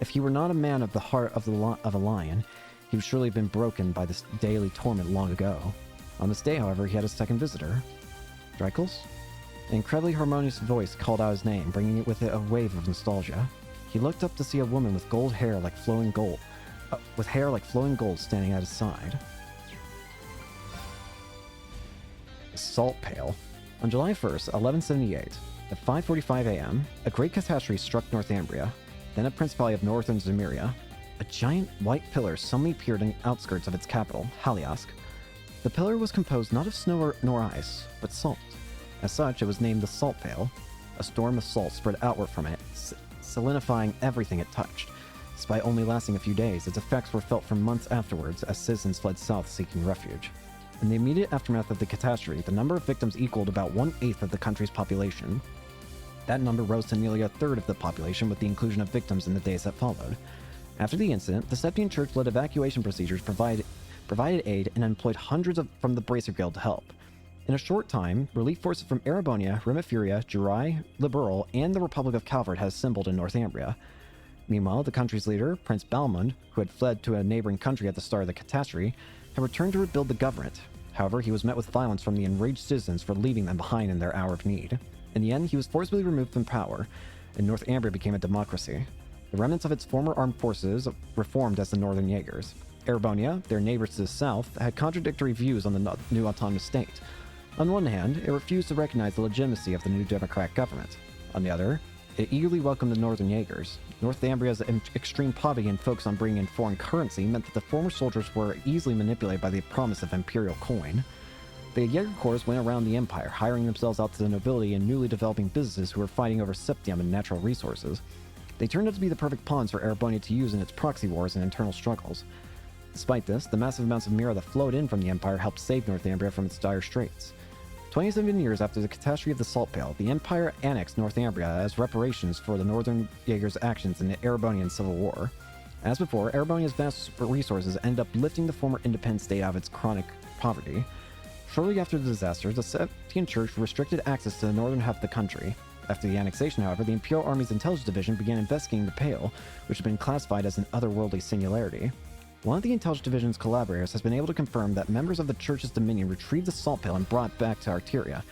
Speaker 5: If he were not a man of the heart of a lion, he would surely have been broken by this daily torment long ago. On this day, however, he had a second visitor. Dreichels? An incredibly harmonious voice called out his name, bringing it with it a wave of nostalgia. He looked up to see a woman with hair like flowing gold standing at his side. The Salt Pail. On July 1st, 1178, at 5:45 a.m., a great catastrophe struck Northumbria, then a principality of northern Zemuria. A giant white pillar suddenly appeared in the outskirts of its capital, Haliask. The pillar was composed not of snow nor ice, but salt. As such, it was named the Salt Pail. A storm of salt spread outward from it, salinifying everything it touched. Despite only lasting a few days, its effects were felt for months afterwards as citizens fled south seeking refuge. In the immediate aftermath of the catastrophe, the number of victims equaled about 1/8 of the country's population. That number rose to nearly 1/3 of the population with the inclusion of victims in the days that followed. After the incident, the Septine Church led evacuation procedures, provided aid, and employed hundreds from the Bracer Guild to help. In a short time, relief forces from Erebonia, Rimafuria, Jurai, Liberal, and the Republic of Calvert had assembled in Northumbria. Meanwhile, the country's leader, Prince Balmund, who had fled to a neighboring country at the start of the catastrophe, had returned to rebuild the government. However, he was met with violence from the enraged citizens for leaving them behind in their hour of need. In the end, he was forcibly removed from power, and Northumbria became a democracy. The remnants of its former armed forces reformed as the Northern Jaegers. Erebonia, their neighbors to the south, had contradictory views on the new autonomous state. On one hand, it refused to recognize the legitimacy of the new democratic government. On the other, it eagerly welcomed the Northern Jaegers. Northumbria's extreme poverty and focus on bringing in foreign currency meant that the former soldiers were easily manipulated by the promise of imperial coin. The Jaeger Corps went around the Empire, hiring themselves out to the nobility and newly developing businesses who were fighting over septium and natural resources. They turned out to be the perfect pawns for Erebonia to use in its proxy wars and internal struggles. Despite this, the massive amounts of Mira that flowed in from the Empire helped save Northumbria from its dire straits. 27 years after the catastrophe of the Salt Pale, the Empire annexed Northumbria as reparations for the Northern Jaegers' actions in the Erebonian Civil War. As before, Erebonia's vast resources ended up lifting the former independent state out of its chronic poverty. Shortly after the disaster, the Septian Church restricted access to the northern half of the country. After the annexation, however, the Imperial Army's Intelligence Division began investigating the Pale, which had been classified as an otherworldly singularity. One of the Intelligence Division's collaborators has been able to confirm that members of the Church's Dominion retrieved the Salt Pale and brought it back to Arteria.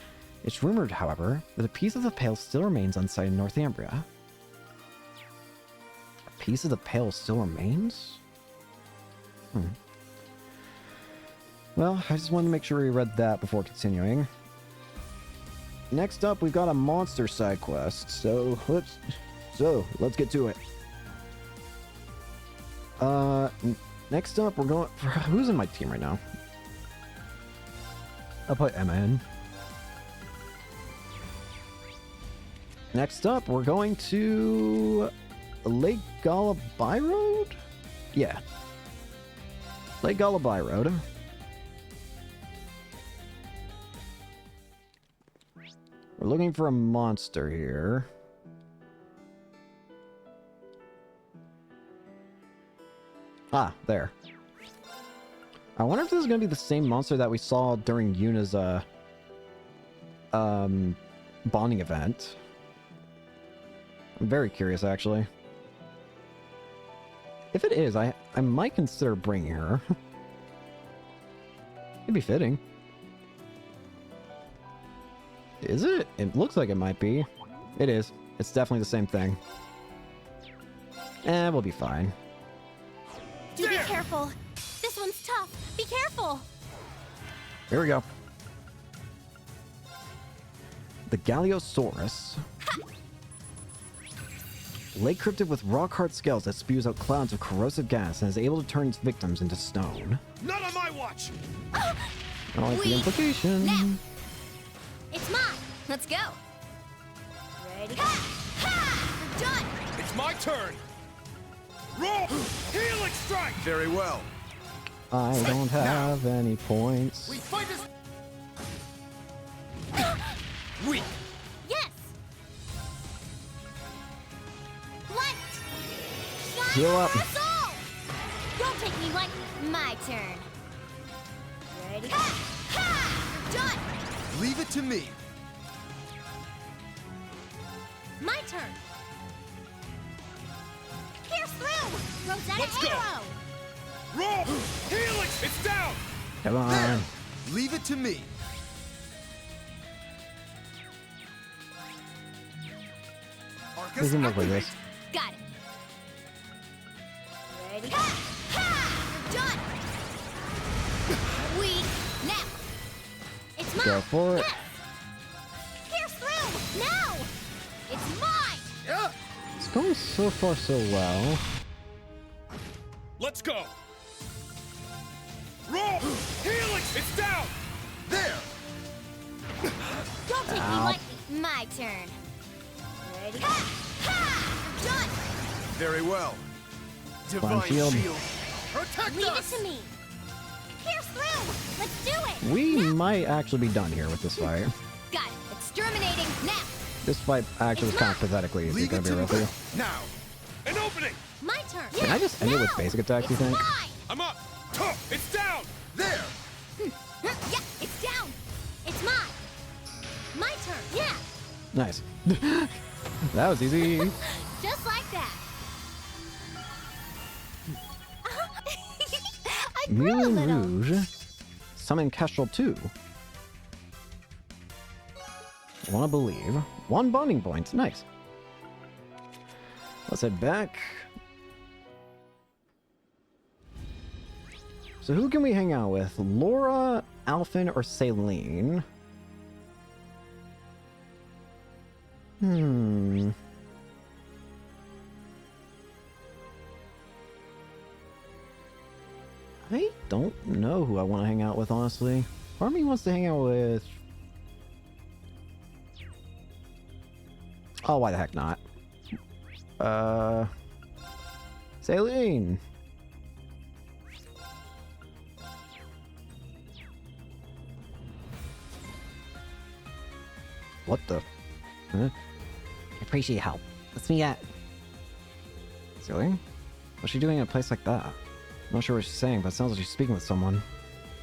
Speaker 5: It's rumored, however, that a piece of the Pale still remains on site in Northumbria. A piece of the Pale still remains? Well, I just wanted to make sure we read that before continuing. Next up, we've got a monster side quest, so let's get to it. Next up, we're going for who's in my team right now? I'll put Emma in. Next up, we're going to Lake Galabai Road? Yeah. Lake Galabai Road. We're looking for a monster here. Ah, there. I wonder if this is going to be the same monster that we saw during Yuna's bonding event. I'm very curious, actually. If it is, I might consider bringing her. It'd be fitting. Is it? It looks like it might be. It is. It's definitely the same thing. We'll be fine.
Speaker 3: Do be careful. This one's tough. Be careful.
Speaker 5: Here we go. The Galeosaurus. Lake cryptid with rock-hard scales that spews out clouds of corrosive gas and is able to turn its victims into stone.
Speaker 4: Not on my watch!
Speaker 5: I like the implication.
Speaker 3: Now. It's mine. Let's go. Ready? Ha! Ha! We're done.
Speaker 4: It's my turn! Roll! Helix strike! Very well.
Speaker 5: I don't have any points.
Speaker 4: We fight as... Weak!
Speaker 3: Yes. What?
Speaker 5: Heal up.
Speaker 3: Don't take me like my turn. Ready? Ha! Ha! We're done.
Speaker 4: Leave it to me.
Speaker 3: My turn. Pierce through. Rosetta
Speaker 4: Let's go.
Speaker 3: arrow.
Speaker 4: Roll! Helix! It's down!
Speaker 5: Come on.
Speaker 4: There! Leave it to me.
Speaker 5: Doesn't look like this.
Speaker 3: Got it. Ready? Ha! Ha! We're done. Weak. Now. It's mine.
Speaker 5: Go for it.
Speaker 3: Yes. Pierce through. Now. It's mine.
Speaker 4: Yeah!
Speaker 5: It's going so far so well.
Speaker 4: Let's go! Roll! Helix! It's down! There!
Speaker 3: Don't take me lightly. My turn. Ready? Ha! Ha! Done.
Speaker 4: Very well.
Speaker 5: Divine shield.
Speaker 4: Protect
Speaker 3: Leave
Speaker 4: us!
Speaker 3: it to me. Pierce through. Let's do it.
Speaker 5: We might actually be done here with this fight.
Speaker 3: Got it. Exterminating now.
Speaker 5: This fight actually was kind of pathetically easy,
Speaker 4: Leave
Speaker 5: gonna
Speaker 4: it
Speaker 5: be
Speaker 4: to
Speaker 5: real
Speaker 4: me.
Speaker 5: with you.
Speaker 4: Now! An opening!
Speaker 3: My turn.
Speaker 5: Can I just end it with basic attacks, you
Speaker 3: It's
Speaker 5: think?
Speaker 3: mine.
Speaker 4: I'm up! Tuh! It's down! There!
Speaker 3: Yeah, it's down. It's mine. My turn. Yeah.
Speaker 5: Nice. That was easy.
Speaker 3: Just like that. I grew a
Speaker 5: Moulin
Speaker 3: little.
Speaker 5: Rouge. Summon Kestrel 2. Wanna believe. 1 bonding point. Nice. Let's head back. So who can we hang out with? Laura, Alphen, or Celine? I don't know who I want to hang out with, honestly.
Speaker 1: Part of me wants to hang out with... Oh, why the heck not? Saline! What the? Huh?
Speaker 6: I appreciate your help. Let's meet at...
Speaker 1: Saline? What's she doing in a place like that? I'm not sure what she's saying, but it sounds like she's speaking with someone.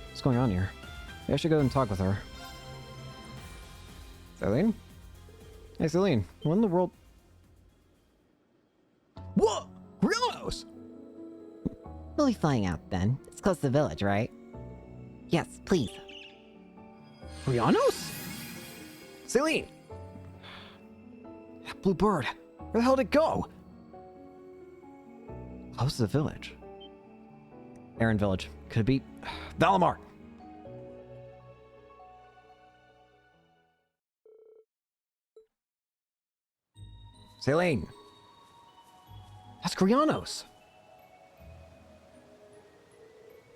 Speaker 1: What's going on here? Maybe I should go and talk with her. Saline? Hey, Saline, what in the world?
Speaker 5: What? Rios!
Speaker 6: We'll be flying out then. It's close to the village, right? Yes, please.
Speaker 5: Rianos? Celine! That blue bird. Where the hell did it go?
Speaker 1: Close to the village. Aaron Village. Could it be... Valimar!
Speaker 5: Celine! That's Grianos!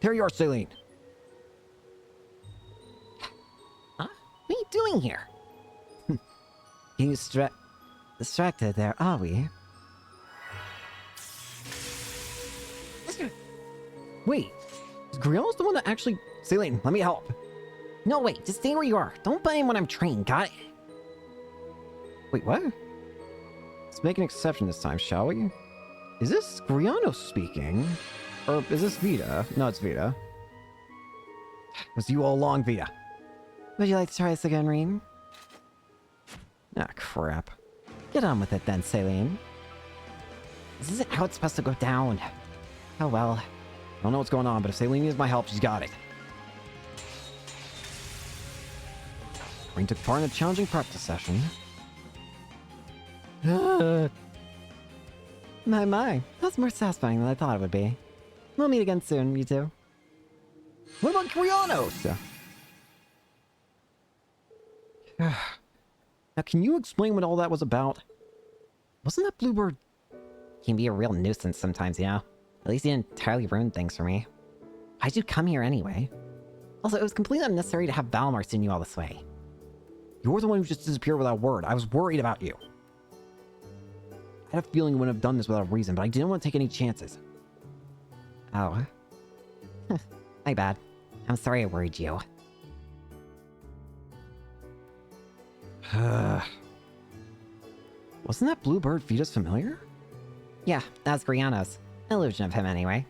Speaker 5: There you are, Celine!
Speaker 6: Huh? What are you doing here? Getting distracted there, are we?
Speaker 5: Wait, is Grianos the one that actually... Celine, let me help.
Speaker 6: No, wait, just stay where you are. Don't butt in when I'm trained, got it?
Speaker 1: Wait, what? Let's make an exception this time, shall we? Is this Grianos speaking? Or is this Vita? No, it's Vita.
Speaker 5: It was you all along, Vita.
Speaker 6: Would you like to try this again, Reem?
Speaker 1: Ah, crap.
Speaker 6: Get on with it then, Celine. This isn't how it's supposed to go down. Oh well.
Speaker 1: I don't know what's going on, but if Celine needs my help, she's got it. Green took part in a challenging practice session.
Speaker 6: My. That's more satisfying than I thought it would be. We'll meet again soon, you two.
Speaker 5: What about Grianos?
Speaker 1: Yeah. Now, can you explain what all that was about? Wasn't that bluebird...
Speaker 6: He can be a real nuisance sometimes, you know? At least he didn't entirely ruin things for me. Why'd you come here anyway? Also, it was completely unnecessary to have Valimar send you all this way.
Speaker 1: You're the one who just disappeared without a word. I was worried about you. I had a feeling you wouldn't have done this without a reason, but I didn't want to take any chances.
Speaker 6: Oh. My bad. I'm sorry I worried you.
Speaker 1: Wasn't that bluebird Vita's familiar?
Speaker 6: Yeah, that's Grianos. Illusion of him anyway.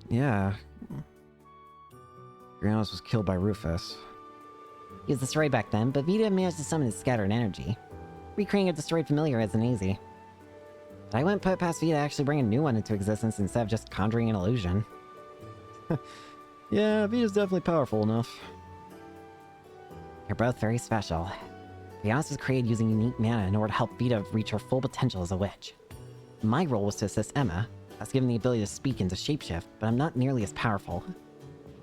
Speaker 1: Yeah. Grianos was killed by Rufus.
Speaker 6: He was destroyed back then, but Vita managed to summon his scattered energy. Recreating a destroyed familiar isn't easy. But I wouldn't put it past Vita to actually bring a new one into existence instead of just conjuring an illusion.
Speaker 1: Yeah, Vita's definitely powerful enough.
Speaker 6: You're both very special. Grianos was created using unique mana in order to help Vita reach her full potential as a witch. My role was to assist Emma. I was given the ability to speak and to shapeshift, but I'm not nearly as powerful.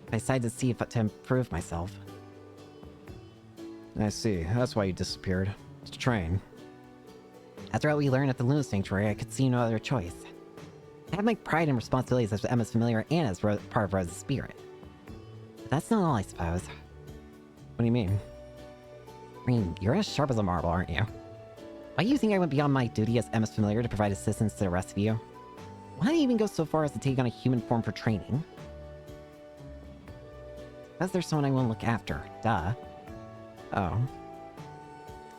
Speaker 6: I decided to see if to improve myself.
Speaker 1: I see. That's why you disappeared. To train.
Speaker 6: After what we learned at the Luna Sanctuary, I could see no other choice. I have my pride and responsibilities as Emma's familiar and as part of Rose's spirit. But that's not all, I suppose.
Speaker 1: What do you mean?
Speaker 6: Reem, you're as sharp as a marble, aren't you? Why do you think I went beyond my duty as Emma's familiar to provide assistance to the rest of you? Why did I even go so far as to take on a human form for training? Because there's someone I want to look after, duh.
Speaker 1: Oh.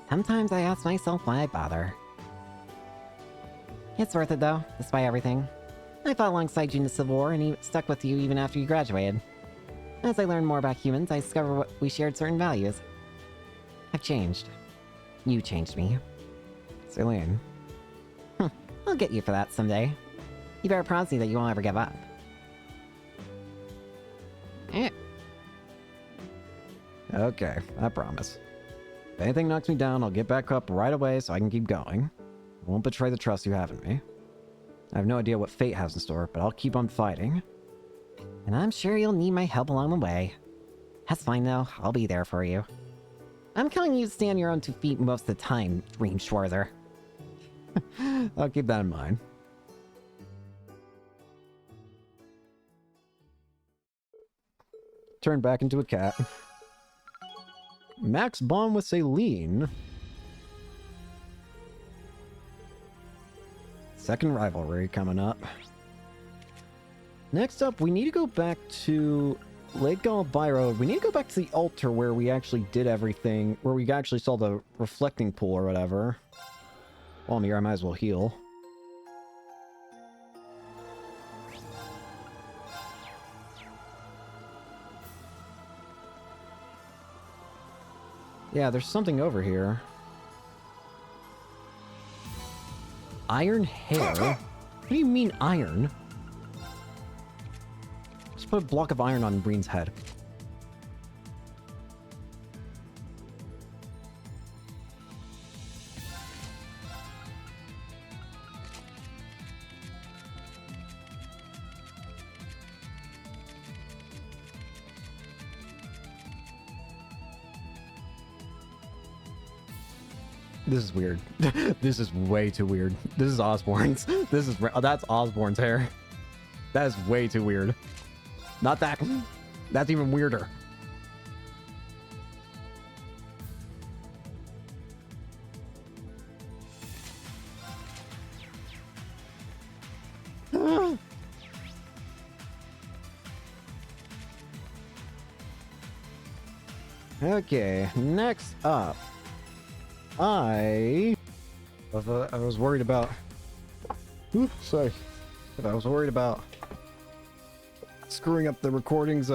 Speaker 6: Sometimes I ask myself why I bother. It's worth it though, despite everything. I fought alongside you in the Civil War and stuck with you even after you graduated. As I learned more about humans, I discovered we shared certain values. I've changed. You changed me.
Speaker 1: Celine.
Speaker 6: I'll get you for that someday. You better promise me that you won't ever give up.
Speaker 1: Okay, I promise. If anything knocks me down, I'll get back up right away so I can keep going. I won't betray the trust you have in me. I have no idea what fate has in store, but I'll keep on fighting.
Speaker 6: And I'm sure you'll need my help along the way. That's fine though, I'll be there for you. I'm counting you to stand on your own 2 feet most of the time, Reem Schwarzer.
Speaker 1: I'll keep that in mind. turned back into a cat. Max bond with Celine. Second rivalry coming up. Next up, we need to go back to Lake Galbiro. We need to go back to the altar where we actually did everything, where we actually saw the reflecting pool or whatever. While I'm here, I might as well heal. Yeah, there's something over here. Iron hair? What do you mean iron? Just put a block of iron on Breen's head. This is weird. This is way too weird. This is Osborne's. This is that's Osborne's hair. That is way too weird. Not that. That's even weirder. Okay, next up. I was worried about... Ooh, sorry. If I was worried about screwing up the recording's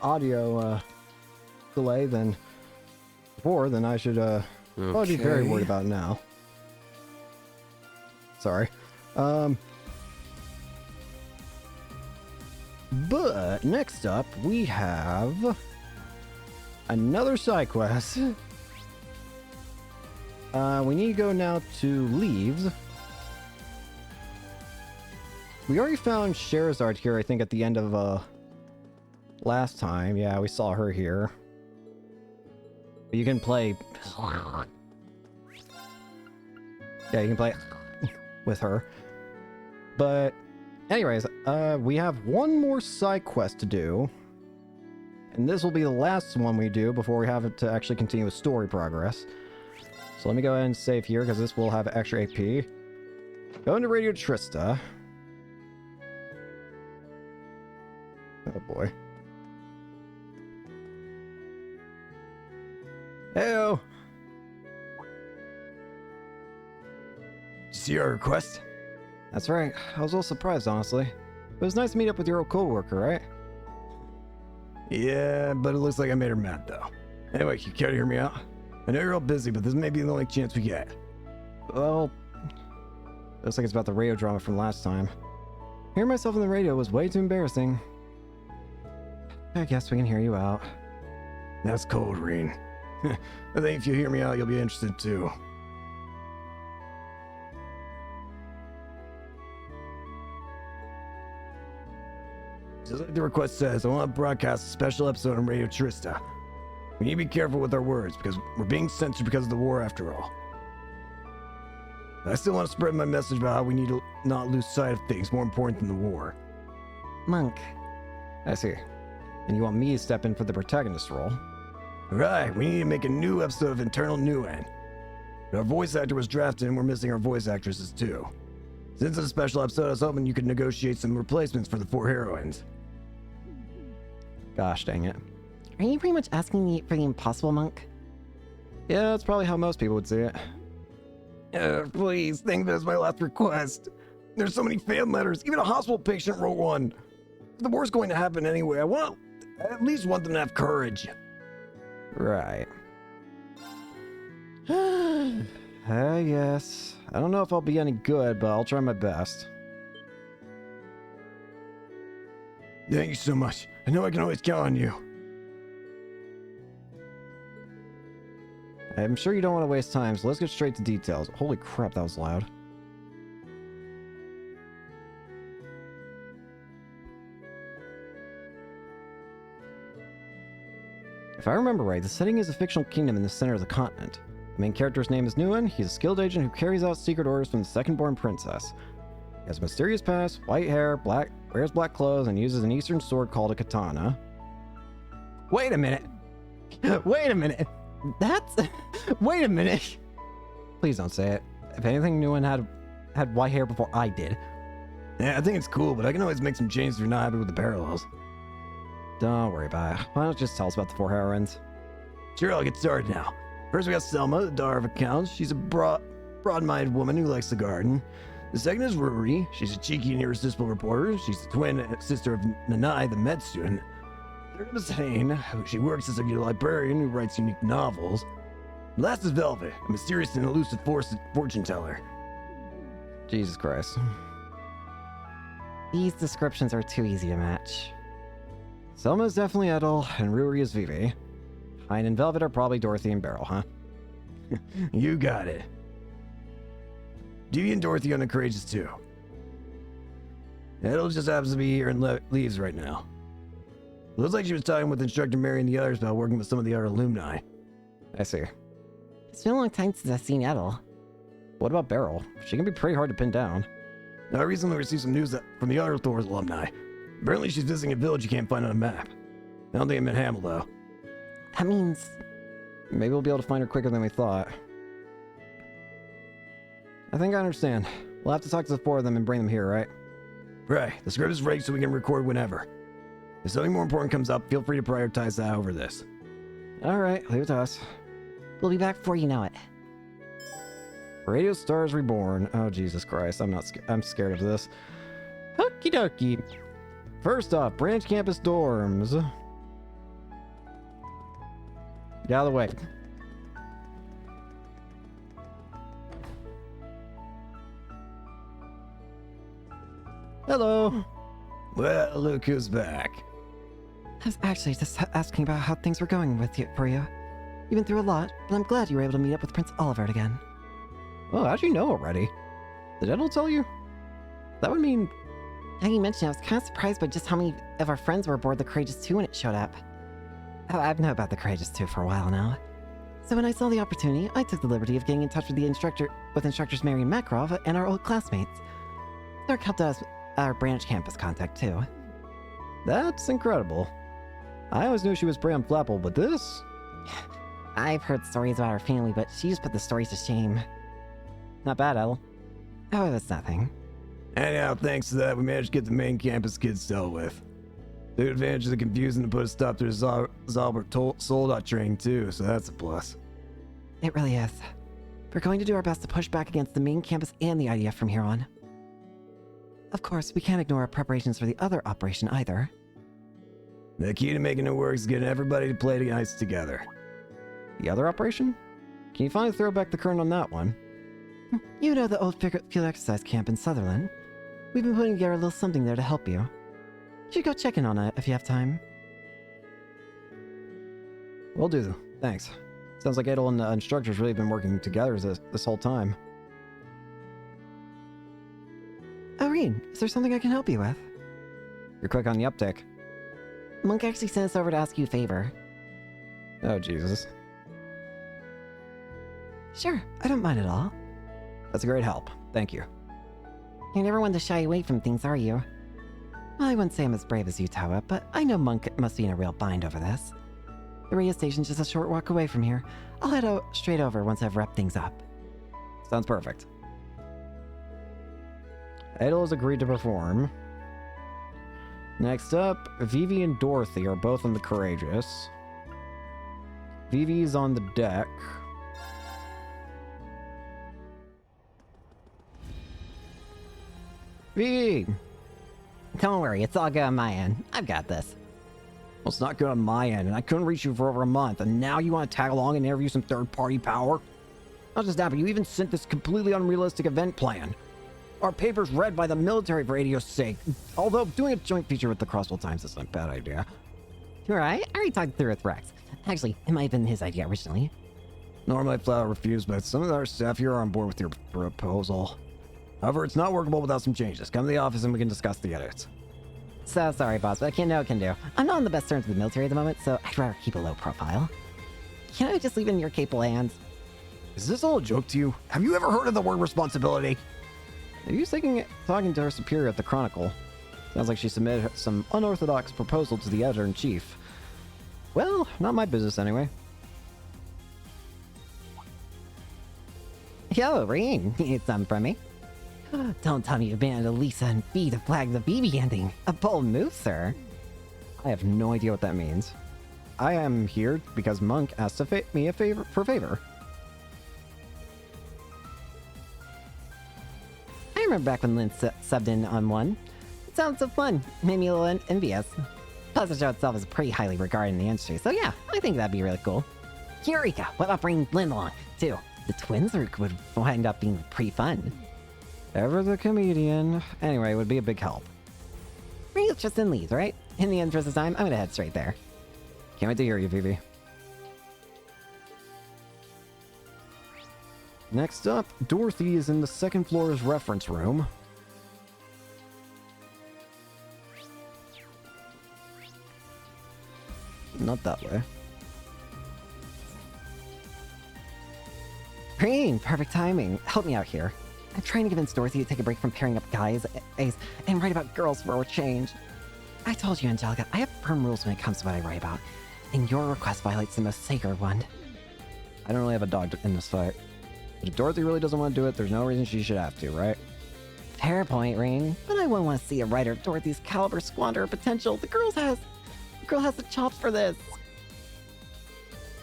Speaker 1: audio delay then before, then I should probably be very worried about it now. Sorry. But next up we have another side quest. We need to go now to Leaves. We already found Sherazard here, I think, at the end of last time. Yeah, we saw her here. But you can play... Yeah, you can play with her. But anyways, we have one more side quest to do. And this will be the last one we do before we have to actually continue with story progress. So let me go ahead and save here because this will have extra AP. Go into Radio Trista. Oh boy. Heyo!
Speaker 9: See our request?
Speaker 1: That's right. I was a little surprised, honestly. It was nice to meet up with your old co-worker, right?
Speaker 9: Yeah, but it looks like I made her mad, though. Anyway, you care to hear me out? I know you're all busy, but this may be the only chance we get.
Speaker 1: Well, looks like it's about the radio drama from last time. Hearing myself on the radio was way too embarrassing. I guess we can hear you out.
Speaker 9: That's cold, Reen. I think if you hear me out, you'll be interested too. Just like the request says, I want to broadcast a special episode on Radio Trista. We need to be careful with our words, because we're being censored because of the war after all. But I still want to spread my message about how we need to not lose sight of things more important than the war.
Speaker 6: Monk.
Speaker 1: I see. And you want me to step in for the protagonist role?
Speaker 9: Right, we need to make a new episode of Internal Nguyen. Our voice actor was drafted and we're missing our voice actresses too. Since it's a special episode, I was hoping you could negotiate some replacements for the 4 heroines.
Speaker 1: Gosh dang it.
Speaker 6: Are you pretty much asking me for the impossible, Monk?
Speaker 1: Yeah, that's probably how most people would see it.
Speaker 9: Please, think of it as my last request. There's so many fan letters. Even a hospital patient wrote one. The war's going to happen anyway. I at least want them to have courage.
Speaker 1: Right. I guess. I don't know if I'll be any good, but I'll try my best.
Speaker 9: Thank you so much. I know I can always count on you.
Speaker 1: I'm sure you don't want to waste time, so let's get straight to details. Holy crap, that was loud. If I remember right, the setting is a fictional kingdom in the center of the continent. The main character's name is Nguyen. He's a skilled agent who carries out secret orders from the second-born princess. He has a mysterious past, white hair, wears black clothes, and uses an Eastern sword called a katana. Wait a minute. Wait a minute. That's... Wait a minute. Please don't say it. If anything, Nguyen had white hair before I did.
Speaker 9: Yeah, I think it's cool, but I can always make some changes if you're not happy with the parallels.
Speaker 1: Don't worry about it. Why don't you just tell us about the 4 heroines?
Speaker 9: Sure, I'll get started now. First, we got Selma, the daughter of accounts. She's a broad-minded woman who likes the garden. The second is Ruri. She's a cheeky and irresistible reporter. She's the twin sister of Nanai, the med student. Third is Hane. She works as a librarian who writes unique novels. Last is Velvet, a mysterious and elusive fortune teller.
Speaker 1: Jesus Christ.
Speaker 6: These descriptions are too easy to match.
Speaker 1: Selma is definitely Edel, and Ruri is Vivi. Hein and Velvet are probably Dorothy and Beryl, huh?
Speaker 9: You got it. Dee and Dorothy are the courageous too. Edel just happens to be here and leaves right now. Looks like she was talking with Instructor Mary and the others about working with some of the other alumni.
Speaker 1: I see.
Speaker 6: It's been a long time since I've seen Edel.
Speaker 1: What about Beryl? She can be pretty hard to pin down.
Speaker 9: I recently received some news from the other Thor's alumni. Apparently she's visiting a village you can't find on a map. I don't think I'm in Hamel though.
Speaker 6: That means...
Speaker 1: Maybe we'll be able to find her quicker than we thought. I think I understand. We'll have to talk to the 4 of them and bring them here, right?
Speaker 9: Right. The script is ready so we can record whenever. If something more important comes up, feel free to prioritize that over this.
Speaker 1: Alright, leave it to us.
Speaker 6: We'll be back before you know it.
Speaker 1: Radio Stars Reborn. Oh, Jesus Christ. I'm scared of this. Okie dokie. First off, branch campus dorms. Get out of the way. Hello.
Speaker 9: Well, look who's back.
Speaker 6: I was actually just asking about how things were going for you. You've been through a lot, but I'm glad you were able to meet up with Prince Olivert again.
Speaker 1: Oh, how'd you know already? Did Edel tell you? That would mean...
Speaker 6: Now you mentioned, I was kind of surprised by just how many of our friends were aboard the Courageous 2 when it showed up. Oh, I've known about the Courageous 2 for a while now. So when I saw the opportunity, I took the liberty of getting in touch with instructors Mary and Makarov and our old classmates. Dirk helped us our branch campus contact too.
Speaker 1: That's incredible. I always knew she was pretty unflappable, but this...
Speaker 6: I've heard stories about her family, but she just put the stories to shame.
Speaker 1: Not bad, Edel.
Speaker 6: Oh, that's nothing.
Speaker 9: Anyhow, thanks to that, we managed to get the main campus kids dealt with. Took advantage of the confusion to put a stop to the Zalbert soldat training too, so that's a plus.
Speaker 6: It really is. We're going to do our best to push back against the main campus and the IDF from here on. Of course, we can't ignore our preparations for the other operation either.
Speaker 9: The key to making it work is getting everybody to play nice together.
Speaker 1: The other operation? Can you finally throw back the current on that one?
Speaker 6: You know the old field exercise camp in Sutherland? We've been putting together a little something there to help you. You should go check in on it if you have time.
Speaker 1: Will do. Thanks. Sounds like Edel and the instructors really been working together this whole time.
Speaker 6: Oh, Reed, is there something I can help you with?
Speaker 1: You're quick on the uptick.
Speaker 6: Monk actually sent us over to ask you a favor.
Speaker 1: Oh, Jesus.
Speaker 6: Sure, I don't mind at all.
Speaker 1: That's a great help. Thank you.
Speaker 6: You're never one to shy away from things, are you? Well, I wouldn't say I'm as brave as you, Tawa, but I know Monk must be in a real bind over this. The radio station's just a short walk away from here. I'll head straight over once I've wrapped things up.
Speaker 1: Sounds perfect. Edel has agreed to perform. Next up, Vivi and Dorothy are both on the Courageous. Vivi's on the deck. Vivi!
Speaker 6: Don't worry, it's all good on my end. I've got this.
Speaker 1: Well, it's not good on my end, and I couldn't reach you for over a month, and now you want to tag along and interview some third-party power? Not just that, but you even sent this completely unrealistic event plan. Our paper's read by the military for radio's sake, although doing a joint feature with the Crossville Times isn't a bad idea.
Speaker 6: You're right, I already talked through with Rex. Actually, it might have been his idea originally.
Speaker 1: Normally I flat out refuse, but some of our staff here are on board with your proposal. However, it's not workable without some changes. Come to the office and we can discuss the edits.
Speaker 6: So sorry, boss, but I can't know what I can do. I'm not on the best terms with the military at the moment, so I'd rather keep a low profile. Can I just leave it in your capable hands?
Speaker 1: Is this all a joke to you? Have you ever heard of the word responsibility? Are you talking to her superior at the Chronicle? Sounds like she submitted some unorthodox proposal to the editor-in-chief. Well, not my business anyway.
Speaker 6: Yo, Ring, you need something from me? Don't tell me you abandoned Lisa and Fee to flag the BB ending. A bold move, sir.
Speaker 1: I have no idea what that means. I am here because Monk asked me a favor.
Speaker 6: I remember back when Lynn subbed in on one. It sounds so fun. Made me a little envious. Plus, the show itself is pretty highly regarded in the industry, so yeah, I think that'd be really cool. Eureka! What about bringing Lynn along, too? The twins would wind up being pretty fun.
Speaker 1: Ever the comedian. Anyway, it would be a big help.
Speaker 6: Real Tristan leads, right? In the interest of time, I'm gonna head straight there.
Speaker 1: Can't wait to hear you, Phoebe. Next up, Dorothy is in the second floor's reference room. Not that way.
Speaker 6: Ring, perfect timing. Help me out here. I'm trying to convince Dorothy to take a break from pairing up guys and write about girls for a change. I told you, Angelica, I have firm rules when it comes to what I write about, and your request violates the most sacred one.
Speaker 1: I don't really have a dog in this fight. But if Dorothy really doesn't want to do it, there's no reason she should have to, right?
Speaker 6: Fair point, Ring. But I wouldn't want to see a writer of Dorothy's caliber squander her potential. The girl has the chops for this.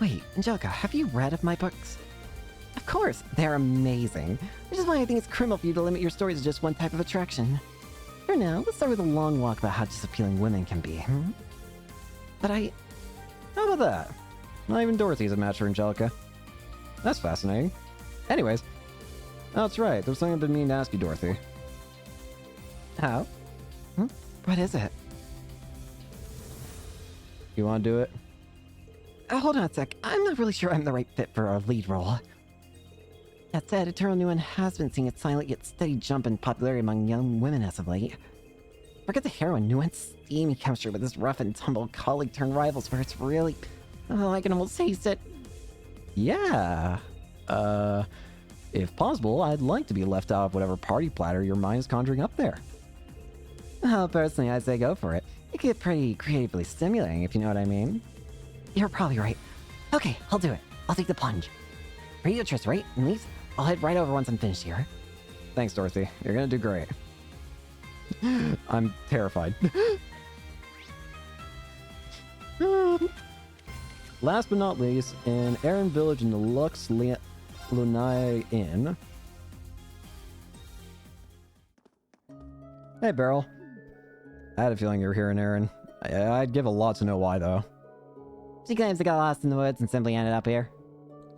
Speaker 6: Wait, Angelica, have you read of my books? Of course, they're amazing. Which is why I think it's criminal for you to limit your stories to just one type of attraction. For now, let's start with a long walk about how disappealing women can be, But
Speaker 1: How about that? Not even Dorothy's a match for Angelica. That's fascinating. Anyways, that's right. There's something I've been meaning to ask you, Dorothy.
Speaker 6: Oh? What is it?
Speaker 1: You want to do it?
Speaker 6: Hold on a sec. I'm not really sure I'm the right fit for our lead role. That said, Eternal Nguyen has been seeing a silent yet steady jump in popularity among young women as of late. Forget the heroine, Nguyen's steamy chemistry with his rough and tumble colleague turned rivals where it's really... Oh, I can almost taste it.
Speaker 1: Yeah. If possible, I'd like to be left out of whatever party platter your mind is conjuring up there.
Speaker 6: Well, personally, I'd say go for it. It can get pretty creatively stimulating, if you know what I mean. You're probably right. Okay, I'll do it. I'll take the plunge. Radio Tris, right? At least I'll head right over once I'm finished here.
Speaker 1: Thanks, Dorothy. You're gonna do great. I'm terrified. Last but not least, in Aaron Village in the Lux Lunae Inn. Hey, Beryl. I had a feeling you were here in Aaron. I'd give a lot to know why, though.
Speaker 6: She claims I got lost in the woods and simply ended up here.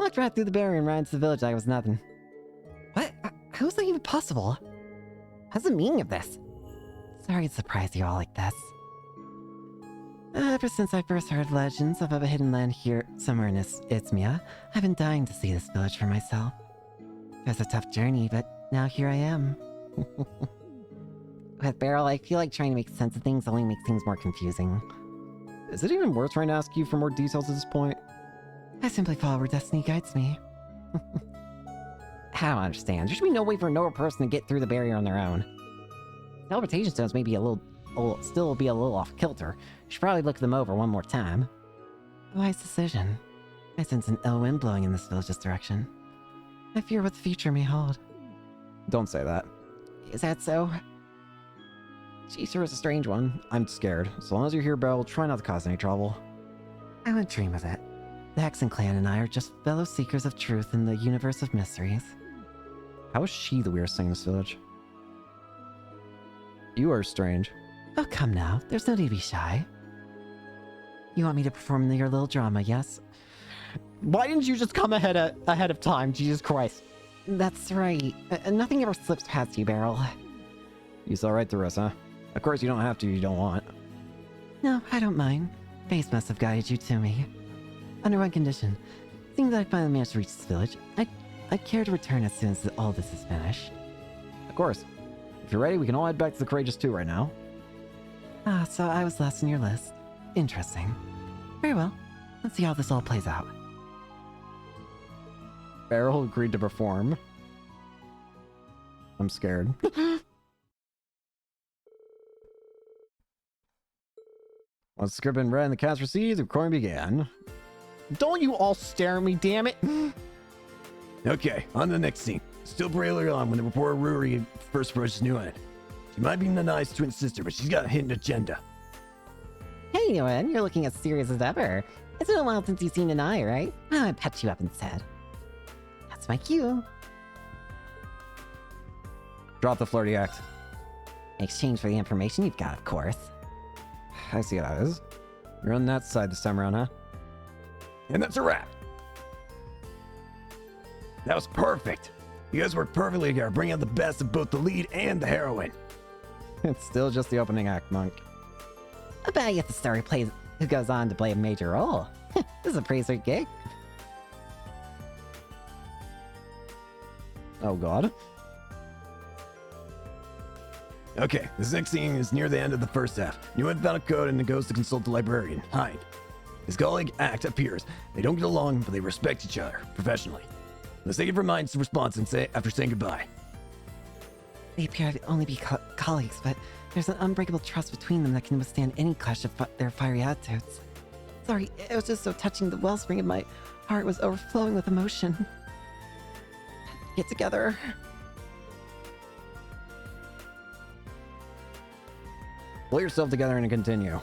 Speaker 6: Walked right through the barrier and ran into the village like it was nothing. What? How is that even possible? What's the meaning of this? Sorry to surprise you all like this. Ever since I first heard legends of a hidden land here somewhere in Izmia, I've been dying to see this village for myself. It was a tough journey, but now here I am. With Beryl, I feel like trying to make sense of things only makes things more confusing.
Speaker 1: Is it even worth trying to ask you for more details at this point?
Speaker 6: I simply follow where destiny guides me. I don't understand. There should be no way for a normal person to get through the barrier on their own. Teleportation stones may be still be a little off kilter. You should probably look them over one more time. Wise decision. I sense an ill wind blowing in this village's direction. I fear what the future may hold.
Speaker 1: Don't say that.
Speaker 6: Is that so? She sure is a strange one.
Speaker 1: I'm scared. So long as you're here, Beryl, try not to cause any trouble.
Speaker 6: I wouldn't dream of it. The Hexen clan and I are just fellow seekers of truth in the universe of mysteries.
Speaker 1: How is she the weirdest thing in this village? You are strange.
Speaker 6: Oh, come now. There's no need to be shy. You want me to perform your little drama, yes?
Speaker 1: Why didn't you just come ahead of time? Jesus Christ.
Speaker 6: That's right. Nothing ever slips past you, Beryl.
Speaker 1: You saw right through us, huh? Of course you don't have to, you don't want.
Speaker 6: No, I don't mind. Face must have guided you to me. Under one condition. Seeing that I finally managed to reach this village, I'd care to return as soon as all this is finished.
Speaker 1: Of course. If you're ready, we can all head back to the Courageous 2 right now.
Speaker 6: Ah, so I was last on your list. Interesting. Very well. Let's see how this all plays out.
Speaker 1: Beryl agreed to perform. I'm scared. Once the script had been read and the cast received, the recording began. Don't you all stare at me, damn it!
Speaker 9: Okay, on to the next scene. Still pretty early on when the reporter Ruri first approaches Nguyen. She might be Nanai's twin sister, but she's got a hidden agenda.
Speaker 6: Hey, Nguyen, you're looking as serious as ever. It's been a while since you've seen an eye, right? I patched you up instead. That's my cue.
Speaker 1: Drop the flirty act.
Speaker 6: In exchange for the information you've got, of course.
Speaker 1: I see how it is. You're on that side this time around, huh?
Speaker 9: And that's a wrap. That was perfect. You guys worked perfectly together, bringing out the best of both the lead and the heroine.
Speaker 1: It's still just the opening act, Monk.
Speaker 6: I bet you the story plays who goes on to play a major role. This is a pretty sweet gig.
Speaker 1: Oh god.
Speaker 9: Okay, this next scene is near the end of the first half. Nguyen found a code and goes to consult the librarian, Hind. His colleague, Act, appears. They don't get along, but they respect each other, professionally. Let's take it from Hind's response and say after saying goodbye.
Speaker 6: They appear to only be colleagues, but there's an unbreakable trust between them that can withstand any clash of their fiery attitudes. Sorry, it was just so touching. The wellspring of my heart was overflowing with emotion. Get together.
Speaker 1: Pull yourself together and continue.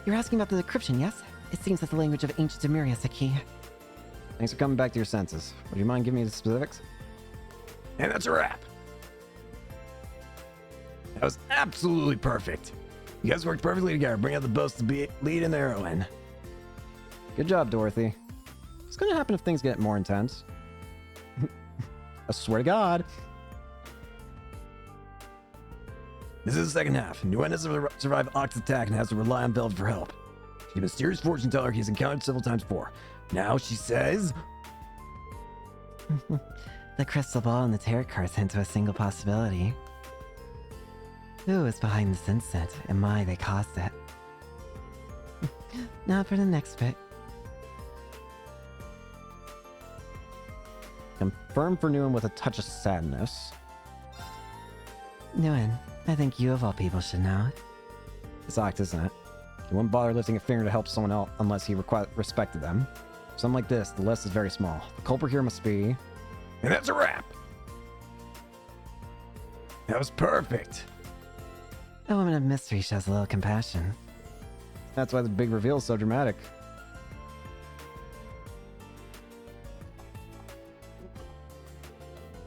Speaker 6: You're asking about the decryption, yes? It seems that the language of ancient Demuria is the key.
Speaker 1: Thanks for coming back to your senses. Would you mind giving me the specifics?
Speaker 9: And that's a wrap. That was absolutely perfect. You guys worked perfectly together, bringing out the both to be lead and the heroine.
Speaker 1: Good job, Dorothy. What's gonna happen if things get more intense? I swear to God.
Speaker 9: This is the second half. Nguyen has survived Oct's attack and has to rely on Velvet for help. She's a mysterious fortune teller he's encountered several times before. Now she says...
Speaker 6: The crystal ball and the tarot cards hint to a single possibility. Who is behind this incident, and why they caused it? Now for the next bit.
Speaker 1: Confirm for Nguyen with a touch of sadness.
Speaker 6: Nguyen, I think you of all people should know.
Speaker 1: It's Oct, isn't it? He wouldn't bother lifting a finger to help someone else unless he respected them. Something like this, the list is very small. The culprit here must be...
Speaker 9: And that's a wrap. That was perfect.
Speaker 6: A woman of mystery shows a little compassion.
Speaker 1: That's why the big reveal is so dramatic.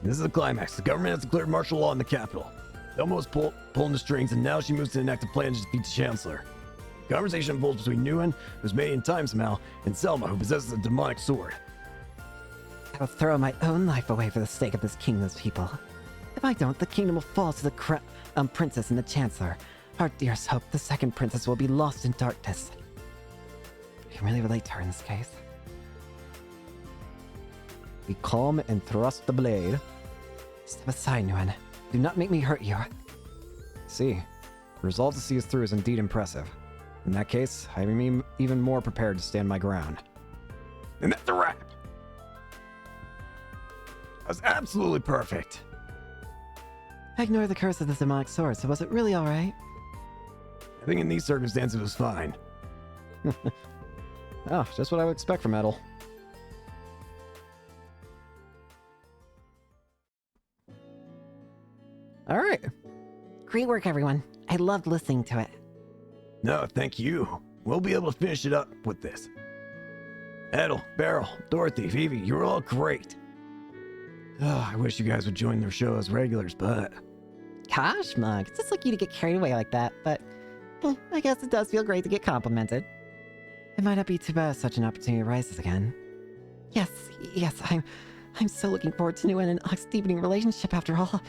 Speaker 9: This is the climax. The government has declared martial law in the capital. Thelma was pulling the strings, and now she moves to enact a plan to defeat the Chancellor. The conversation unfolds between Nguyen, who's made in time somehow, and Selma, who possesses a demonic sword.
Speaker 6: I will throw my own life away for the sake of this kingdom's people. If I don't, the kingdom will fall to the princess and the Chancellor. Our dearest hope, the second princess, will be lost in darkness. I can really relate to her in this case.
Speaker 1: Be calm and thrust the blade.
Speaker 6: Step aside, Nguyen. Do not make me hurt you.
Speaker 1: See, resolve to see us through is indeed impressive. In that case, I am even more prepared to stand my ground.
Speaker 9: And that's a wrap. That was absolutely perfect.
Speaker 6: I ignored the curse of the demonic sword, so was it really alright?
Speaker 9: I think in these circumstances it was fine.
Speaker 1: Oh, just what I would expect from Edel.
Speaker 6: Alright. Great work, everyone. I loved listening to it.
Speaker 9: No, thank you. We'll be able to finish it up with this. Edel, Beryl, Dorothy, Vivi, you're all great. Oh, I wish you guys would join their show as regulars, but...
Speaker 6: Gosh, Mug, it's just like you to get carried away like that, but... I guess it does feel great to get complimented. It might not be too bad if such an opportunity arises again. Yes, I'm so looking forward to Nguyen and Oct's deepening relationship after all.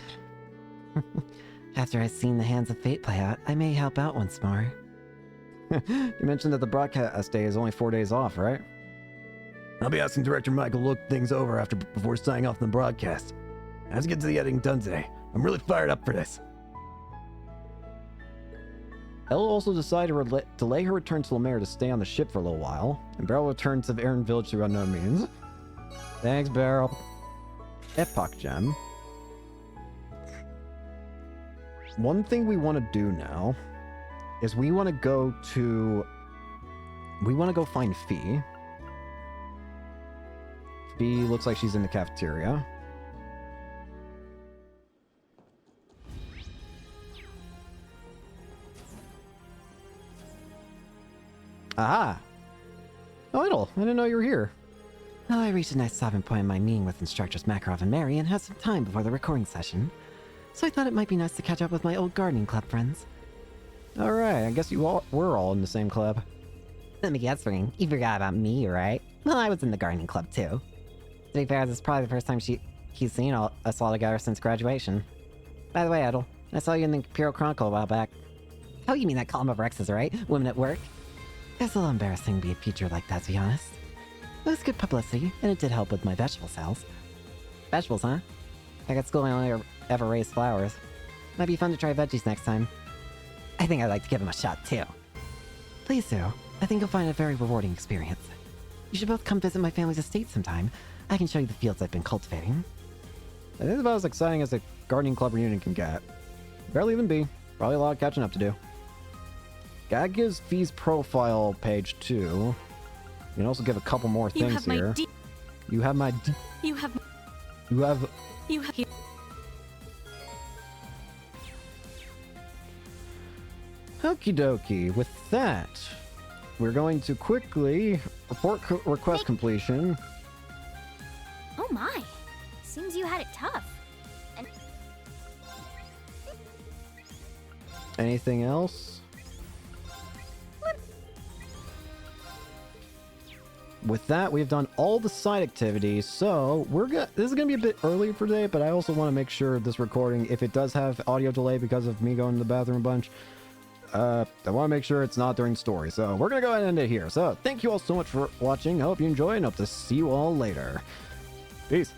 Speaker 6: After I've seen the hands of fate play out, I may help out once more.
Speaker 1: You mentioned that the broadcast day is only 4 days off, right?
Speaker 9: I'll be asking Director Michael to look things over before signing off the broadcast. I have to get to the editing done today. I'm really fired up for this.
Speaker 1: Elle also decided to delay her return to Lemare to stay on the ship for a little while, and Beryl returned to the Aaron Village through unknown means. Thanks, Beryl. Epoch Gem. one thing we want to do now is we want to go find Fee. Fee looks like she's in the cafeteria. Aha! Oh, Idle, I didn't know you were here.
Speaker 6: Well, I reached a nice stopping point in my meeting with instructors Makarov and Mary and had some time before the recording session. So I thought it might be nice to catch up with my old gardening club friends.
Speaker 1: Alright, I guess we're all in the same club.
Speaker 6: Let me guess, Ring. You forgot about me, right? Well, I was in the gardening club too. To be fair, this is probably the first time he's seen us all together since graduation. By the way, Idle, I saw you in the Imperial Chronicle a while back. Oh, you mean that column of Rex's, right? Women at Work? It's a little embarrassing to be featured like that, to be honest. It was good publicity, and it did help with my vegetable sales. Vegetables, huh? Back at school, I only ever raised flowers. Might be fun to try veggies next time. I think I'd like to give them a shot, too. Please do. I think you'll find it a very rewarding experience. You should both come visit my family's estate sometime. I can show you the fields I've been cultivating.
Speaker 1: I think it's about as exciting as a gardening club reunion can get. Barely even be. Probably a lot of catching up to do. That gives Fee's profile page too. You can also give a couple more things here. You have my
Speaker 3: You have.
Speaker 1: You have.
Speaker 3: You have.
Speaker 1: Okie dokie. With that, we're going to quickly report request completion.
Speaker 3: Oh my. Seems you had it tough. And
Speaker 1: Anything else? With that, we've done all the side activities, so this is gonna be a bit early for today, but I also want to make sure this recording, if it does have audio delay because of me going to the bathroom a bunch, I want to make sure it's not during the story. So we're gonna go ahead and end it here. So thank you all so much for watching. I hope you enjoy, and hope to see you all later. Peace.